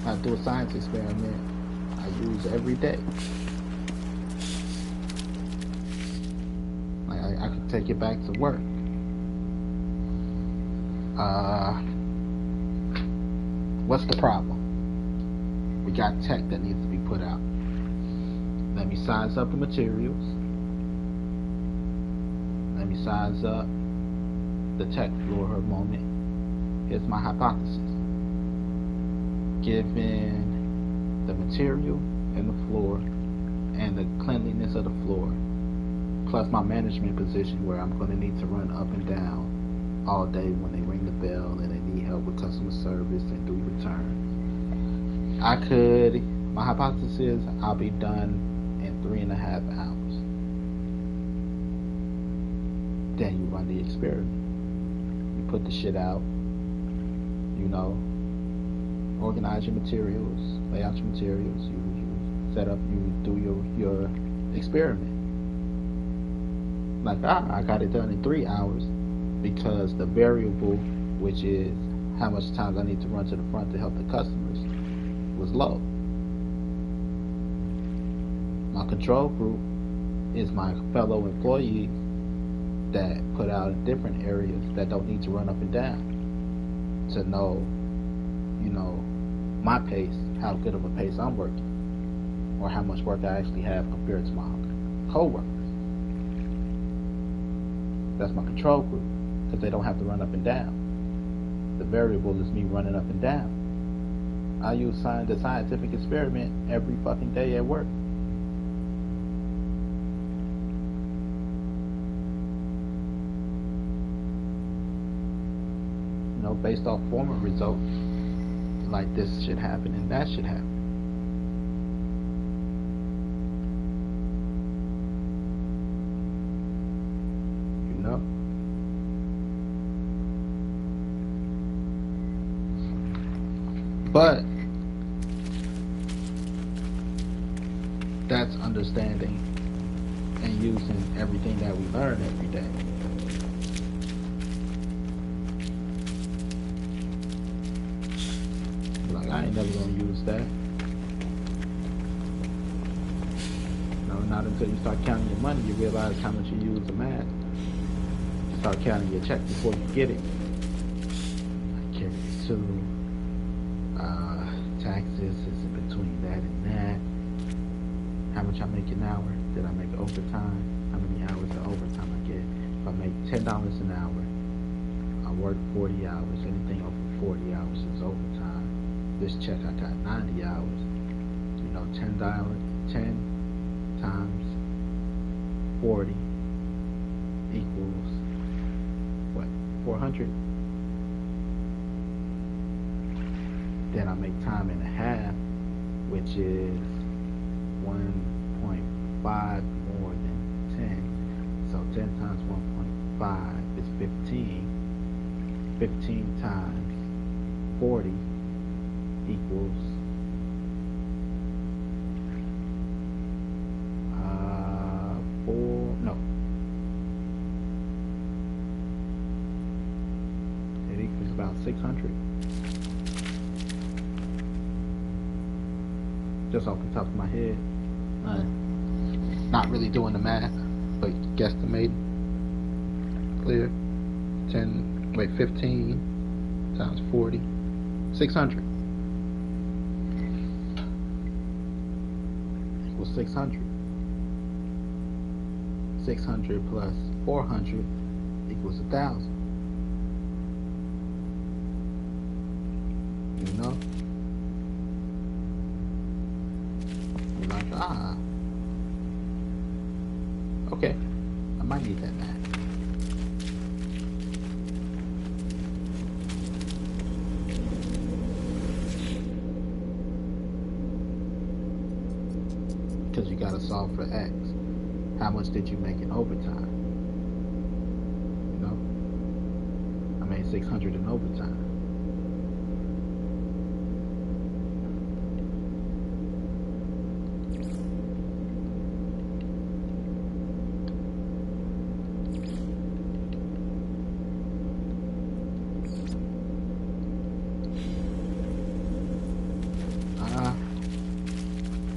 I do a science experiment I use every day. I could take it back to work. What's the problem? We got tech that needs to be put out. Let me size up the materials. Let me size up the tech for her moment. Here's my hypothesis. Given the material and the floor and the cleanliness of the floor, plus my management position where I'm going to need to run up and down all day when they ring the bell and they need help with customer service and do returns. My hypothesis is I'll be done in 3.5 hours. Then you run the experiment. You put the shit out, organize your materials, lay out your materials, you set up, you do your experiment. Like, I got it done in 3 hours because the variable, which is how much time I need to run to the front to help the customers, was low. My control group is my fellow employees that put out in different areas that don't need to run up and down to know, my pace, how good of a pace I'm working, or how much work I actually have compared to my co-workers. That's my control group, because they don't have to run up and down. The variable is me running up and down. I use the scientific experiment every fucking day at work. Based off former results, like this should happen and that should happen. But that's understanding and using everything that we learn every day. Like, I ain't never gonna use that. not until you start counting your money you realize how much you use the math. You start counting your check before you get it. I carry it too. Taxes is in between that and that. How much I make an hour? Did I make overtime? How many hours of overtime I get? If I make $10 an hour, I work 40 hours. Anything over 40 hours is overtime. This check I got 90 hours. You know, $10, 10 times 40 equals what? 400. Then I make time and a half, which is 1.5 more than 10. So 10 times 1.5 is 15. 15 times 40 equals 4, no. It equals about 600. Just off the top of my head. Not really doing the math, but guesstimating. Clear. 15 times 40. 600. Equals 600. 600 plus 400 equals 1,000. You know? You're like, okay, I might need that math. Because you gotta solve for X. How much did you make in overtime? You know? I made 600 in overtime.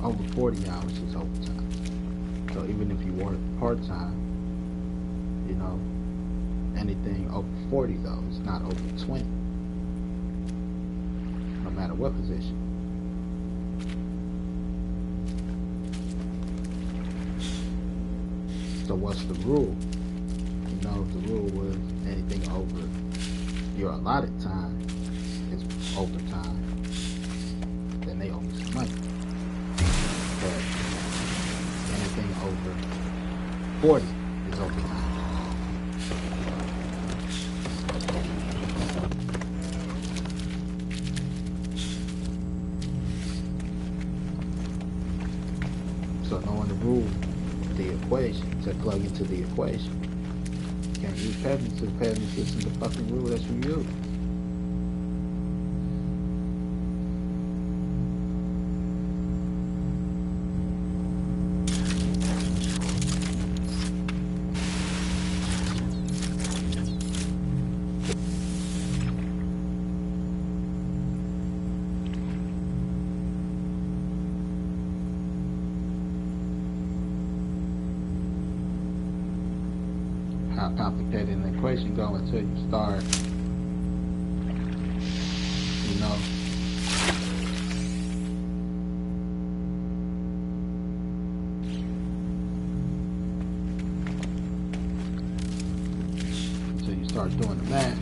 Over 40 hours is overtime. So even if you work part-time, you know, anything over 40 though, it's not over 20. No matter what position. So what's the rule? You know, the rule was anything over your allotted time is overtime. Then they owe me some money. But anything over 40 is overtime. So knowing the rule, the equation, to plug into the equation. You can't use pavement system. Pavement system is the fucking rule that you use. How complicated an equation go until you start, you know, until you start doing the math.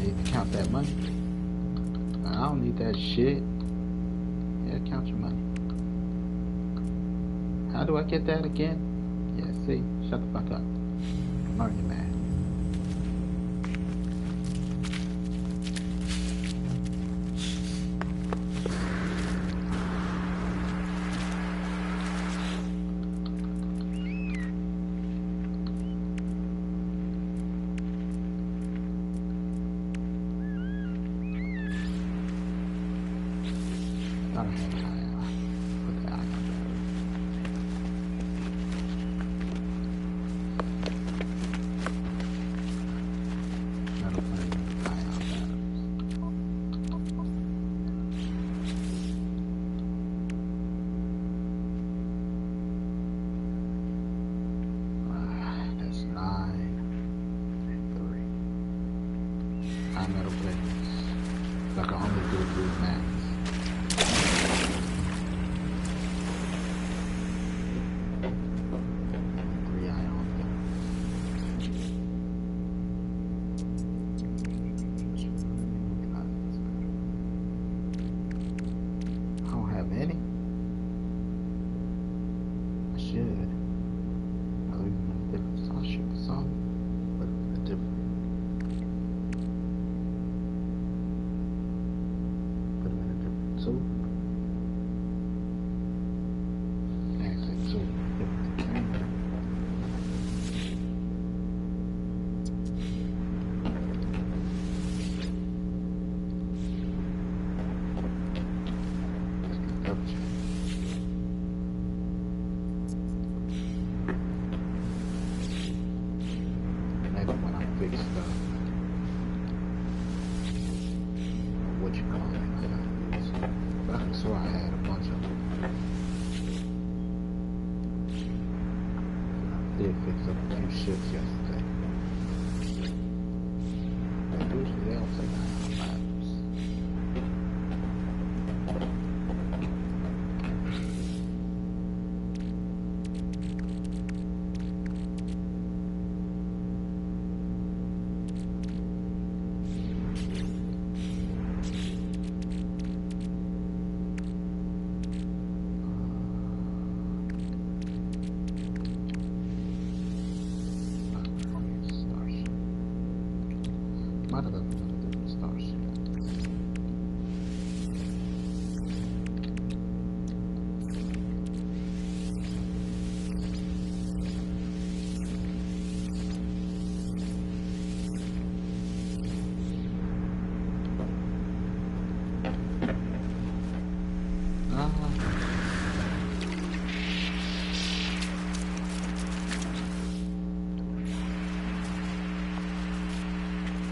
You need to count that money. I don't need that shit. Yeah, count your money. How do I get that again? Yeah, see? Shut the fuck up. Learn your math. Thought I had put the ion battery. Metal plate, ion batteries. high metal plates. So I can only do it through max.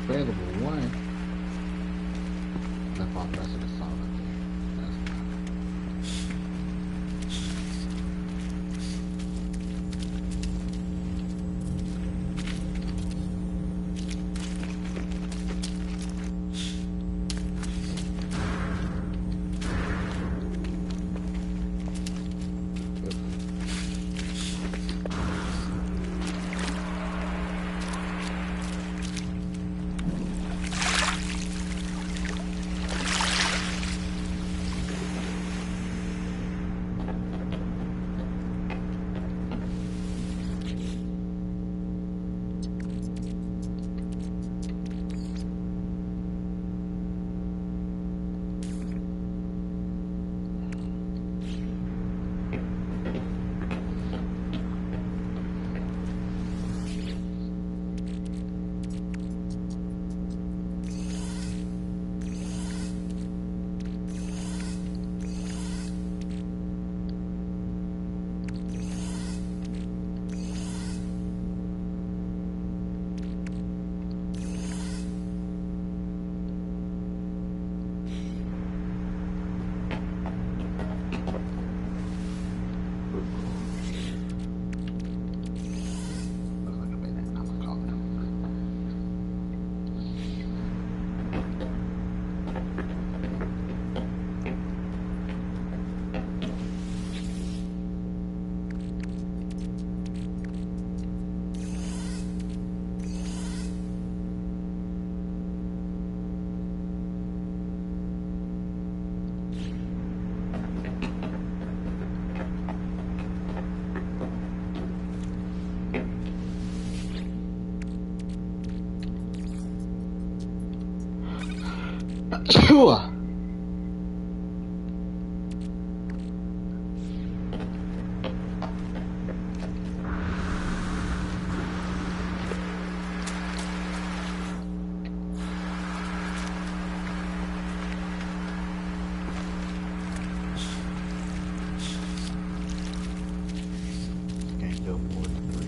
Available one. Left off the rest of the song. Sure. Can't go more than 3.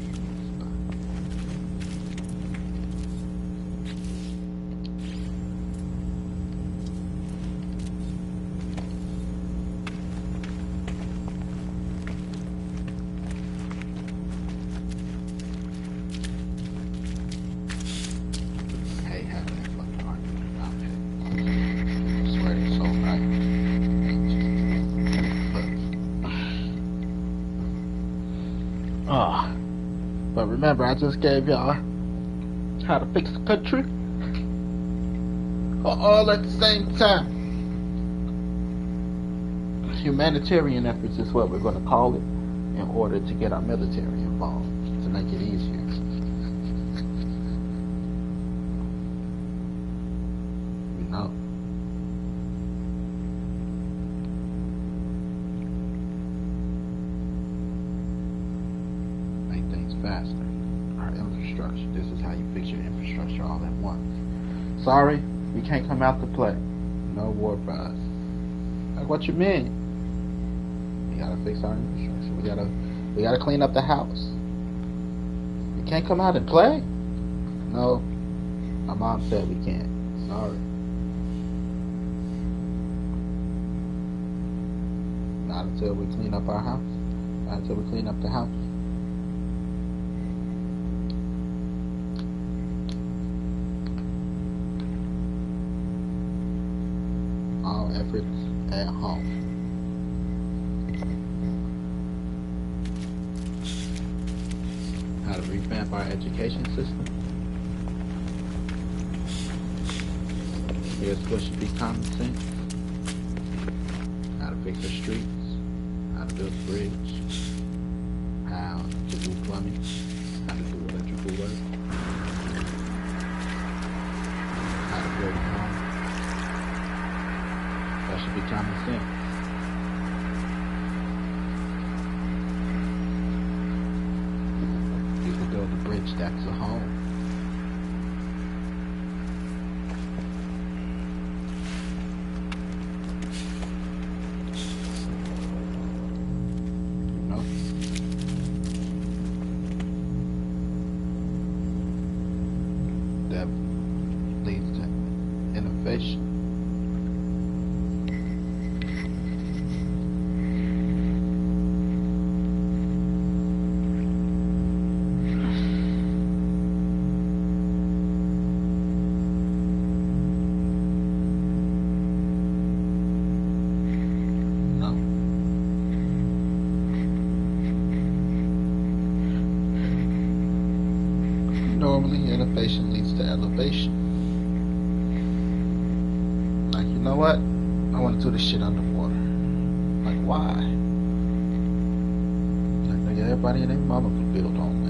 Remember, I just gave y'all how to fix the country. All at the same time. Humanitarian efforts is what we're going to call it in order to get our military involved to make it easier. You know? Make things faster. Our infrastructure. This is how you fix your infrastructure all at once. Sorry, we can't come out to play. No war prize. Like, what you mean? We gotta fix our infrastructure. We gotta clean up the house. We can't come out and play? No. My mom said we can't. Sorry. Not until we clean up our house. Not until we clean up the house. All efforts at home. How to revamp our education system. Here's what should be common sense. How to fix the streets. How to build a bridge. How to do plumbing. How to do electrical work. How to build a home. That should be common sense. You can build a bridge that's a home. You know? That leads to innovation. Normally, innovation leads to elevation. Like, you know what? I want to do this shit underwater. Like, why? Like, nigga, everybody and their mama can build on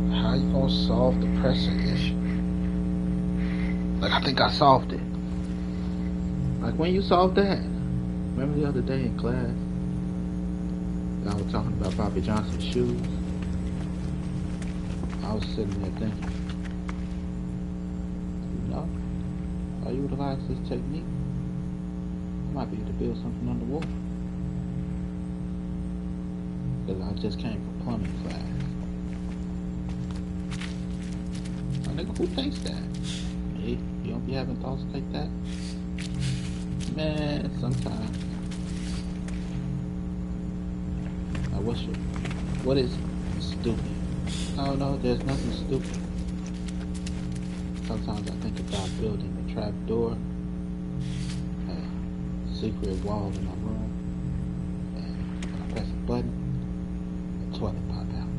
that. How you gonna solve the pressing issue? Like, I think I solved it. Like, when you solved that? Remember the other day in class? I was talking about Bobby Johnson's shoes. I was sitting there thinking, you know, if I utilize this technique, I might be able to build something underwater. Because I just came from plumbing class. My nigga, who thinks that? Hey, you don't be having thoughts like that? Man, sometimes. Now, what is stupid? No, there's nothing stupid. Sometimes I think about building a trap door, a secret wall in my room, and when I press a button, the toilet pop out.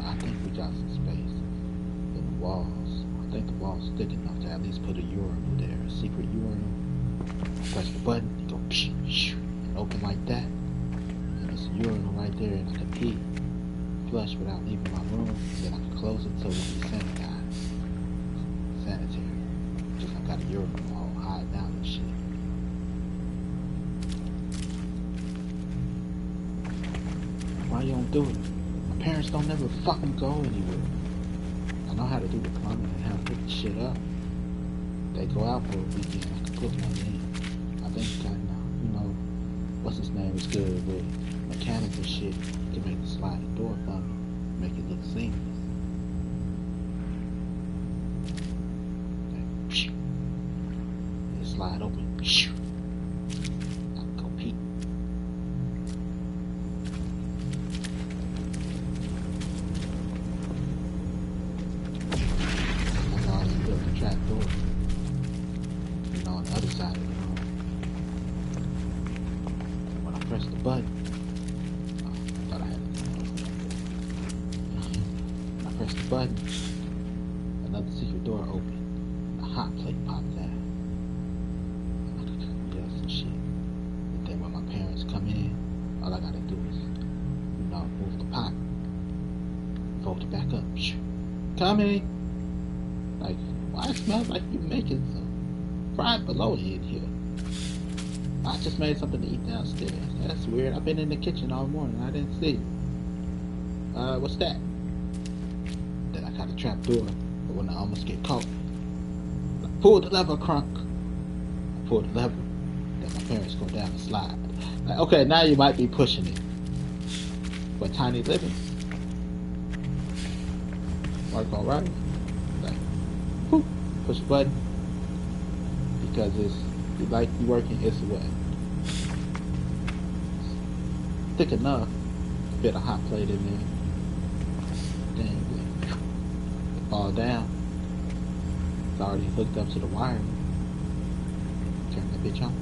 I think we got some space in the walls. I think the wall's thick enough to at least put a urinal there, a secret urinal. I press the button, it go psh, psh, and open like that, and there's a urinal right there, and I can pee. Flush without leaving my room, then I can close it so it will be sanitized. Sanitary. Just like I got a urinal all hide down and shit. Why you don't do it? My parents don't never fucking go anywhere. I know how to do the plumbing and how to put the shit up. They go out for a weekend, I can put one in. I think you know, what's his name is good with mechanical shit to make the sliding door for me, make it look seamless. It slide open. I can go pee. That's all I built the trap door. You know, on the other side of the room. When I press the button, press the button, another secret door opened. A hot plate popped out. I could yell some shit. But then when my parents come in, all I gotta do is, move the pot, fold it back up. Coming! Like, why it smells like you making some fried bologna in here? I just made something to eat downstairs. That's weird. I've been in the kitchen all morning. I didn't see you. What's that? Then I got a trap door, but when I almost get caught, I pulled the lever, crunk. I pulled the lever. Then my parents go down the slide. Like, okay, now you might be pushing it. But tiny living work alright. Like, whoop, push a button. Because it's like you working its way. Thick enough to fit a hot plate in there. Then it fall down. It's already hooked up to the wire. Turn that bitch on.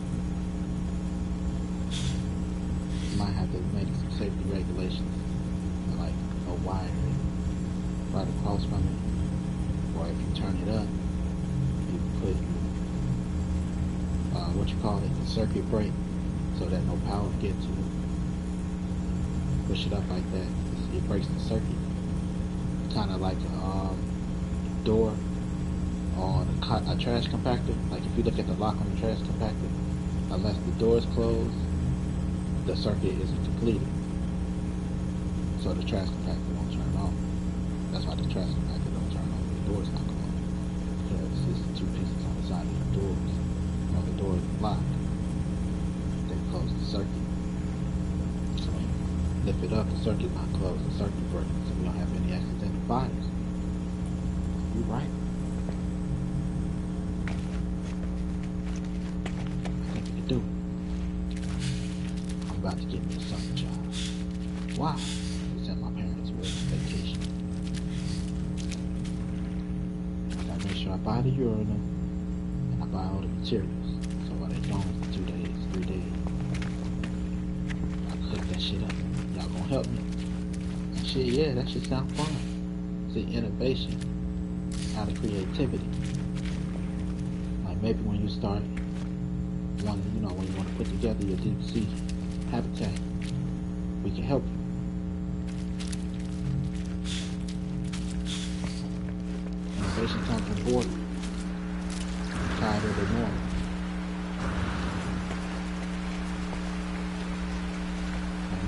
You might have to make some safety regulations, like no wiring right across from it, or if you turn it up, you put the circuit break, so that no power get to it. Push it up like that, it breaks the circuit. Kind of like a door on a trash compactor. Like if you look at the lock on the trash compactor, unless the door is closed, the circuit isn't completed. So the trash compactor won't turn on. That's why the trash compactor don't turn on when the door's not closed. Because it's the two pieces on the side of the doors. When the door is locked, they close the circuit. So when you lift it up, the circuit not closed, the circuit breaks, so we don't have any accidental fires. You're right. I think we can do it. I'm about to get me a summer job. Why? They sent my parents away on vacation. I gotta make sure I buy the urinal and I buy all the materials. So while they're gone for 2 days, 3 days, I cook that shit up. Y'all gonna help me? And shit, yeah, that shit sound fun. See, innovation out of creativity. Like maybe when you start when you want to put together your deep sea habitat, we can help you. Innovation comes from board. Tired of the norm.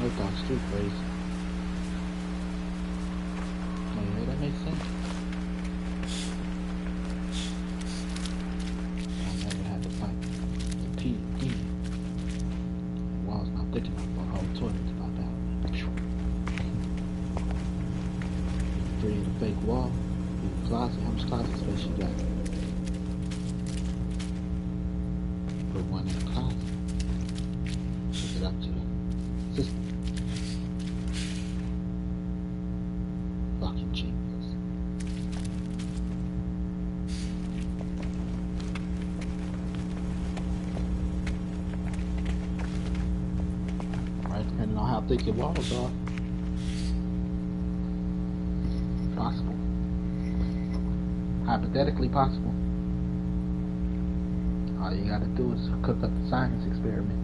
No thought street phrase. Yeah, that makes sense. I never had to fight the P E. The wall's not thick enough for a whole toilet to pop out. Create a fake wall. In the closet. How much closet space you got? Put one in the closet. Hook it up to the system. Fucking genius. Right, depending on how thick your walls are. Possible. Hypothetically possible. All you gotta do is cook up the science experiment.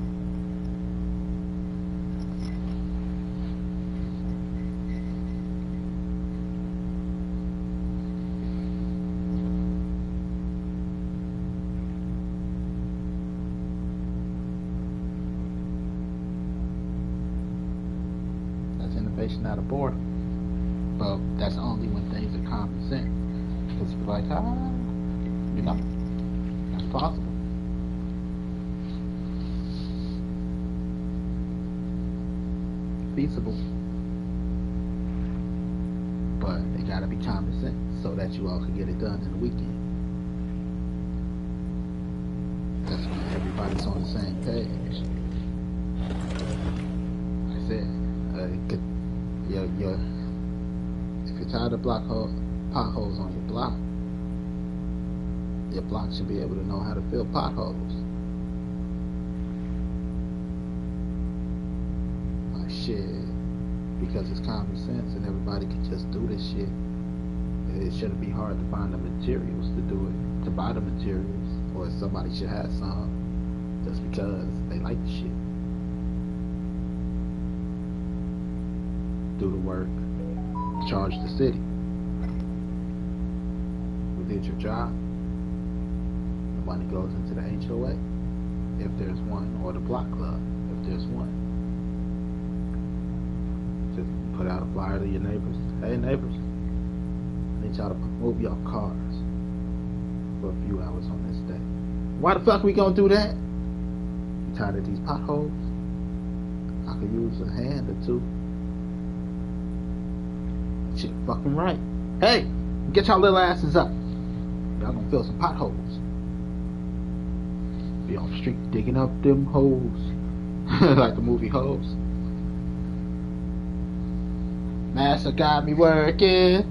That's innovation out of boredom. But that's only when things are common sense. Because you're like, that's possible. Feasible. But it gotta be common sense so that you all can get it done in the weekend. That's when everybody's on the same page. Like I said, if you're tired of potholes on your block should be able to know how to fill potholes. Like shit, because it's common sense and everybody can just do this shit. it shouldn't be hard to find the materials to do it, to buy the materials, or somebody should have some just because they like the shit. Do the work, charge the city. You did your job. The money goes into the HOA, if there's one, or the block club, if there's one. Just put out a flyer to your neighbors. Hey neighbors, I need y'all to move your cars for a few hours on this day. Why the fuck we gonna do that? You tired of these potholes? I could use a hand or two. Shit fucking right. Hey, get y'all little asses up. Y'all gonna fill some potholes. Be on the street digging up them holes. Like the movie Holes. Master got me working.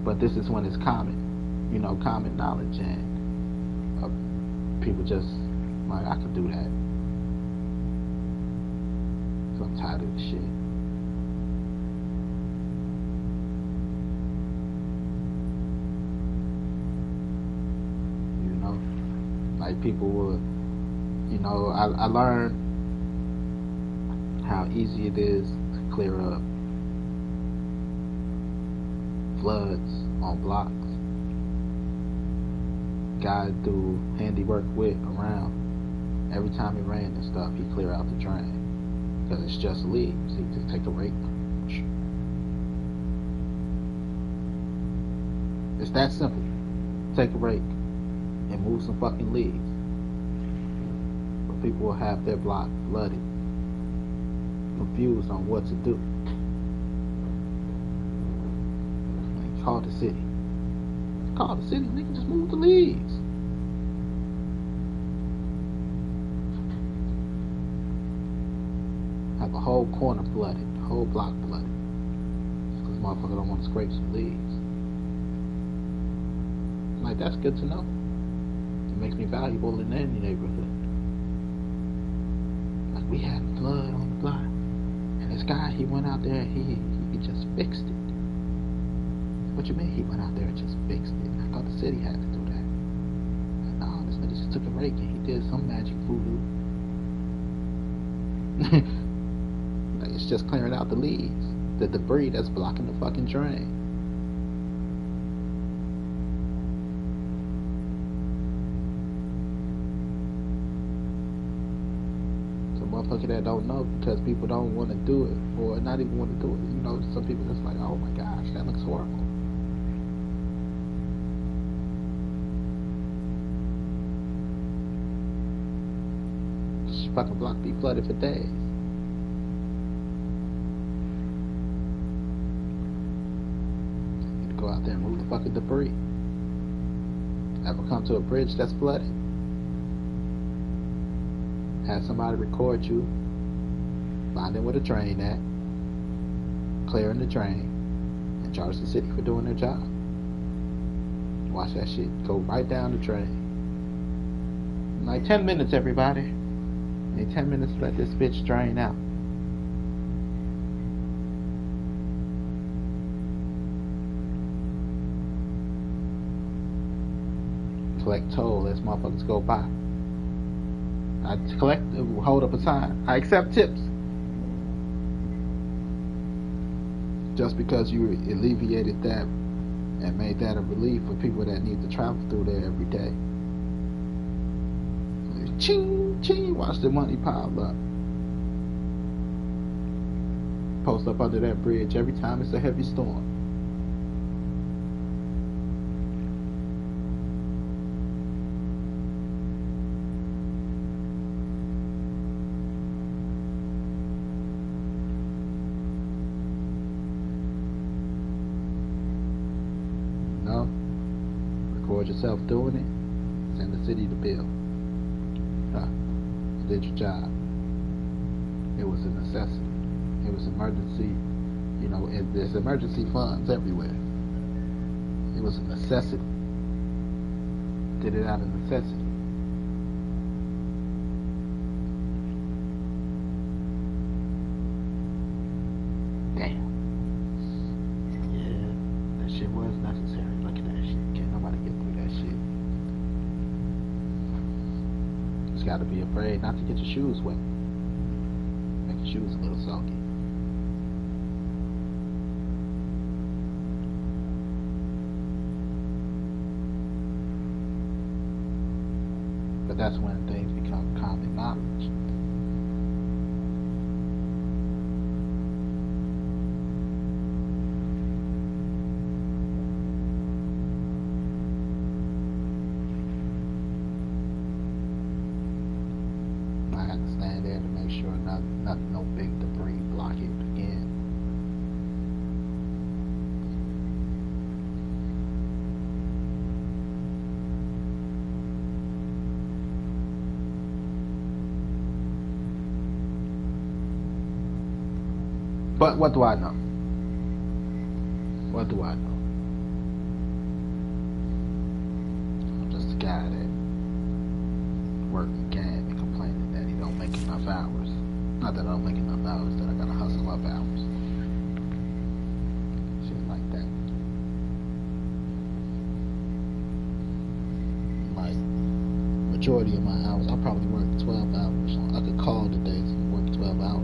But this is when it's common. You know, common knowledge, and people just like, I could do that. So I'm tired of this shit. You know, like people would, you know, I learned how easy it is to clear up floods on blocks. Guy do handiwork with around. Every time it rains and stuff, he clear out the drain. Because it's just leaves. He just take a rake. It's that simple. Take a rake and move some fucking leaves. But people will have their block flooded, confused on what to do. Like, call the city. Call the city, nigga, just move the leaves. Have a whole corner flooded, whole block flooded. Because motherfucker don't want to scrape some leaves. Like, that's good to know. It makes me valuable in any neighborhood. Like, we had a flood on the block. And this guy, he went out there and he just fixed it. What you mean he went out there and just fixed it? I thought the city had to do that. Like, no, this nigga just took a rake and he did some magic voodoo. Like, it's just clearing out the leaves, the debris that's blocking the fucking drain. Some motherfucker that don't know because people don't want to do it, or not even want to do it. You know, some people just like, oh my gosh, that looks horrible. Fucking block be flooded for days. You go out there and move the fucking debris. Ever come to a bridge that's flooded? Have somebody record you, finding where the drain at, clearing the drain, and charge the city for doing their job. Watch that shit go right down the drain. In like 10 minutes, everybody. In 10 minutes, let this bitch drain out. Collect toll as motherfuckers go by. I hold up a sign. I accept tips. Just because you alleviated that and made that a relief for people that need to travel through there every day. Ching, ching, watch the money pile up. Post up under that bridge every time it's a heavy storm. No? Record yourself doing it. Send the city the bill. You did your job. It was a necessity. It was emergency. You know, there's emergency funds everywhere. It was a necessity. Did it out of necessity. Damn. was necessary. Look at that shit. Can't nobody get through that shit. Just gotta be afraid not to get your shoes wet. Make your shoes a little soggy. But that's when things become common knowledge. I had to stand there to make sure nothing, no big debris block it again. But what do I know? What do I know? I'm just a guy that working can and complaining that he don't make enough hours. Not that I don't make enough hours, that I gotta hustle up hours. Shit like that. Like, majority of my hours, I probably work 12 hours. I could call the days and work 12 hours.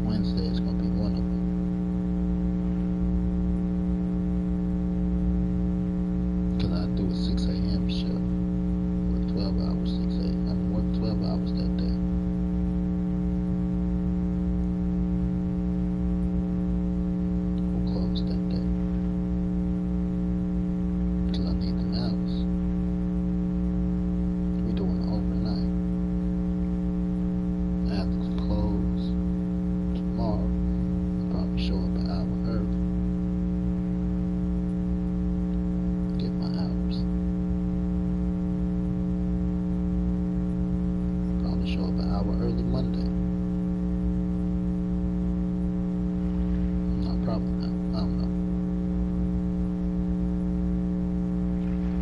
Wednesday is gonna be one of them. Cause I do a 6 a.m. shift. Work 12 hours, 6 a.m. Work 12 hours that day. We'll close that day. Cause I need them hours. We doing it overnight. I have to close tomorrow. I'll probably show up an hour early. Get my hours. Probably show up an hour early Monday. No, probably not. I don't know.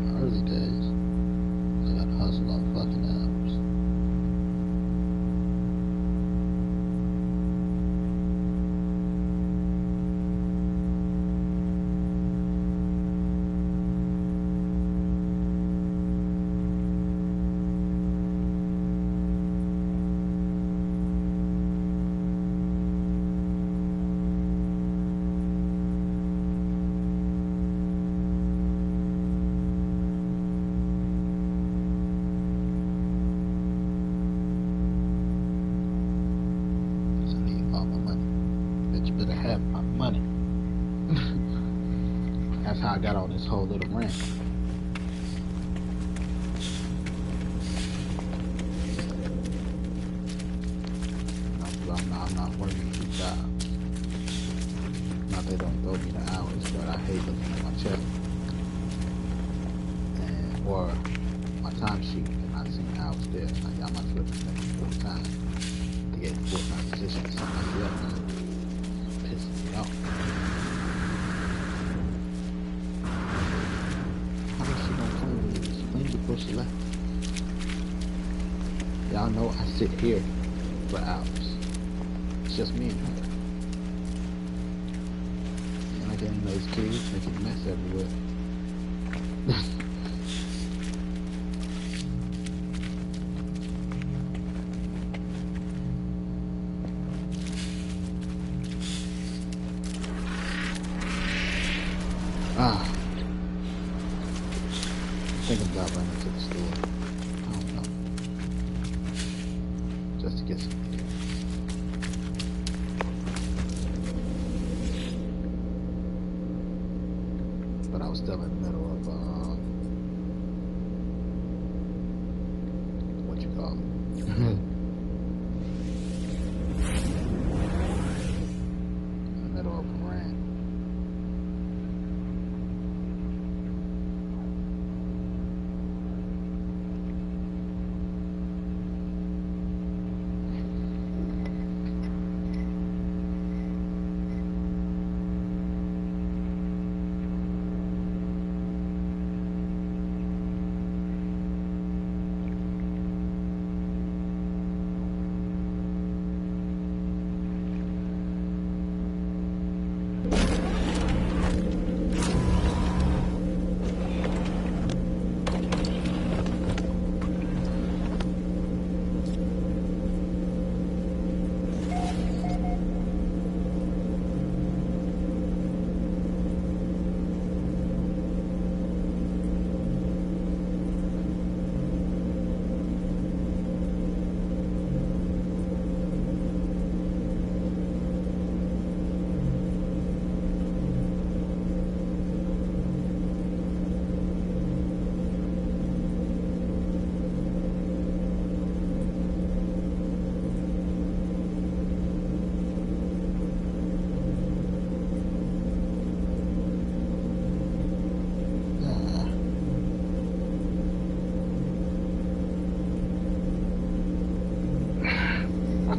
My early days, I gotta hustle on fucking hours. I need all my money. Bitch, you better have my money. That's how I got on this whole little rant. I'm not working 2 jobs. Not they don't throw me the hours, but I hate looking at my check. And, or my time sheet and not seeing the hours there. Like, I might flip this thing 4 times to get 4 times position or something like that. Man. Pissing me off. How much she gonna clean me? She cleaned before she left. Y'all know I sit here for hours. It's just me and her. And I get in those kids making a mess everywhere. Thinking about running to the store. I don't know. Just to get some beer. But I was still in the middle of what you call it. In the middle of a rant.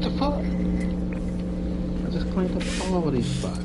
What the fuck? I just cleaned up all of these spots.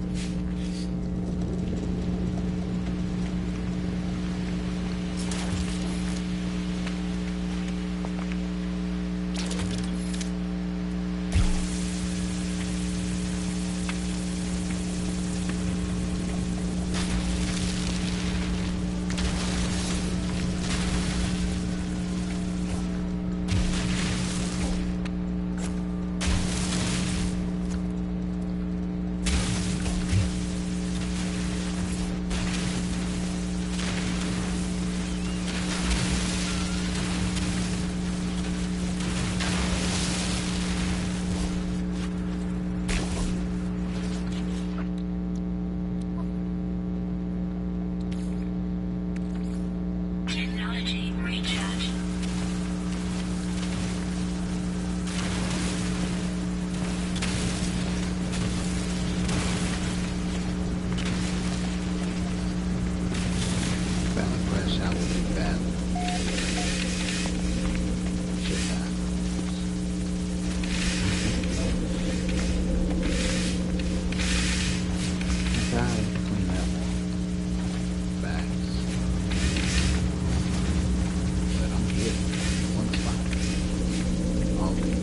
Technology recharge. Valid crash out will be valid. Shit happens. Okay, clean that one. Facts. But I'm here. One spot. Okay.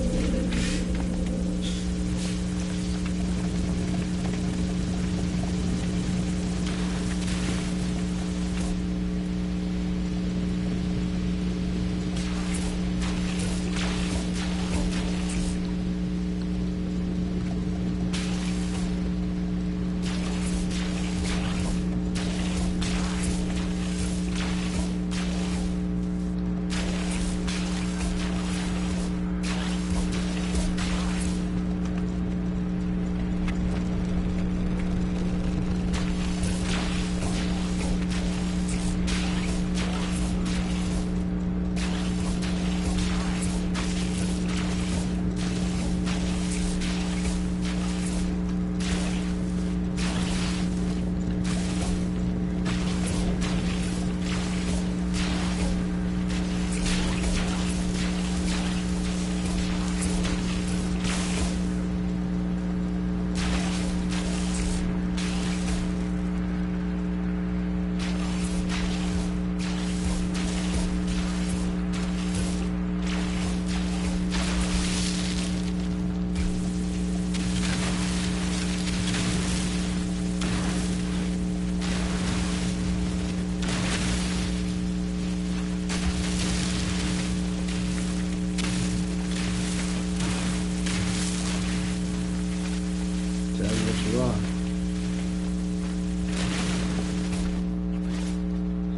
Tell you what you are.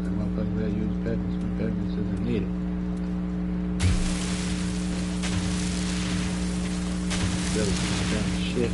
So motherfuckers that use peppermints when peppermints isn't needed. Really some damn shit.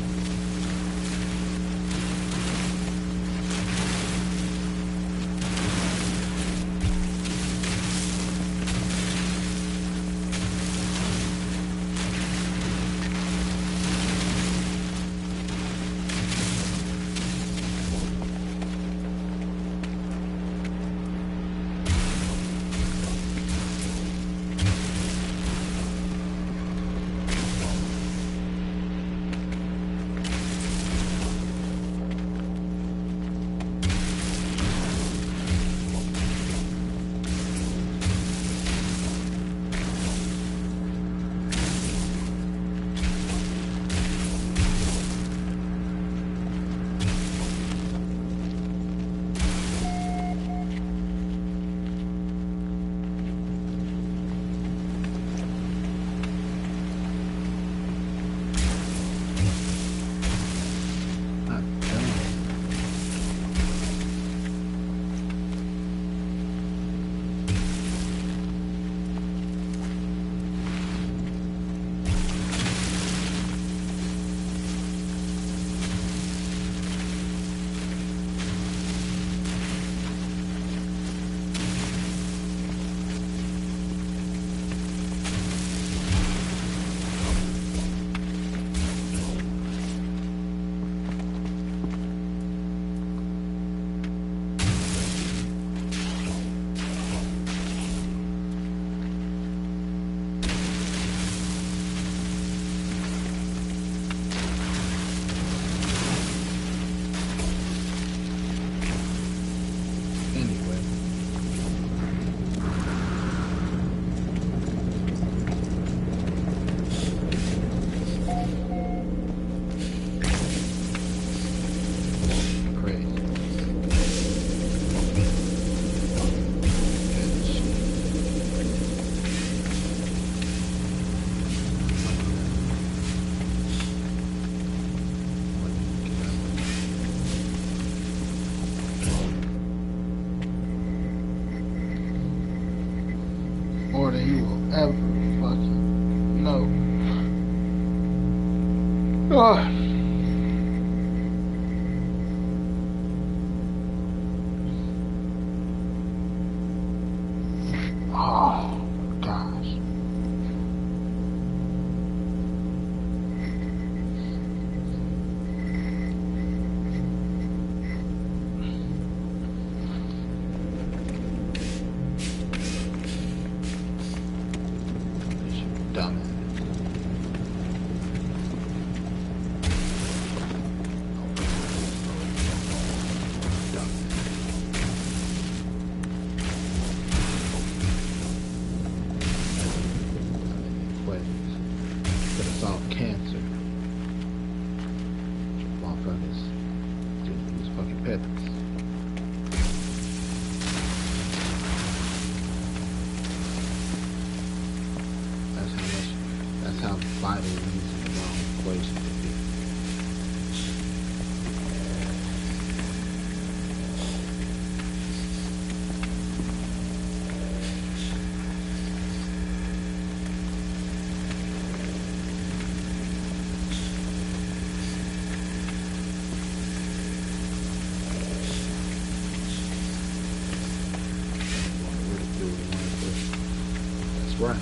more than you will ever fucking know. Oh. Oh, gosh. Dumb. Could have solved cancer. Motherfuckers just use fucking pets. That's how vital using the wrong equation can be. That's right.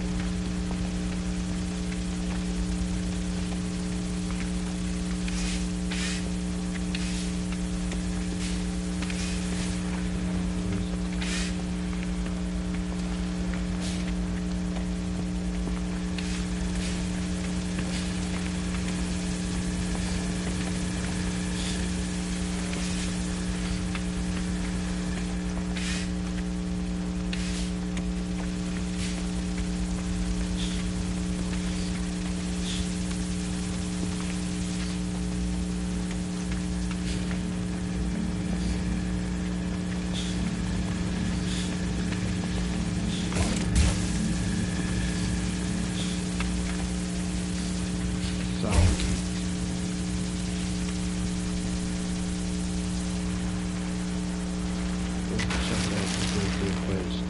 So we'll check out the equation.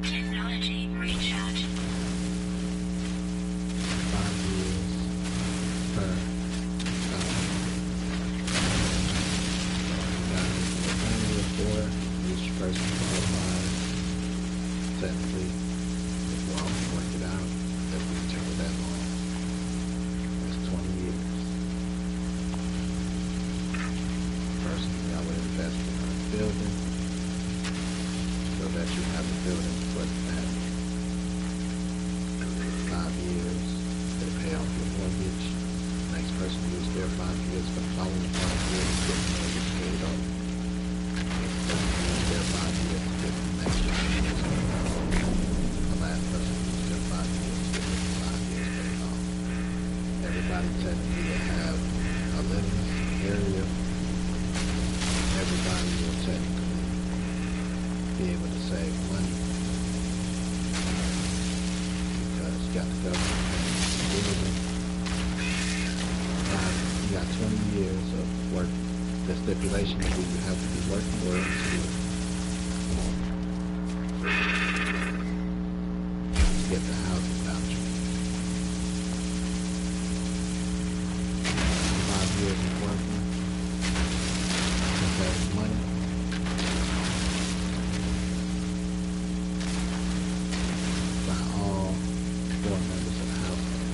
Technology recharge. 5 years per only for each person qualifies. Technically, if we all work it out, if we take it that long, that's 20 years. Personally, I would invest in a building so that you have a building for that 5 years, they pay off your mortgage. Next person uses their 5 years for the following 5 years, get the mortgage paid off. Next person uses their 5 years to get the next 5 years paid off. The last person uses their 5 years to get the 5 years paid off. Everybody technically will have a living area. Everybody will technically be able to save money. got the government. You got 20 years of work. The stipulation is you have to be working or to get the housing voucher. 5 years of working. That is money. By all 4 members of the household.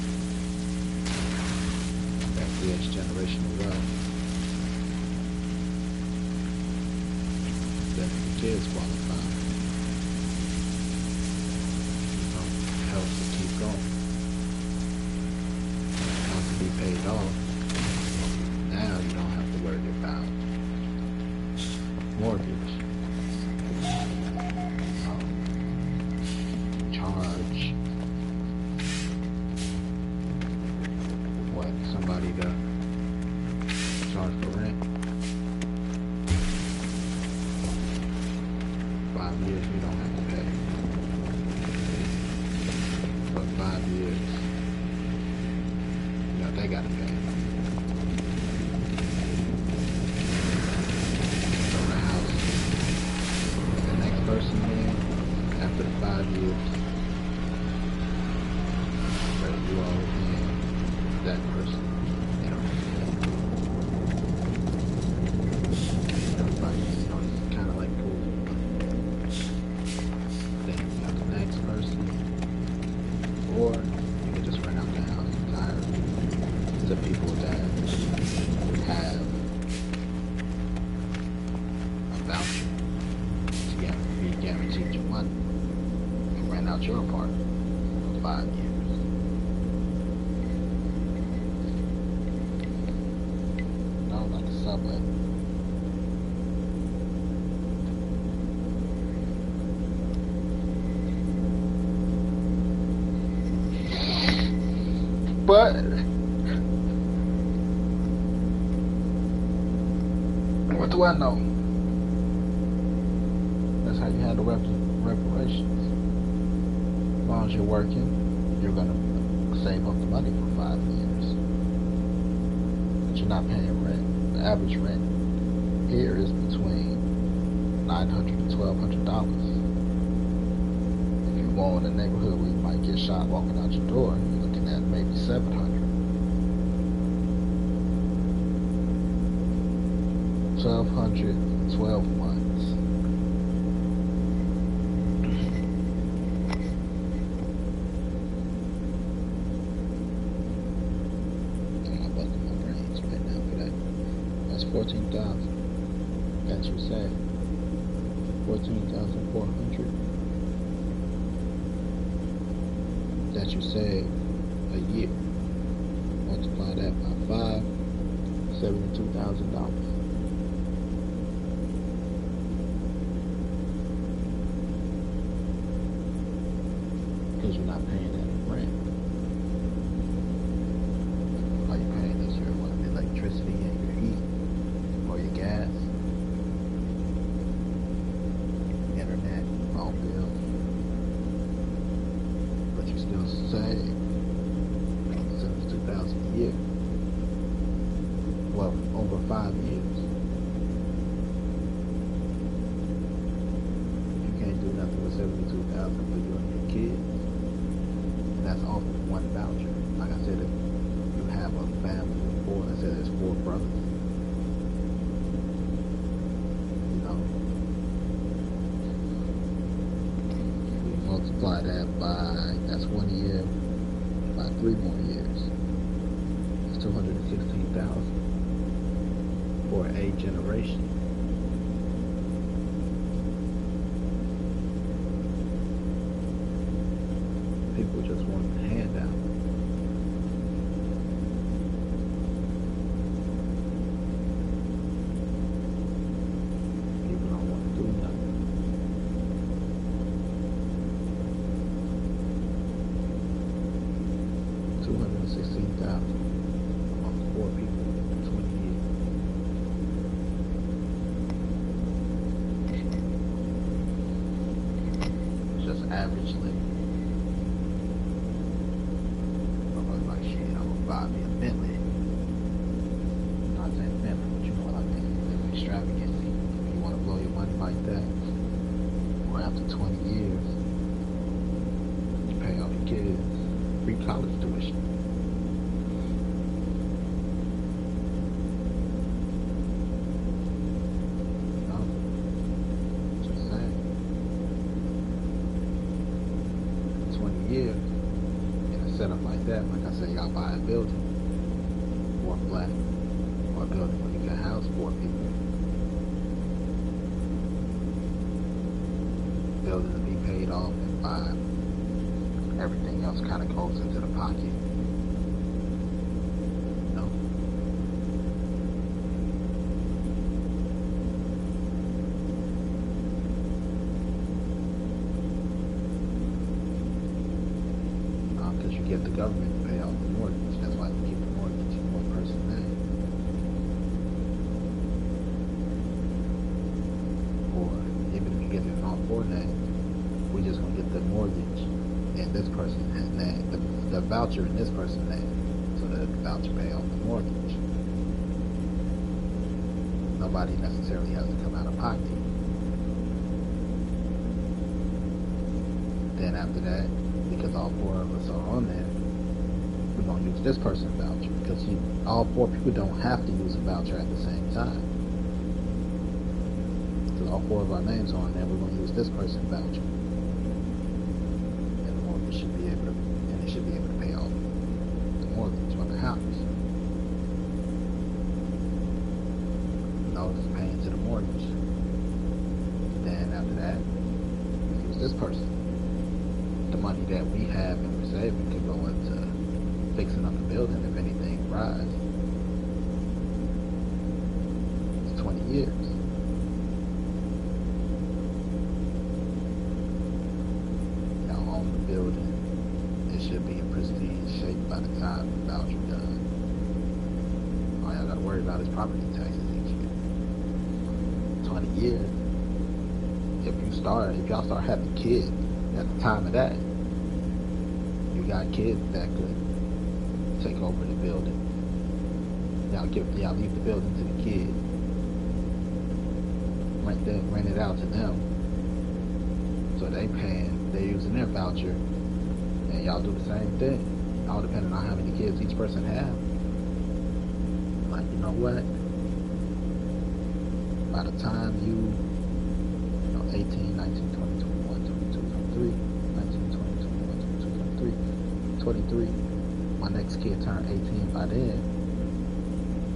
That creates generational wealth. Then the kids qualify. Helps to keep going. Once to be paid off, now you don't have to worry about mortgage, charge, somebody to charge for rent. 5 years you don't have to pay. But 5 years, they gotta pay. So the house, the next person in, after the 5 years, whether you all in that person, they don't have to pay. Everybody, it's kind of like pool. Then you got the next person, or you can just rent out the house entirely to people that have a voucher to be guaranteed your money and rent out your apartment for 5 years. No, like the sublet. But what do I know? That's how you handle reparations. As long as you're working, you're gonna save up the money for 5 years. But you're not paying rent. The average rent here is between $900 and $1,200. If you go in a neighborhood where you might get shot walking out your door, you're looking at maybe $700. 1,200, 12 months. I'm busting my brains right now for that. That's 14,000. That's your say. 14,400. That you save a year. Multiply that by 5, $72,000. Because you're not paying that rent. All you're paying is your electricity and your heat, or your gas, internet, phone bill. But you still save $72,000 a year. Well, over 5 years. You can't do nothing with $72,000 for you and your kids. That's off of one voucher. Like I said, if you have a family of 4, I said there's 4 brothers. We multiply that by, that's 1 year, by 3 more years. That's 216,000 for a generation. People just want the handout. People don't want to do nothing. $216,000 among 4 people in 20 years. It's just average living. buy me a Bentley. Not saying Bentley, but you know what I mean. It's extravagant. If you want to blow your money like that, or after 20 years, you pay off your kids free college tuition. No, just saying. 20 years in a setup like that, like I said, you gotta buy a building or flat, or a building where you can house 4 people. Building to be paid off and 5. Everything else kind of goes into the pocket. You know? Because you get the government to pay off the mortgage. That's why you keep the mortgage in one person's name. Or even if you get it on 4 names, we just gonna get the mortgage in this person's name, the voucher in this person's name, so that the voucher pay off the mortgage. Nobody necessarily has to come out of pocket. Then after that, because all 4 of us are on there, we're gonna use this person's voucher, because all 4 people don't have to use a voucher at the same time. Because all 4 of our names are on there, we're gonna use this person's voucher. Should be able to, and it should be able to pay off the mortgage on the house. No, it's paying to the mortgage. Then after that, we use this person. The money that we have and we're saving could go into fixing up the building if anything rise. It's 20 years. Y'all own the building. Should be in pristine shape by the time the voucher done. All y'all gotta worry about is property taxes each year. 20 years. If y'all start having kids at the time of that, you got kids that could take over the building. Y'all leave the building to the kids. Rent it out to them. So they're using their voucher. And y'all do the same thing, all depending on how many kids each person have. Like, you know what? By the time you 18, 19, 20, 21, 22, 23, 19, 20, 21, 22, 23, 23, my next kid turned 18 by then,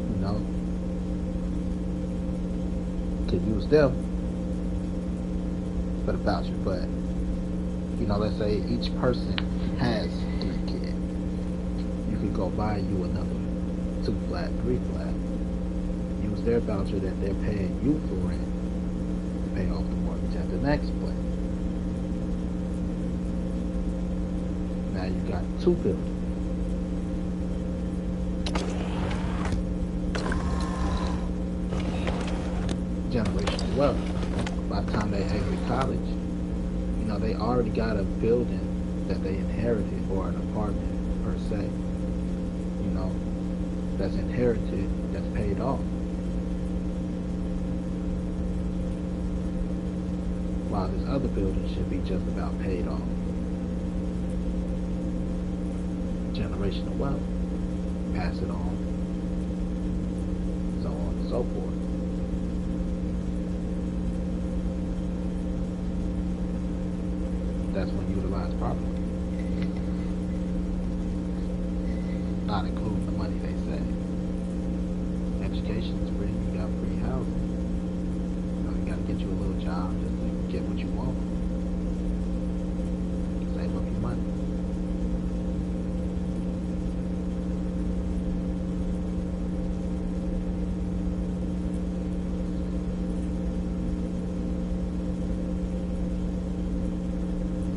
you know, could use them for the voucher. But, you know, let's say each person has 3 kids. You could go buy you another 2 flat, 3 flat. Use their voucher that they're paying you for rent to pay off the mortgage at the next place. Now you got 2 buildings. Generational wealth. By the time they exit college, you know, they already got a building that they inherited, or an apartment per se, you know, that's inherited, that's paid off. While this other building should be just about paid off. Generational wealth. Pass it on. So on and so forth. That's when utilized properly. Not including the money they save. Education is free. You got free housing. You got to get you a little job just to get what you want. Save up your money.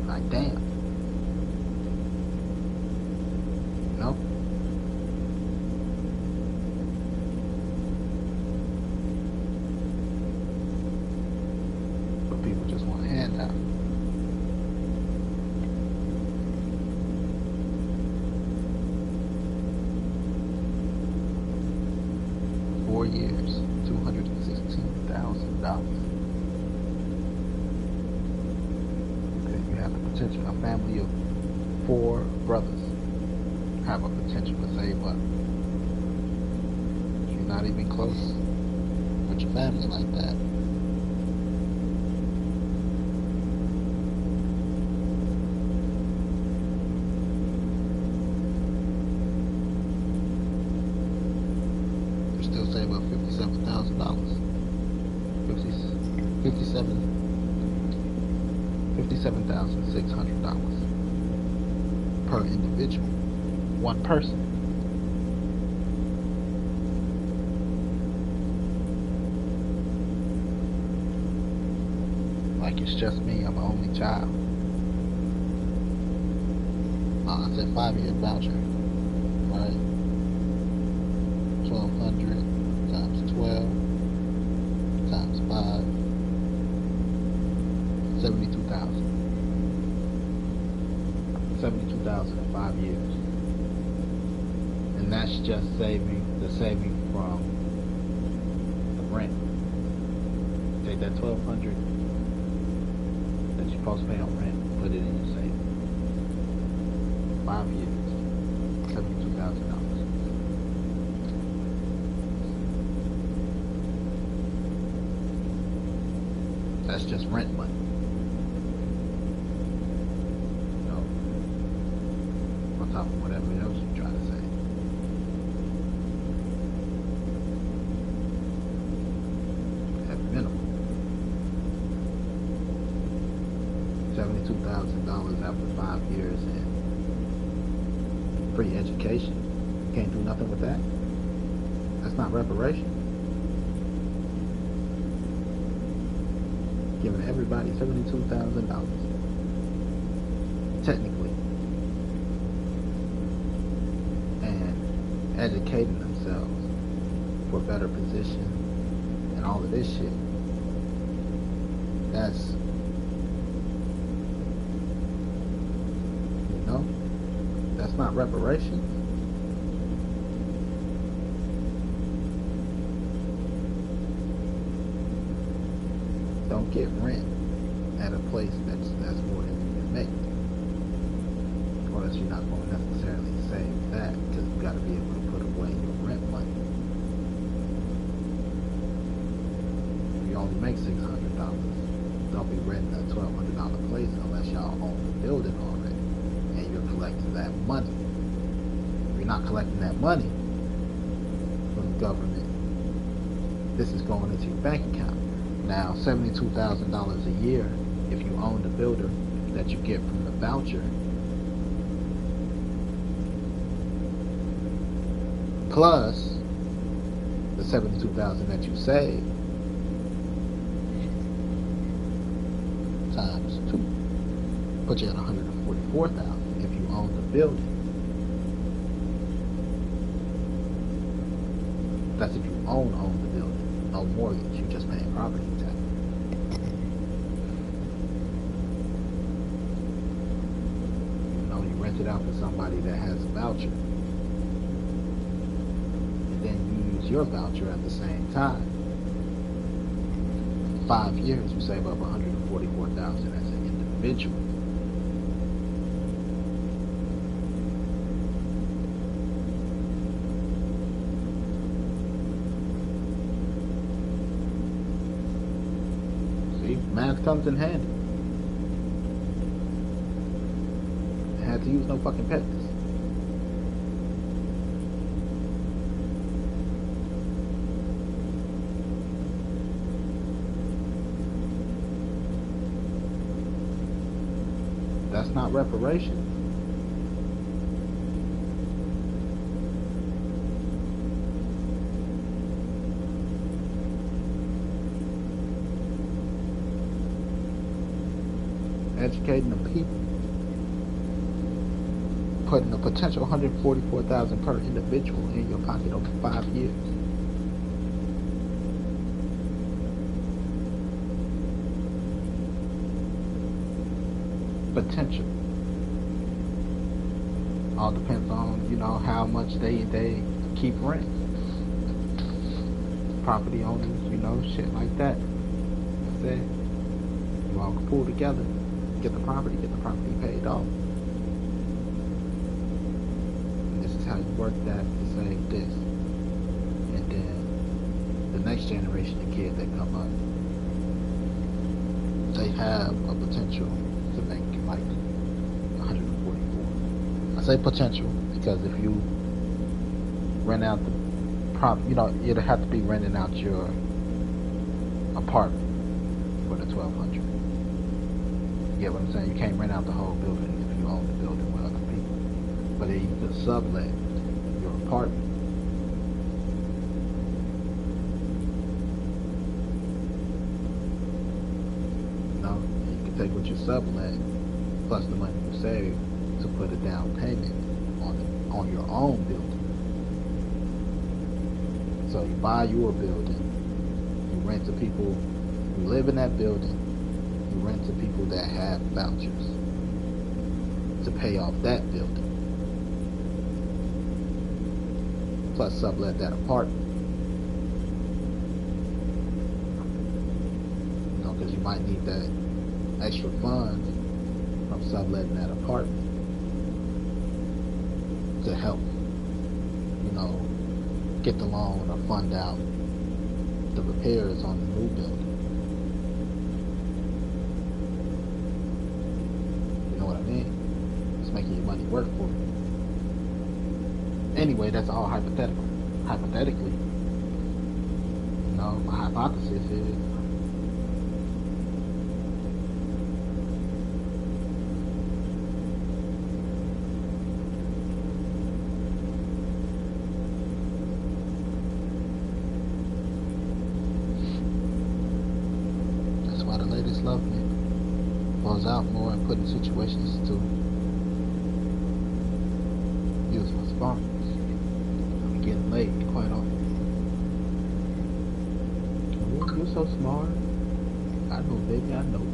Like, damn. You know? But people just want a handout. family of 4 brothers have a potential to save up. You're not even close with your family like that. You still save up $57,000. $57,600 per individual, one person. Like it's just me, I'm an only child. I said 5-year voucher, right? 1,200 times 12 times 5, 72,000. 72,000 in 5 years. And that's just saving from the rent. Take that 1,200 that you're supposed to pay on rent, put it in your savings. 5 years, $72,000. That's just rent money. On top of whatever else you try to say. At minimum. $72,000 after 5 years and free education. You can't do nothing with that. That's not reparation. Giving everybody $72,000. Technically. And educating themselves for a better position and all of this shit. That's, you know, that's not reparations. Don't get rent at a place that's more than you can make. Or else you're not going to necessarily save that, because you got to be able to put away your rent money. If you only make $600, don't be renting a $1,200 place unless y'all own the building already and you're collecting that money. If you're not collecting that money from the government, this is going into your bank account. Now, $72,000 a year, if you own the builder that you get from the voucher, plus the $72,000 that you save, times 2, put you at $144,000 if you own the building. That's if you own the building, no mortgage, you just paying property tax. You rent it out to somebody that has a voucher. And then you use your voucher at the same time. 5 years, you save up $144,000 as an individual. Math comes in handy. I had to use no fucking pets. That's not reparation. Educating the people, putting a potential $144,000 per individual in your pocket over 5 years. Potential. All depends on, how much they keep rent. Property owners, shit like that. That's it. You all can pull together get the property paid off. And this is how you work that to save this. And then the next generation of kids that come up, they have a potential to make like 144. I say potential because if you rent out the you'd have to be renting out your apartment for the 1,200. You get what I'm saying? You can't rent out the whole building if you own the building with other people. But then you can sublet your apartment. You can take what you sublet plus the money you save to put a down payment on your own building. So you buy your building, you rent to people who live in that building, you rent to people that have vouchers to pay off that building. Plus sublet that apartment. Because you might need that extra funds from subletting that apartment to help, get the loan or fund out the repairs on the new building. You know what I mean? It's making your money work for you. Anyway, that's all hypothetical. Hypothetically, my hypothesis is love me falls out more and put in situations to use my sparkles. I'm getting late quite often. You're so smart. I know, baby, I know.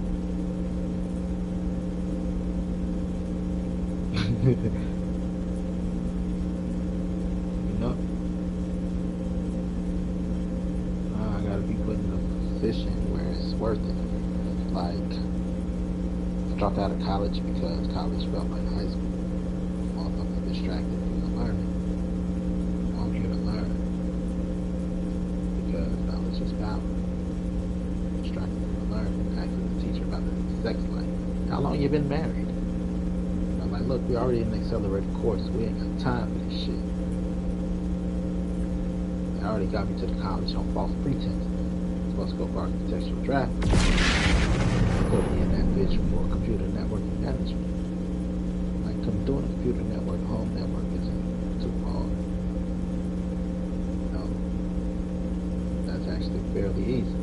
I gotta be put in a position where it's worth it. Like, I dropped out of college because college felt like high school. I'm distracted from learning. I'm here to learn because knowledge is power. Distracted from learning. Asking the teacher about the sex life. How long you been married? And I'm like, look, we already in an accelerated course. We ain't got time for this shit. They already got me to the college on false pretenses. Supposed to go for architectural drafting. Put me in that bitch for computer networking management. Like, doing a computer network, home network isn't too hard. That's actually fairly easy.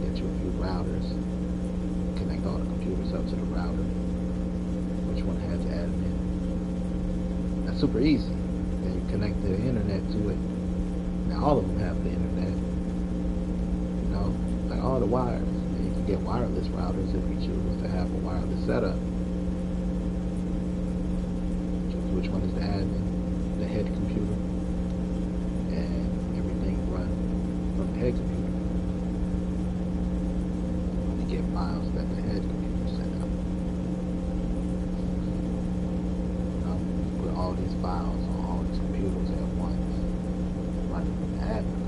Get you a few routers, connect all the computers up to the router. Which one has admin? That's super easy. Then you connect the internet to it. Now all of them have the internet. Like all the wires. And you can get wireless routers if you choose to have a wireless setup. Choose which one is the admin, the head computer, and everything run from the head computer. You get files that the head computer set up. Put all these files on all these computers at once. Running from the admin.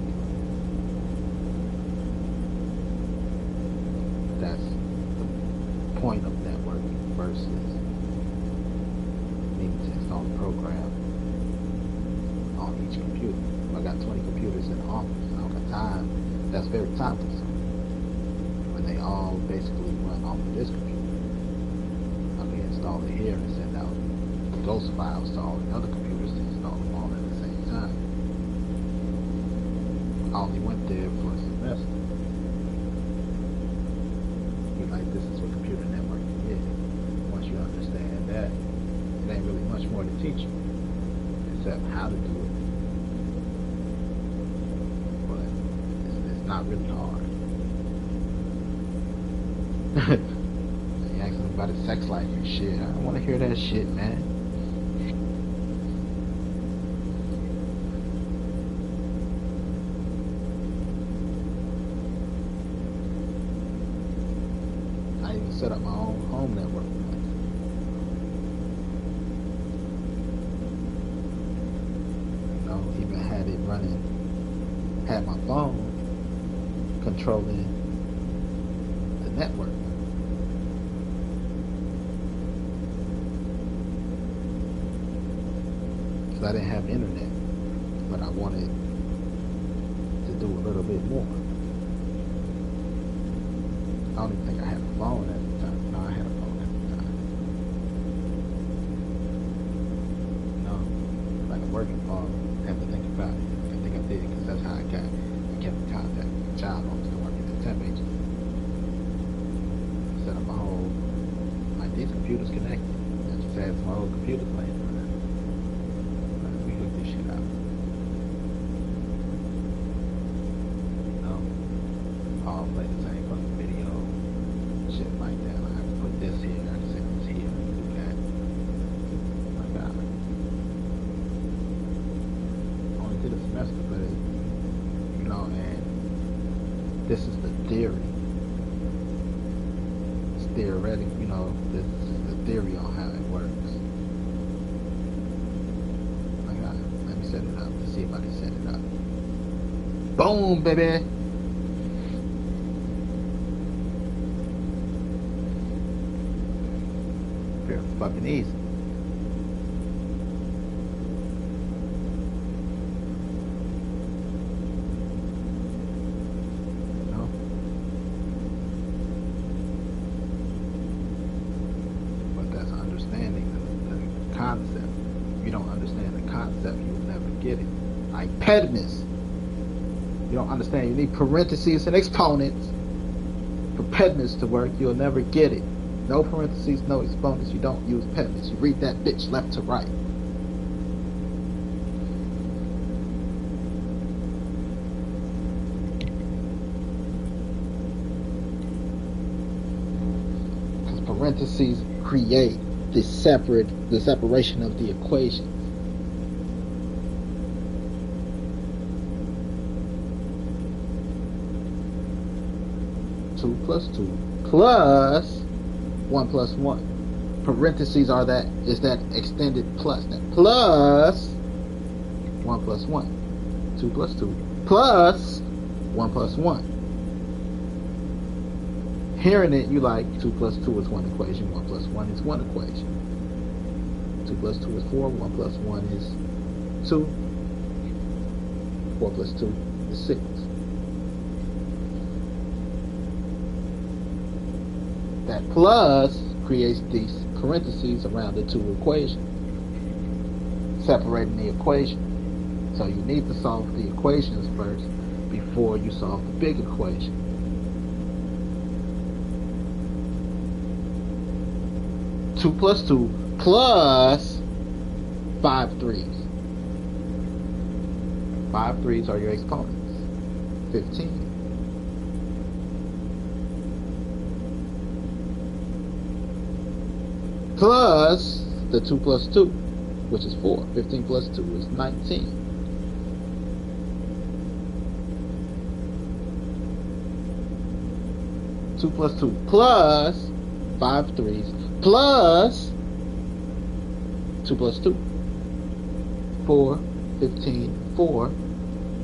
That's the point of networking versus needing to install a program on each computer. If I got 20 computers in the office, I don't got time. That's very time consuming. When they all basically run off of this computer, I can install it here and send out those files to all the other computers to install them all at the same time. I only went there for a semester. Like, this is what computer networking is. Once you understand that, it ain't really much more to teach you except how to do it. But it's not really hard. You asking about his sex life and shit. I don't want to hear that shit, man. had my phone controlling the network. Because I didn't have internet, but I wanted to do a little bit more. I don't even think I had a phone at the time. No, I had a phone at the time. No, like a working phone. I have to think about it. I think I did because that's how I kept in contact with the child. I was still working at the temp agency. Set up a whole, like, these computers connected. I just had some old computers laying around. Like, we hooked this shit out. No, all play the same fucking video. Shit like that. I have to put this here, I have to set this here, do that. My God. Only did a semester, but it, you know, and this is the theory. It's theoretic, you know, this is the theory on how it works. My God, let me set it up. Let's see if I can set it up. Boom, baby! Very fucking easy. You know? But that's understanding the concept. If you don't understand the concept, you'll never get it. Like pediments. You don't understand. You need parentheses and exponents for pediments to work. You'll never get it. No parentheses, no exponents. You don't use pediments. You read that bitch left to right. Because parentheses create the separation of the equations. Two plus two plus 1 plus 1. Parentheses is that extended plus. That plus 1 plus 1. 2 plus 2 plus 1 plus 1. Hearing it, you like 2 plus 2 is one equation, 1 plus 1 is one equation. 2 plus 2 is 4, 1 plus 1 is 2. 4 plus 2 is 6. That plus creates these parentheses around the two equations, separating the equation. So you need to solve the equations first before you solve the big equation. Two plus 2 plus 5 threes. 5 threes are your exponents. 15. Plus the 2 plus 2, which is 4. 15 plus 2 is 19. Two plus 2 plus 5 threes plus 2 plus 2. 4, 15, 4.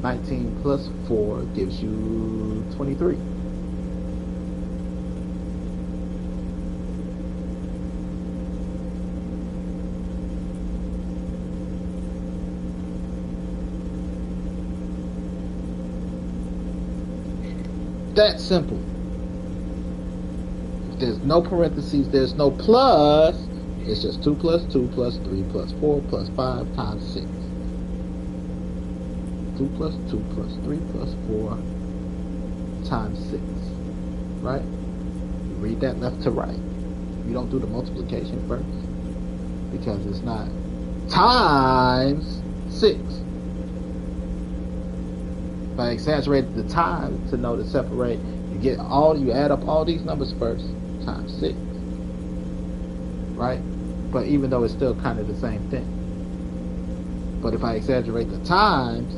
19 plus 4 gives you 23. That simple. If there's no parentheses, there's no plus. It's just 2 plus 2 plus 3 plus 4 plus 5 times 6. 2 plus 2 plus 3 plus 4 times 6. Right? You read that left to right. You don't do the multiplication first, because it's not times 6. If I exaggerated the time to know to separate, you add up all these numbers first, times 6. Right? But even though it's still kind of the same thing. But if I exaggerate the times,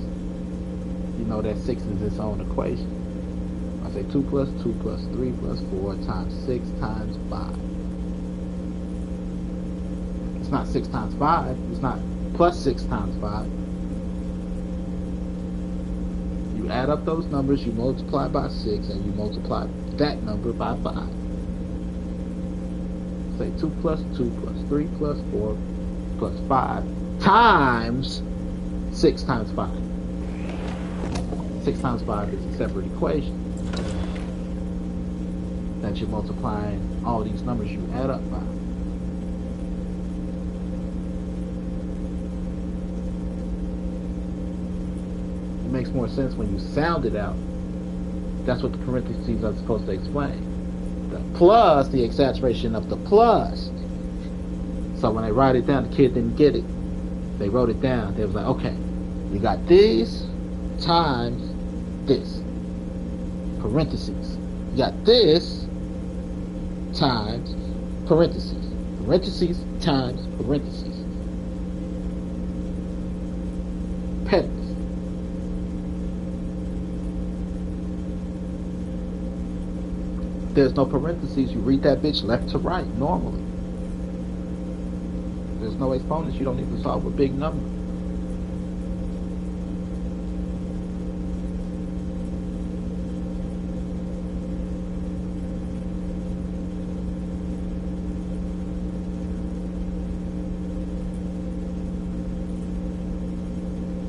you know that 6 is its own equation. I say 2 plus 2 plus 3 plus 4 times 6 times 5. It's not 6 times 5. It's not plus 6 times 5. You add up those numbers, you multiply by 6, and you multiply that number by 5. Say 2 plus 2 plus 3 plus 4 plus 5 times 6 times 5. 6 times 5 is a separate equation that you're multiplying all these numbers you add up by. It makes more sense when you sound it out. That's what the parentheses are supposed to explain. The plus, the exaggeration of the plus. So when they write it down, the kid didn't get it. They wrote it down. They was like, okay, you got this times this. Parentheses. You got this times parentheses. Parentheses times parentheses. Pence. There's no parentheses. You read that bitch left to right normally. There's no exponents. You don't need to solve a big number.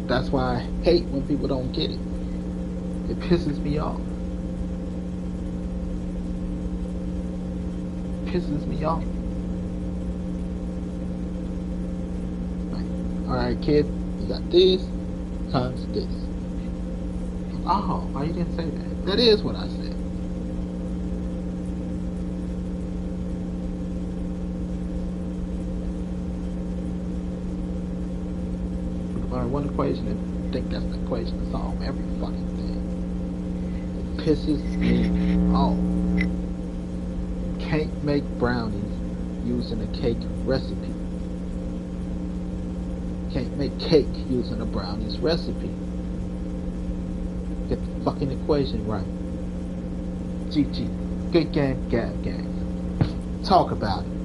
That's why I hate when people don't get it. It pisses me off. Pisses me off. Alright, kid, you got this times this. Oh, why you didn't say that? That is what I said. Learn one equation and think that's the equation to solve every fucking thing. It pisses me off. Can't make brownies using a cake recipe. Can't make cake using a brownies recipe. Get the fucking equation right. GG. Good game, gab game. Talk about it.